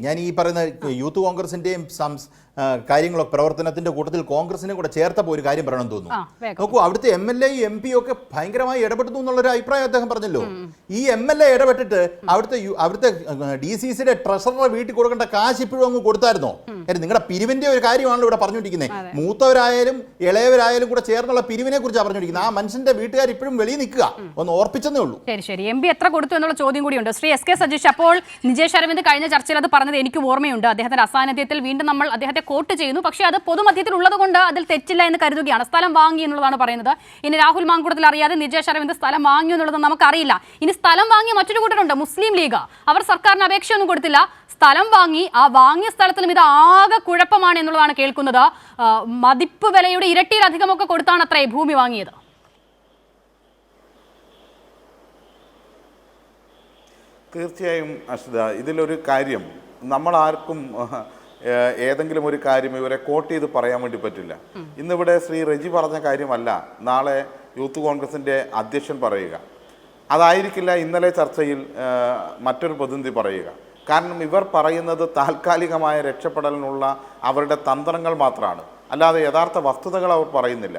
ഞാൻ ഈ പറയുന്ന യൂത്ത് കോൺഗ്രസിൻ്റെയും കാര്യങ്ങളൊക്കെ പ്രവർത്തനത്തിൻ്റെ കൂട്ടത്തിൽ കോൺഗ്രസിനെ കൂടെ ചേർത്തപ്പോൾ ഒരു കാര്യം പറയണമെന്ന് തോന്നുന്നു. വേഗം. നോക്കൂ, അവിടുത്തെ MLA MP ഒക്കെ ഭയങ്കരമായി ഇടപെടുന്നു എന്നുള്ളൊരു അഭിപ്രായം അദ്ദേഹം പറഞ്ഞല്ലോ. ഈ MLA ഇടപെട്ടിട്ട് അവിടുത്തെ DCCയുടെ ട്രഷററെ വീട്ടിൽ കൊടുക്കേണ്ട കാശ് ഇപ്പോഴും അങ്ങ് കൊടുത്തായിരുന്നോ? നിങ്ങളുടെ പിരിവിന്റെ ഒരു കാര്യമാണല്ലോ ഇവിടെ പറഞ്ഞുകൊണ്ടിരിക്കുന്നത്. മൂത്തവരായാലും ഇളയവരായാലും കൂടെ ചേർന്നുള്ള പിരിവിനെ കുറിച്ചാണ് പറഞ്ഞുകൊണ്ടിരിക്കുന്നത്. ആ മനുഷ്യന്റെ വീട്ടുകാർ ഇപ്പോഴും വെളിയിൽ നിൽക്കുക, ഒന്ന് ഓർപ്പിച്ചെന്നേ ഉള്ളൂ. ശരി, MP എത്ര കൊടുത്തു എന്നുള്ള ചോദ്യം കൂടിയുണ്ട്. ശ്രീ SK സജീഷ്, അപ്പോൾ നിജേഷ് അരവിന്ദ് കഴിഞ്ഞ ചർച്ചയിൽ അത് പറഞ്ഞത് എനിക്ക് ഓർമ്മയുണ്ട്. അദ്ദേഹത്തിന്റെ അസാന്നിധ്യത്തിൽ വീണ്ടും നമ്മൾ അദ്ദേഹത്തെ കോട്ട് ചെയ്യുന്നു. പക്ഷേ അത് പൊതുമധ്യത്തിൽ ഉള്ളത് കൊണ്ട് അതിൽ തെറ്റില്ല എന്ന് കരുതുകയാണ്. സ്ഥലം വാങ്ങി എന്നുള്ളതാണ് പറയുന്നത്. ഇനി രാഹുൽ മാങ്കൂട്ടത്തിൽ അറിയാതെ നിജേഷ് അരവിന്ദ് സ്ഥലം വാങ്ങി എന്നുള്ളത് നമുക്കറിയില്ല. ഇനി സ്ഥലം വാങ്ങിയ മറ്റൊരു കൂട്ടരുണ്ട്, മുസ്ലിം ലീഗ്. അവർ സർക്കാരിന് അപേക്ഷയൊന്നും കൊടുത്തില്ല, സ്ഥലം വാങ്ങി. ആ വാങ്ങിയ സ്ഥലത്തിലും ഇത് ആകെ കുഴപ്പമാണ് എന്നുള്ളതാണ് കേൾക്കുന്നത്. മതിപ്പ് വിലയുടെ ഇരട്ടിയിലധികമൊക്കെ കൊടുത്താണ് അത്രേ ഭൂമി വാങ്ങിയത്. തീർച്ചയായും അശ്രിത, ഇതിലൊരു കാര്യം നമ്മൾ ആർക്കും ഏതെങ്കിലും ഒരു കാര്യം ഇവരെ കോട്ട് ചെയ്ത് പറയാൻ വേണ്ടി പറ്റില്ല. ഇന്നിവിടെ ശ്രീ റെജി പറഞ്ഞ കാര്യമല്ല നാളെ യൂത്ത് കോൺഗ്രസിൻ്റെ അധ്യക്ഷൻ പറയുക. അതായിരിക്കില്ല ഇന്നലെ ചർച്ചയിൽ മറ്റൊരു പ്രതിനിധി പറയുക. കാരണം ഇവർ പറയുന്നത് താൽക്കാലികമായ രക്ഷപ്പെടലിനുള്ള അവരുടെ തന്ത്രങ്ങൾ മാത്രമാണ്, അല്ലാതെ യഥാർത്ഥ വസ്തുതകൾ അവർ പറയുന്നില്ല.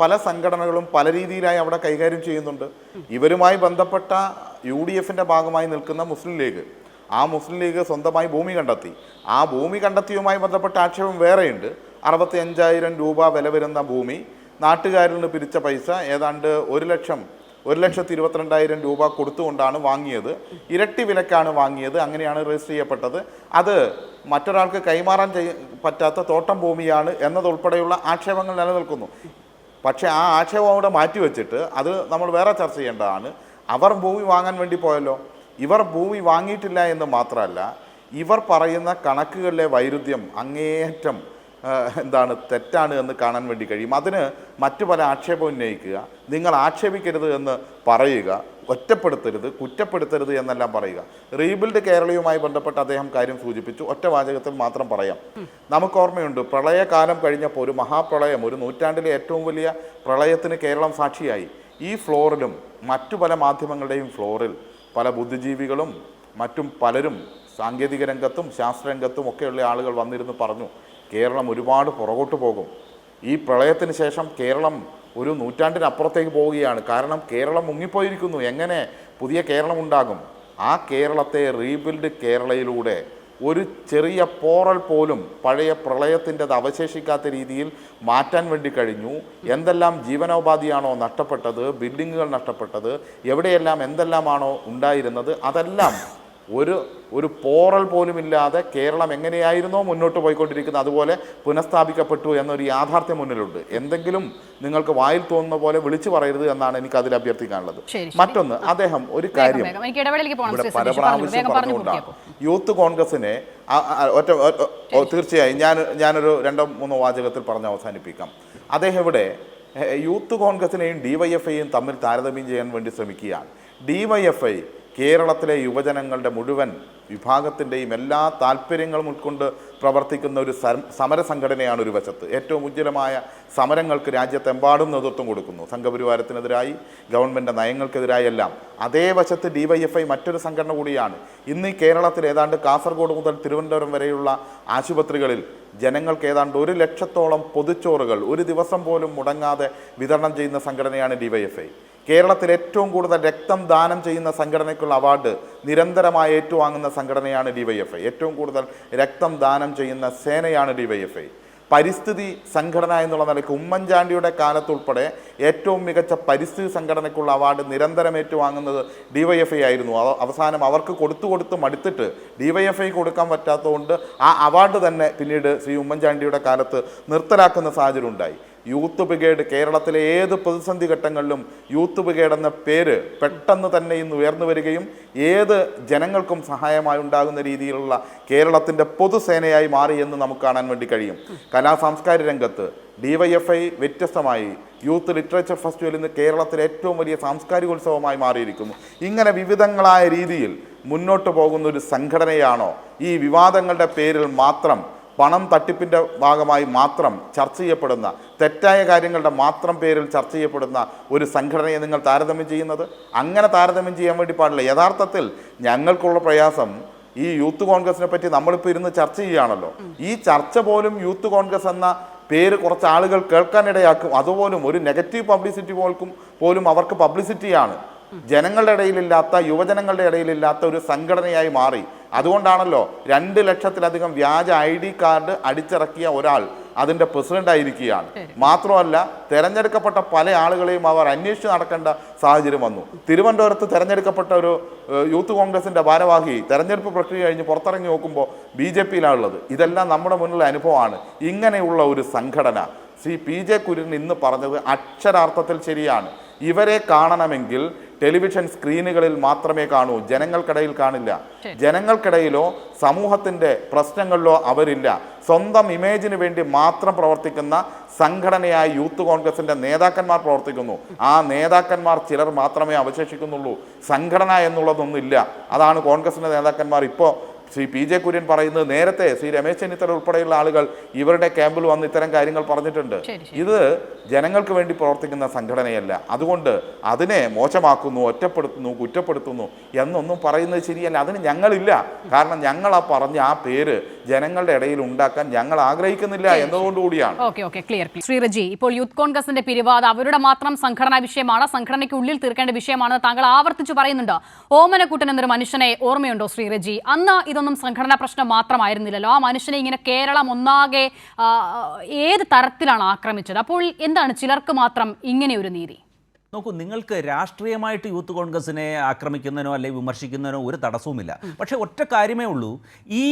പല സംഘടനകളും പല രീതിയിലായി അവിടെ കൈകാര്യം ചെയ്യുന്നുണ്ട്. ഇവരുമായി ബന്ധപ്പെട്ട UDFന്റെ ഭാഗമായി നിൽക്കുന്ന മുസ്ലിം ലീഗ്, ആ മുസ്ലിം ലീഗ് സ്വന്തമായി ഭൂമി കണ്ടെത്തി. ആ ഭൂമി കണ്ടെത്തിയുമായി ബന്ധപ്പെട്ട ആക്ഷേപം വേറെയുണ്ട്. 65,000 രൂപ വില വരുന്ന ഭൂമി നാട്ടുകാരിൽ നിന്ന് പിരിച്ച പൈസ ഏതാണ്ട് 1,22,000 രൂപ കൊടുത്തുകൊണ്ടാണ് വാങ്ങിയത്. ഇരട്ടി വിലക്കാണ് വാങ്ങിയത്, അങ്ങനെയാണ് രജിസ്റ്റർ ചെയ്യപ്പെട്ടത്. അത് മറ്റൊരാൾക്ക് കൈമാറാൻ പറ്റാത്ത തോട്ടം ഭൂമിയാണ് എന്നതുൾപ്പെടെയുള്ള ആക്ഷേപങ്ങൾ നിലനിൽക്കുന്നു. പക്ഷേ ആ ആക്ഷേപം അവിടെ മാറ്റിവെച്ചിട്ട് അത് നമ്മൾ വേറെ ചർച്ച ചെയ്യേണ്ടതാണ്. അവർ ഭൂമി വാങ്ങാൻ വേണ്ടി പോയല്ലോ. ഇവർ ഭൂമി വാങ്ങിയിട്ടില്ല എന്ന് മാത്രമല്ല, ഇവർ പറയുന്ന കണക്കുകളിലെ വൈരുദ്ധ്യം അങ്ങേയറ്റം തെറ്റാണ് എന്ന് കാണാൻ വേണ്ടി കഴിയും. അതിന് മറ്റു പല ആക്ഷേപം ഉന്നയിക്കുക, നിങ്ങൾ ആക്ഷേപിക്കരുത് എന്ന് പറയുക, ഒറ്റപ്പെടുത്തരുത്, കുറ്റപ്പെടുത്തരുത് എന്നെല്ലാം പറയുക. റീബിൽഡ് കേരളയുമായി ബന്ധപ്പെട്ട് അദ്ദേഹം കാര്യം സൂചിപ്പിച്ചു. ഒറ്റ വാചകത്തിൽ മാത്രം പറയാം. നമുക്ക് ഓർമ്മയുണ്ട്, പ്രളയകാലം കഴിഞ്ഞപ്പോൾ ഒരു മഹാപ്രളയം, ഒരു നൂറ്റാണ്ടിലെ ഏറ്റവും വലിയ പ്രളയത്തിന് കേരളം സാക്ഷിയായി. ഈ ഫ്ലോറിലും മറ്റു പല മാധ്യമങ്ങളുടെയും ഫ്ലോറിൽ പല ബുദ്ധിജീവികളും മറ്റും പലരും സാങ്കേതിക രംഗത്തും ശാസ്ത്രരംഗത്തും ഒക്കെയുള്ള ആളുകൾ വന്നിരുന്ന് പറഞ്ഞു, കേരളം ഒരുപാട് പുറകോട്ട് പോകും. ഈ പ്രളയത്തിന് ശേഷം കേരളം ഒരു നൂറ്റാണ്ടിനപ്പുറത്തേക്ക് പോവുകയാണ്. കാരണം കേരളം മുങ്ങിപ്പോയിരിക്കുന്നു. എങ്ങനെ പുതിയ കേരളം ഉണ്ടാകും? ആ കേരളത്തെ റീബിൽഡ് കേരളയിലൂടെ ഒരു ചെറിയ പോറൽ പോലും പഴയ പ്രളയത്തിൻ്റെത് അവശേഷിക്കാത്ത രീതിയിൽ മാറ്റാൻ വേണ്ടി കഴിഞ്ഞു. എന്തെല്ലാം ജീവനോപാധിയാണോ നഷ്ടപ്പെട്ടത്, ബിൽഡിങ്ങുകൾ നഷ്ടപ്പെട്ടത്, എവിടെയെല്ലാം എന്തെല്ലാമാണോ ഉണ്ടായിരുന്നത്, അതെല്ലാം ഒരു പോറൽ പോലുമില്ലാതെ കേരളം എങ്ങനെയായിരുന്നോ മുന്നോട്ട് പോയിക്കൊണ്ടിരിക്കുന്നത് അതുപോലെ പുനഃസ്ഥാപിക്കപ്പെട്ടു എന്നൊരു യാഥാർത്ഥ്യം മുന്നിലുണ്ട്. എന്തെങ്കിലും നിങ്ങൾക്ക് വായിൽ തോന്നുന്ന പോലെ വിളിച്ചു പറയരുത് എന്നാണ് എനിക്ക് അതിൽ അഭ്യർത്ഥിക്കാനുള്ളത്. മറ്റൊന്ന്, അദ്ദേഹം ഒരു കാര്യം ഇവിടെ പരപ്രാവശ്യം പറഞ്ഞുകൊണ്ടാണ് യൂത്ത് കോൺഗ്രസിനെ തീർച്ചയായും ഞാനൊരു 2-3 വാചകത്തിൽ പറഞ്ഞ് അവസാനിപ്പിക്കാം. അദ്ദേഹം ഇവിടെ യൂത്ത് കോൺഗ്രസിനെയും DYFIയും തമ്മിൽ താരതമ്യം ചെയ്യാൻ വേണ്ടി ശ്രമിക്കുകയാണ്. DYFI കേരളത്തിലെ യുവജനങ്ങളുടെ മുഴുവൻ വിഭാഗത്തിൻ്റെയും എല്ലാ താല്പര്യങ്ങളും ഉൾക്കൊണ്ട് പ്രവർത്തിക്കുന്ന ഒരു സമര സംഘടനയാണ് ഒരു വശത്ത്. ഏറ്റവും ഉജ്ജ്വലമായ സമരങ്ങൾക്ക് രാജ്യത്തെമ്പാടും നേതൃത്വം കൊടുക്കുന്നു. സംഘപരിവാരത്തിനെതിരായി, ഗവൺമെൻറ് നയങ്ങൾക്കെതിരായി എല്ലാം. അതേ വശത്ത് DYFI മറ്റൊരു സംഘടന കൂടിയാണ്. ഇന്ന് ഈ കേരളത്തിൽ ഏതാണ്ട് കാസർഗോഡ് മുതൽ തിരുവനന്തപുരം വരെയുള്ള ആശുപത്രികളിൽ ജനങ്ങൾക്ക് ഏതാണ്ട് 1 ലക്ഷത്തോളം പൊതിച്ചോറുകൾ ഒരു ദിവസം പോലും മുടങ്ങാതെ വിതരണം ചെയ്യുന്ന സംഘടനയാണ് DYFI. കേരളത്തിൽ ഏറ്റവും കൂടുതൽ രക്തം ദാനം ചെയ്യുന്ന സംഘടനയ്ക്കുള്ള അവാർഡ് നിരന്തരമായി ഏറ്റുവാങ്ങുന്ന സംഘടനയാണ് DYFI. ഏറ്റവും കൂടുതൽ രക്തം ദാനം ചെയ്യുന്ന സേനയാണ് DYFI. പരിസ്ഥിതി സംഘടന എന്നുള്ള നിലയ്ക്ക് ഉമ്മൻചാണ്ടിയുടെ കാലത്തുൾപ്പെടെ ഏറ്റവും മികച്ച പരിസ്ഥിതി സംഘടനയ്ക്കുള്ള അവാർഡ് നിരന്തരം ഏറ്റുവാങ്ങുന്നത് DYFI ആയിരുന്നു. അവസാനം അവർക്ക് കൊടുത്തു മടുത്തിട്ട് DYFI കൊടുക്കാൻ പറ്റാത്തതുകൊണ്ട് ആ അവാർഡ് തന്നെ പിന്നീട് ശ്രീ ഉമ്മൻചാണ്ടിയുടെ കാലത്ത് നിർത്തലാക്കുന്ന സാഹചര്യം ഉണ്ടായി. യൂത്ത് ബ്രിഗേഡ് കേരളത്തിലെ ഏത് പ്രതിസന്ധി ഘട്ടങ്ങളിലും യൂത്ത് ബ്രിഗേഡ് എന്ന പേര് പെട്ടെന്ന് തന്നെ ഇന്ന് ഉയർന്നു വരികയും ഏത് ജനങ്ങൾക്കും സഹായമായി ഉണ്ടാകുന്ന രീതിയിലുള്ള കേരളത്തിൻ്റെ പൊതുസേനയായി മാറി എന്ന് നമുക്ക് കാണാൻ വേണ്ടി കഴിയും. കലാസാംസ്കാരിക രംഗത്ത് DYFI വ്യത്യസ്തമായി യൂത്ത് ലിറ്ററേച്ചർ ഫെസ്റ്റിവൽ ഇന്ന് കേരളത്തിലെ ഏറ്റവും വലിയ സാംസ്കാരികോത്സവമായി മാറിയിരിക്കുന്നു. ഇങ്ങനെ വിവിധങ്ങളായ രീതിയിൽ മുന്നോട്ട് പോകുന്ന ഒരു സംഘടനയാണോ ഈ വിവാദങ്ങളുടെ പേരിൽ മാത്രം, പണം തട്ടിപ്പിൻ്റെ ഭാഗമായി മാത്രം ചർച്ച ചെയ്യപ്പെടുന്ന, തെറ്റായ കാര്യങ്ങളുടെ മാത്രം പേരിൽ ചർച്ച ചെയ്യപ്പെടുന്ന ഒരു സംഘടനയെ നിങ്ങൾ താരതമ്യം ചെയ്യുന്നത്? അങ്ങനെ താരതമ്യം ചെയ്യാൻ വേണ്ടി പാടില്ല. യഥാർത്ഥത്തിൽ ഞങ്ങൾക്കുള്ള പ്രയാസം ഈ യൂത്ത് കോൺഗ്രസിനെ പറ്റി നമ്മളിപ്പോൾ ഇരുന്ന് ചർച്ച ചെയ്യുകയാണല്ലോ. ഈ ചർച്ച പോലും യൂത്ത് കോൺഗ്രസ് എന്ന പേര് കുറച്ച് ആളുകൾ കേൾക്കാനിടയാക്കും. അതുപോലും ഒരു നെഗറ്റീവ് പബ്ലിസിറ്റി പോലും അവർക്ക് പബ്ലിസിറ്റിയാണ്. ജനങ്ങളുടെ ഇടയിലില്ലാത്ത, യുവജനങ്ങളുടെ ഇടയിലില്ലാത്ത ഒരു സംഘടനയായി മാറി. അതുകൊണ്ടാണല്ലോ 2 ലക്ഷത്തിലധികം വ്യാജ ID കാർഡ് അടിച്ചിറക്കിയ ഒരാൾ അതിൻ്റെ പ്രസിഡന്റായിരിക്കുകയാണ്. മാത്രമല്ല, തെരഞ്ഞെടുക്കപ്പെട്ട പല ആളുകളെയും അവർ അന്വേഷിച്ച് നടക്കേണ്ട സാഹചര്യം വന്നു. തിരുവനന്തപുരത്ത് തെരഞ്ഞെടുക്കപ്പെട്ട ഒരു യൂത്ത് കോൺഗ്രസിൻ്റെ ഭാരവാഹി തെരഞ്ഞെടുപ്പ് പ്രക്രിയ കഴിഞ്ഞ് പുറത്തിറങ്ങി നോക്കുമ്പോൾ BJP-യിലാണുള്ളത്. ഇതെല്ലാം നമ്മുടെ മുന്നിലുള്ള അനുഭവമാണ്. ഇങ്ങനെയുള്ള ഒരു സംഘടന ശ്രീ PJ കുര്യൻ ഇന്ന് പറഞ്ഞത് അക്ഷരാർത്ഥത്തിൽ ശരിയാണ്. ഇവരെ കാണണമെങ്കിൽ ടെലിവിഷൻ സ്ക്രീനുകളിൽ മാത്രമേ കാണൂ, ജനങ്ങൾക്കിടയിൽ കാണില്ല. ജനങ്ങൾക്കിടയിലോ സമൂഹത്തിൻ്റെ പ്രശ്നങ്ങളിലോ അവരില്ല. സ്വന്തം ഇമേജിന് വേണ്ടി മാത്രം പ്രവർത്തിക്കുന്ന സംഘടനയായി യൂത്ത് കോൺഗ്രസിൻ്റെ നേതാക്കന്മാർ പ്രവർത്തിക്കുന്നു. ആ നേതാക്കന്മാർ ചിലർ മാത്രമേ അവശേഷിക്കുന്നുള്ളൂ. സംഘടന എന്നുള്ളതൊന്നുമില്ല. അതാണ് കോൺഗ്രസിൻ്റെ നേതാക്കന്മാർ ഇപ്പോൾ ശ്രീ PJ കുര്യൻ പറയുന്നത്. നേരത്തെ ശ്രീ രമേശ് ചെന്നിത്തല ഉൾപ്പെടെയുള്ള ആളുകൾ ഇവരുടെ ക്യാമ്പിൽ വന്ന് ഇത്തരം കാര്യങ്ങൾ പറഞ്ഞിട്ടുണ്ട്. ഇത് ജനങ്ങൾക്ക് വേണ്ടി പ്രവർത്തിക്കുന്ന സംഘടനയല്ല. അതുകൊണ്ട് അതിനെ മോശമാക്കുന്നു, ഒറ്റപ്പെടുത്തുന്നു, കുറ്റപ്പെടുത്തുന്നു എന്നൊന്നും പറയുന്നത് ശരിയല്ല. അതിന് ഞങ്ങളില്ല. കാരണം ഞങ്ങൾ പറഞ്ഞ ആ പേര് ജനങ്ങളുടെ ഇടയിൽ ഉണ്ടാക്കാൻ ഞങ്ങൾ ആഗ്രഹിക്കുന്നില്ല എന്നതുകൊണ്ടുകൂടിയാണ്. ക്ലിയർ. ശ്രീ റജി, ഇപ്പോൾ യൂത്ത് കോൺഗ്രസിന്റെ പിരിവാത് അവരുടെ മാത്രം സംഘടനാ വിഷയമാണ്, സംഘടനയ്ക്കുള്ളിൽ തീർക്കേണ്ട വിഷയമാണെന്ന് താങ്കൾ ആവർത്തിച്ചു പറയുന്നുണ്ട്. ഓമനക്കുട്ടൻ എന്നൊരു മനുഷ്യനെ ഓർമ്മയുണ്ടോ ശ്രീ റജി? അന്ന് ഇതൊന്നും സംഘടനാ പ്രശ്നം മാത്രമായിരുന്നില്ലല്ലോ. ആ മനുഷ്യനെ ഇങ്ങനെ കേരളം ഒന്നാകെ ഏത് തരത്തിലാണ് ആക്രമിച്ചത്? അപ്പോൾ എന്താണ് ചിലർക്ക് മാത്രം ഇങ്ങനെ ഒരു നീതി? നോക്കൂ, നിങ്ങൾക്ക് രാഷ്ട്രീയമായിട്ട് യൂത്ത് കോൺഗ്രസിനെ ആക്രമിക്കുന്നതിനോ അല്ലെങ്കിൽ വിമർശിക്കുന്നതിനോ ഒരു തടസ്സവുമില്ല. പക്ഷേ ഒറ്റ കാര്യമേ ഉള്ളൂ, ഈ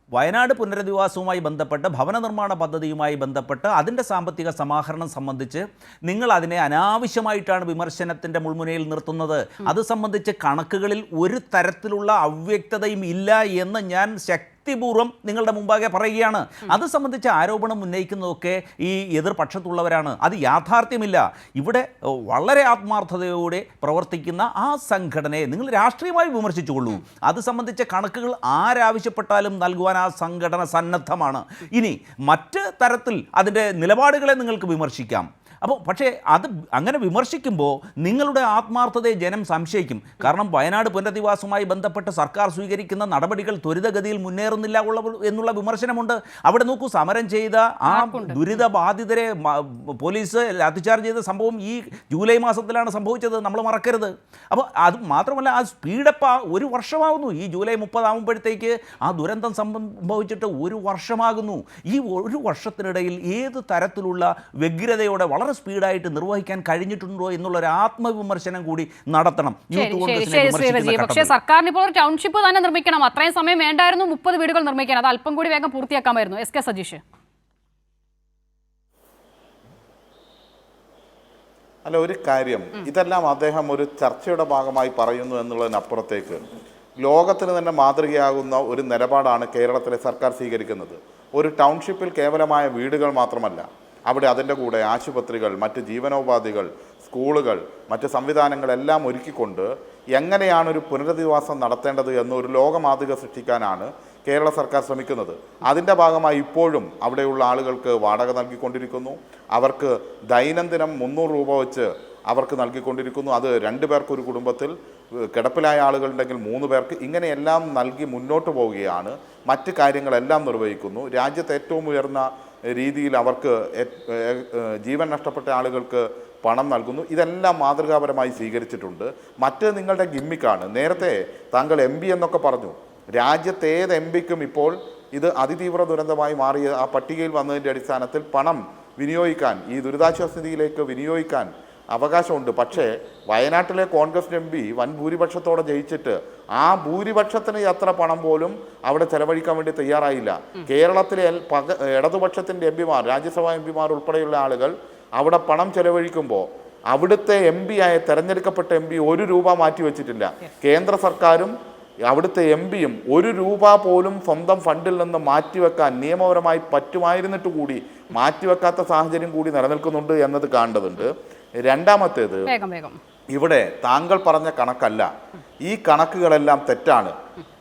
വയനാട് പുനരധിവാസവുമായി ബന്ധപ്പെട്ട്, ഭവന നിർമ്മാണ പദ്ധതിയുമായി ബന്ധപ്പെട്ട് അതിൻ്റെ സാമ്പത്തിക സമാഹരണം സംബന്ധിച്ച് നിങ്ങൾ അതിനെ അനാവശ്യമായിട്ടാണ് വിമർശനത്തിൻ്റെ മുൾമുനയിൽ നിർത്തുന്നത്. അത് സംബന്ധിച്ച് കണക്കുകളിൽ ഒരു തരത്തിലുള്ള അവ്യക്തതയും ഇല്ല എന്ന് ഞാൻ ശക്തിപൂർവ്വം നിങ്ങളുടെ മുമ്പാകെ പറയുകയാണ്. അത് സംബന്ധിച്ച് ആരോപണം ഉന്നയിക്കുന്നതൊക്കെ ഈ എതിർപക്ഷത്തുള്ളവരാണ്. അത് യാഥാർത്ഥ്യമില്ല. ഇവിടെ വളരെ ആത്മാർത്ഥതയോടെ പ്രവർത്തിക്കുന്ന ആ സംഘടനയെ നിങ്ങൾ രാഷ്ട്രീയമായി വിമർശിച്ചുകൊള്ളൂ. അത് സംബന്ധിച്ച കണക്കുകൾ ആരാവശ്യപ്പെട്ടാലും നൽകുവാൻ ആ സംഘടന സന്നദ്ധമാണ്. ഇനി മറ്റ് തരത്തിൽ അതിൻ്റെ നിലപാടുകളെ നിങ്ങൾക്ക് വിമർശിക്കാം. അപ്പോൾ പക്ഷേ അത് അങ്ങനെ വിമർശിക്കുമ്പോൾ നിങ്ങളുടെ ആത്മാർത്ഥതയെ ജനം സംശയിക്കും. കാരണം വയനാട് പുനരധിവാസവുമായി ബന്ധപ്പെട്ട് സർക്കാർ സ്വീകരിക്കുന്ന നടപടികൾ ത്വരിതഗതിയിൽ മുന്നേറുന്നില്ല എന്നുള്ള വിമർശനമുണ്ട്. അവിടെ നോക്കൂ, സമരം ചെയ്ത ആ ദുരിതബാധിതരെ പോലീസ് ലാത്തിചാർജ് ചെയ്ത സംഭവം ഈ ജൂലൈ മാസത്തിലാണ് സംഭവിച്ചത്, നമ്മൾ മറക്കരുത്. അപ്പോൾ അത് മാത്രമല്ല, ആ സ്പീഡപ്പ് 1 വർഷമാകുന്നു. ഈ ജൂലൈ 30 ആകുമ്പോഴത്തേക്ക് ആ ദുരന്തം സംഭവിച്ചിട്ട് 1 വർഷമാകുന്നു. ഈ 1 വർഷത്തിനിടയിൽ ഏത് തരത്തിലുള്ള വ്യഗ്രതയോടെ വളരെ സ്പീഡായിട്ട് നിർവഹിക്കാൻ കഴിഞ്ഞിട്ടുണ്ടോ എന്നുള്ളൊരു ആത്മവിമർശനം കൂടി നടത്തണം. പക്ഷേ സർക്കാരിന് ഇപ്പോൾ ഒരു ടൗൺഷിപ്പ് തന്നെ നിർമ്മിക്കണം. അത്രയും സമയം വേണ്ടായിരുന്നു 30 വീടുകൾ നിർമ്മിക്കാൻ. അത് അല്പം കൂടി വേഗം പൂർത്തിയാക്കാമായിരുന്നു. SK സജീഷ്. അല്ല, ഒരു കാര്യം, ഇതെല്ലാം അദ്ദേഹം ഒരു ചർച്ചയുടെ ഭാഗമായി പറയുന്നു എന്നുള്ളതിനപ്പുറത്തേക്ക് ലോകത്തിന് തന്നെ മാതൃകയാകുന്ന ഒരു നിലപാടാണ് കേരളത്തിലെ സർക്കാർ സ്വീകരിക്കുന്നത്. ഒരു ടൗൺഷിപ്പിൽ കേവലമായ വീടുകൾ മാത്രമല്ല, അവിടെ അതിൻ്റെ കൂടെ ആശുപത്രികൾ, മറ്റ് ജീവനോപാധികൾ, സ്കൂളുകൾ, മറ്റ് സംവിധാനങ്ങളെല്ലാം ഒരുക്കിക്കൊണ്ട് എങ്ങനെയാണ് ഒരു പുനരധിവാസം നടത്തേണ്ടത് എന്നൊരു ലോകമാതൃക സൃഷ്ടിക്കാനാണ് കേരള സർക്കാർ ശ്രമിക്കുന്നത്. അതിൻ്റെ ഭാഗമായി ഇപ്പോഴും അവിടെയുള്ള ആളുകൾക്ക് വാടക നൽകിക്കൊണ്ടിരിക്കുന്നു. അവർക്ക് ദൈനംദിനം 300 രൂപ വെച്ച് അവർക്ക് നൽകിക്കൊണ്ടിരിക്കുന്നു. അത് 2 പേർക്ക് ഒരു കുടുംബത്തിൽ, കിടപ്പിലായ ആളുകളുണ്ടെങ്കിൽ 3 പേർക്ക്, ഇങ്ങനെയെല്ലാം നൽകി മുന്നോട്ട് പോവുകയാണ്. മറ്റ് കാര്യങ്ങളെല്ലാം നിർവഹിക്കുന്നു. രാജ്യത്ത് ഏറ്റവും ഉയർന്ന രീതിയിൽ അവർക്ക് ജീവൻ നഷ്ടപ്പെട്ട ആളുകൾക്ക് പണം നൽകുന്നു. ഇതെല്ലാം മാതൃകാപരമായി സ്വീകരിച്ചിട്ടുണ്ട്. മറ്റ് നിങ്ങളുടെ ഗിമ്മിക്കാണ്. നേരത്തെ താങ്കൾ MP എന്നൊക്കെ പറഞ്ഞു. രാജ്യത്തെ ഏത് MPക്കും ഇപ്പോൾ ഇത് അതിതീവ്ര ദുരന്തമായി മാറിയ ആ പട്ടികയിൽ വന്നതിൻ്റെ അടിസ്ഥാനത്തിൽ പണം വിനിയോഗിക്കാൻ, ഈ ദുരിതാശ്വാസ നിധിയിലേക്ക് വിനിയോഗിക്കാൻ അവകാശമുണ്ട്. പക്ഷേ വയനാട്ടിലെ കോൺഗ്രസ് MP വൻ ഭൂരിപക്ഷത്തോടെ ജയിച്ചിട്ട് ആ ഭൂരിപക്ഷത്തിന് അത്ര പണം പോലും അവിടെ ചെലവഴിക്കാൻ വേണ്ടി തയ്യാറായില്ല. കേരളത്തിലെ ഇടതുപക്ഷത്തിൻ്റെ MP മാർ, രാജ്യസഭാ MP മാർ ഉൾപ്പെടെയുള്ള ആളുകൾ അവിടെ പണം ചെലവഴിക്കുമ്പോൾ അവിടുത്തെ MP ആയ തെരഞ്ഞെടുക്കപ്പെട്ട MP 1 രൂപ മാറ്റിവെച്ചിട്ടില്ല. കേന്ദ്ര സർക്കാരും അവിടുത്തെ MPയും 1 രൂപ പോലും സ്വന്തം ഫണ്ടിൽ നിന്ന് മാറ്റിവെക്കാൻ നിയമപരമായി പറ്റുമായിരുന്നിട്ട് കൂടി മാറ്റിവെക്കാത്ത സാഹചര്യം കൂടി നിലനിൽക്കുന്നുണ്ട് എന്നത് കാണേണ്ടതുണ്ട്. രണ്ടാമത്തേത്, ഇവിടെ താങ്കൾ പറഞ്ഞ കണക്കല്ല, ഈ കണക്കുകളെല്ലാം തെറ്റാണ്.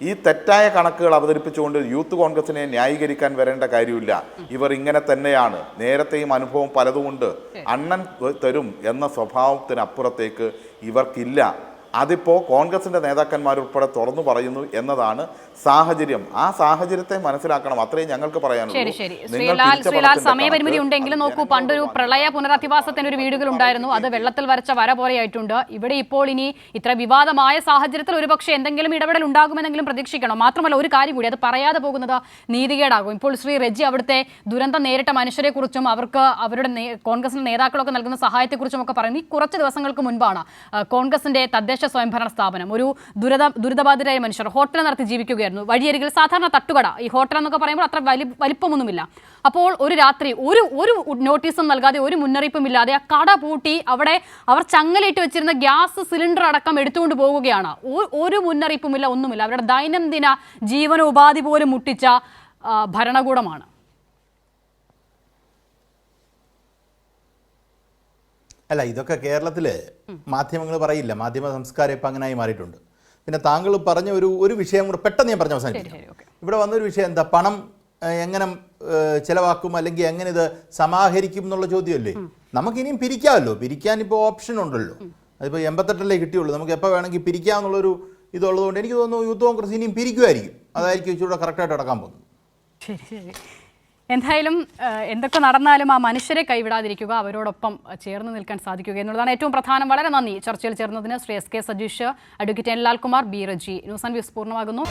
ഈ തെറ്റായ കണക്കുകൾ അവതരിപ്പിച്ചുകൊണ്ട് യൂത്ത് കോൺഗ്രസിനെ ന്യായീകരിക്കാൻ വരേണ്ട കാര്യമില്ല. ഇവർ ഇങ്ങനെ തന്നെയാണ്. നേരത്തെയും അനുഭവം പലതുമുണ്ട്. അണ്ണൻ തരും എന്ന സ്വഭാവത്തിനപ്പുറത്തേക്ക് ഇവർക്കില്ല. അതിപ്പോൾ കോൺഗ്രസിൻ്റെ നേതാക്കന്മാരുൾപ്പെടെ തുറന്നു പറയുന്നു എന്നതാണ് സാഹചര്യം, ആ സാഹചര്യത്തെ മനസ്സിലാക്കണം. അത്രയും ഞങ്ങൾക്ക് പറയാനുള്ളൂ. ശരി ശരി ശ്രീലാൽ സമയപരിമിതി ഉണ്ടെങ്കിലും നോക്കൂ, പണ്ടൊരു പ്രളയ പുനരധിവാസത്തിന് ഒരു വീടുകൾ ഉണ്ടായിരുന്നു, അത് വെള്ളത്തിൽ വരച്ച വര പോലെയായിട്ടുണ്ട്. ഇവിടെ ഇപ്പോൾ ഇനി ഇത്ര വിവാദമായ സാഹചര്യത്തിൽ ഒരുപക്ഷെ എന്തെങ്കിലും ഇടപെടൽ ഉണ്ടാകുമെന്നെങ്കിലും പ്രതീക്ഷിക്കണം. മാത്രമല്ല ഒരു കാര്യം കൂടി, അത് പറയാതെ പോകുന്നത് നീതികേടാകും. ഇപ്പോൾ ശ്രീ റെജി അവിടുത്തെ ദുരന്തം നേരിട്ട മനുഷ്യരെക്കുറിച്ചും അവർക്ക് അവരുടെ കോൺഗ്രസിന്റെ നേതാക്കളൊക്കെ നൽകുന്ന സഹായത്തെക്കുറിച്ചും ഒക്കെ പറയുന്നു. ഈ കുറച്ച് ദിവസങ്ങൾക്ക് മുൻപാണ് കോൺഗ്രസിന്റെ തദ്ദേശ സ്വയംഭരണ സ്ഥാപനം ഒരു ദുരിതബാധിതരായ മനുഷ്യർ ഹോട്ടൽ നടത്തി ജീവിക്കുകയായിരുന്നു. വഴിയരികിൽ സാധാരണ തട്ടുകട, ഈ ഹോട്ടൽ എന്നൊക്കെ പറയുമ്പോൾ അത്ര വലിപ്പമൊന്നുമില്ല. അപ്പോൾ ഒരു രാത്രി ഒരു നോട്ടീസും നൽകാതെ, ഒരു മുന്നറിയിപ്പും ഇല്ലാതെ ആ കട പൂട്ടി അവിടെ അവർ ചങ്ങലയിട്ട് വെച്ചിരുന്ന ഗ്യാസ് സിലിണ്ടർ അടക്കം എടുത്തുകൊണ്ട് പോവുകയാണ്. ഒരു മുന്നറിയിപ്പുമില്ല, ഒന്നുമില്ല. അവരുടെ ദൈനംദിന ജീവനോപാധി പോലും മുട്ടിച്ച ഭരണകൂടമാണ്. അല്ല, ഇതൊക്കെ കേരളത്തിൽ മാധ്യമങ്ങൾ പറയില്ല. മാധ്യമ സംസ്കാരം ഇപ്പം അങ്ങനെയായി മാറിയിട്ടുണ്ട്. പിന്നെ താങ്കൾ പറഞ്ഞ ഒരു വിഷയം കൂടെ പെട്ടെന്ന് ഞാൻ പറഞ്ഞ അവസാനിപ്പിക്കാം. ഇവിടെ വന്നൊരു വിഷയം എന്താ, പണം എങ്ങനെ ചിലവാക്കും അല്ലെങ്കിൽ എങ്ങനെ ഇത് സമാഹരിക്കും എന്നുള്ള ചോദ്യമല്ലേ. നമുക്കിനിയും പിരിക്കാമല്ലോ, പിരിക്കാൻ ഇപ്പോൾ ഓപ്ഷൻ ഉണ്ടല്ലോ. അതിപ്പോൾ 88 കിട്ടിയുള്ളൂ, നമുക്ക് എപ്പോൾ വേണമെങ്കിൽ പിരിക്കാമെന്നുള്ളൊരു ഇതുള്ളതുകൊണ്ട് എനിക്ക് തോന്നുന്നു യൂത്ത് കോൺഗ്രസ് ഇനിയും പിരിക്കുമായിരിക്കും. അതായിരിക്കും ഇച്ചിരി കറക്റ്റായിട്ട് നടക്കാൻ പോകുന്നത്. ശരി ശരി. എന്തായാലും എന്തൊക്കെ നടന്നാലും ആ മനുഷ്യരെ കൈവിടാതിരിക്കുക, അവരോടൊപ്പം ചേർന്ന് നിൽക്കാൻ സാധിക്കുക എന്നുള്ളതാണ് ഏറ്റവും പ്രധാനം. വളരെ നന്ദി ചർച്ചയിൽ ചേർന്നതിന് Shri S K Sajeesh, advocate N Lalkumar, B Reji. News and views പൂർണ്ണമാകുന്നു.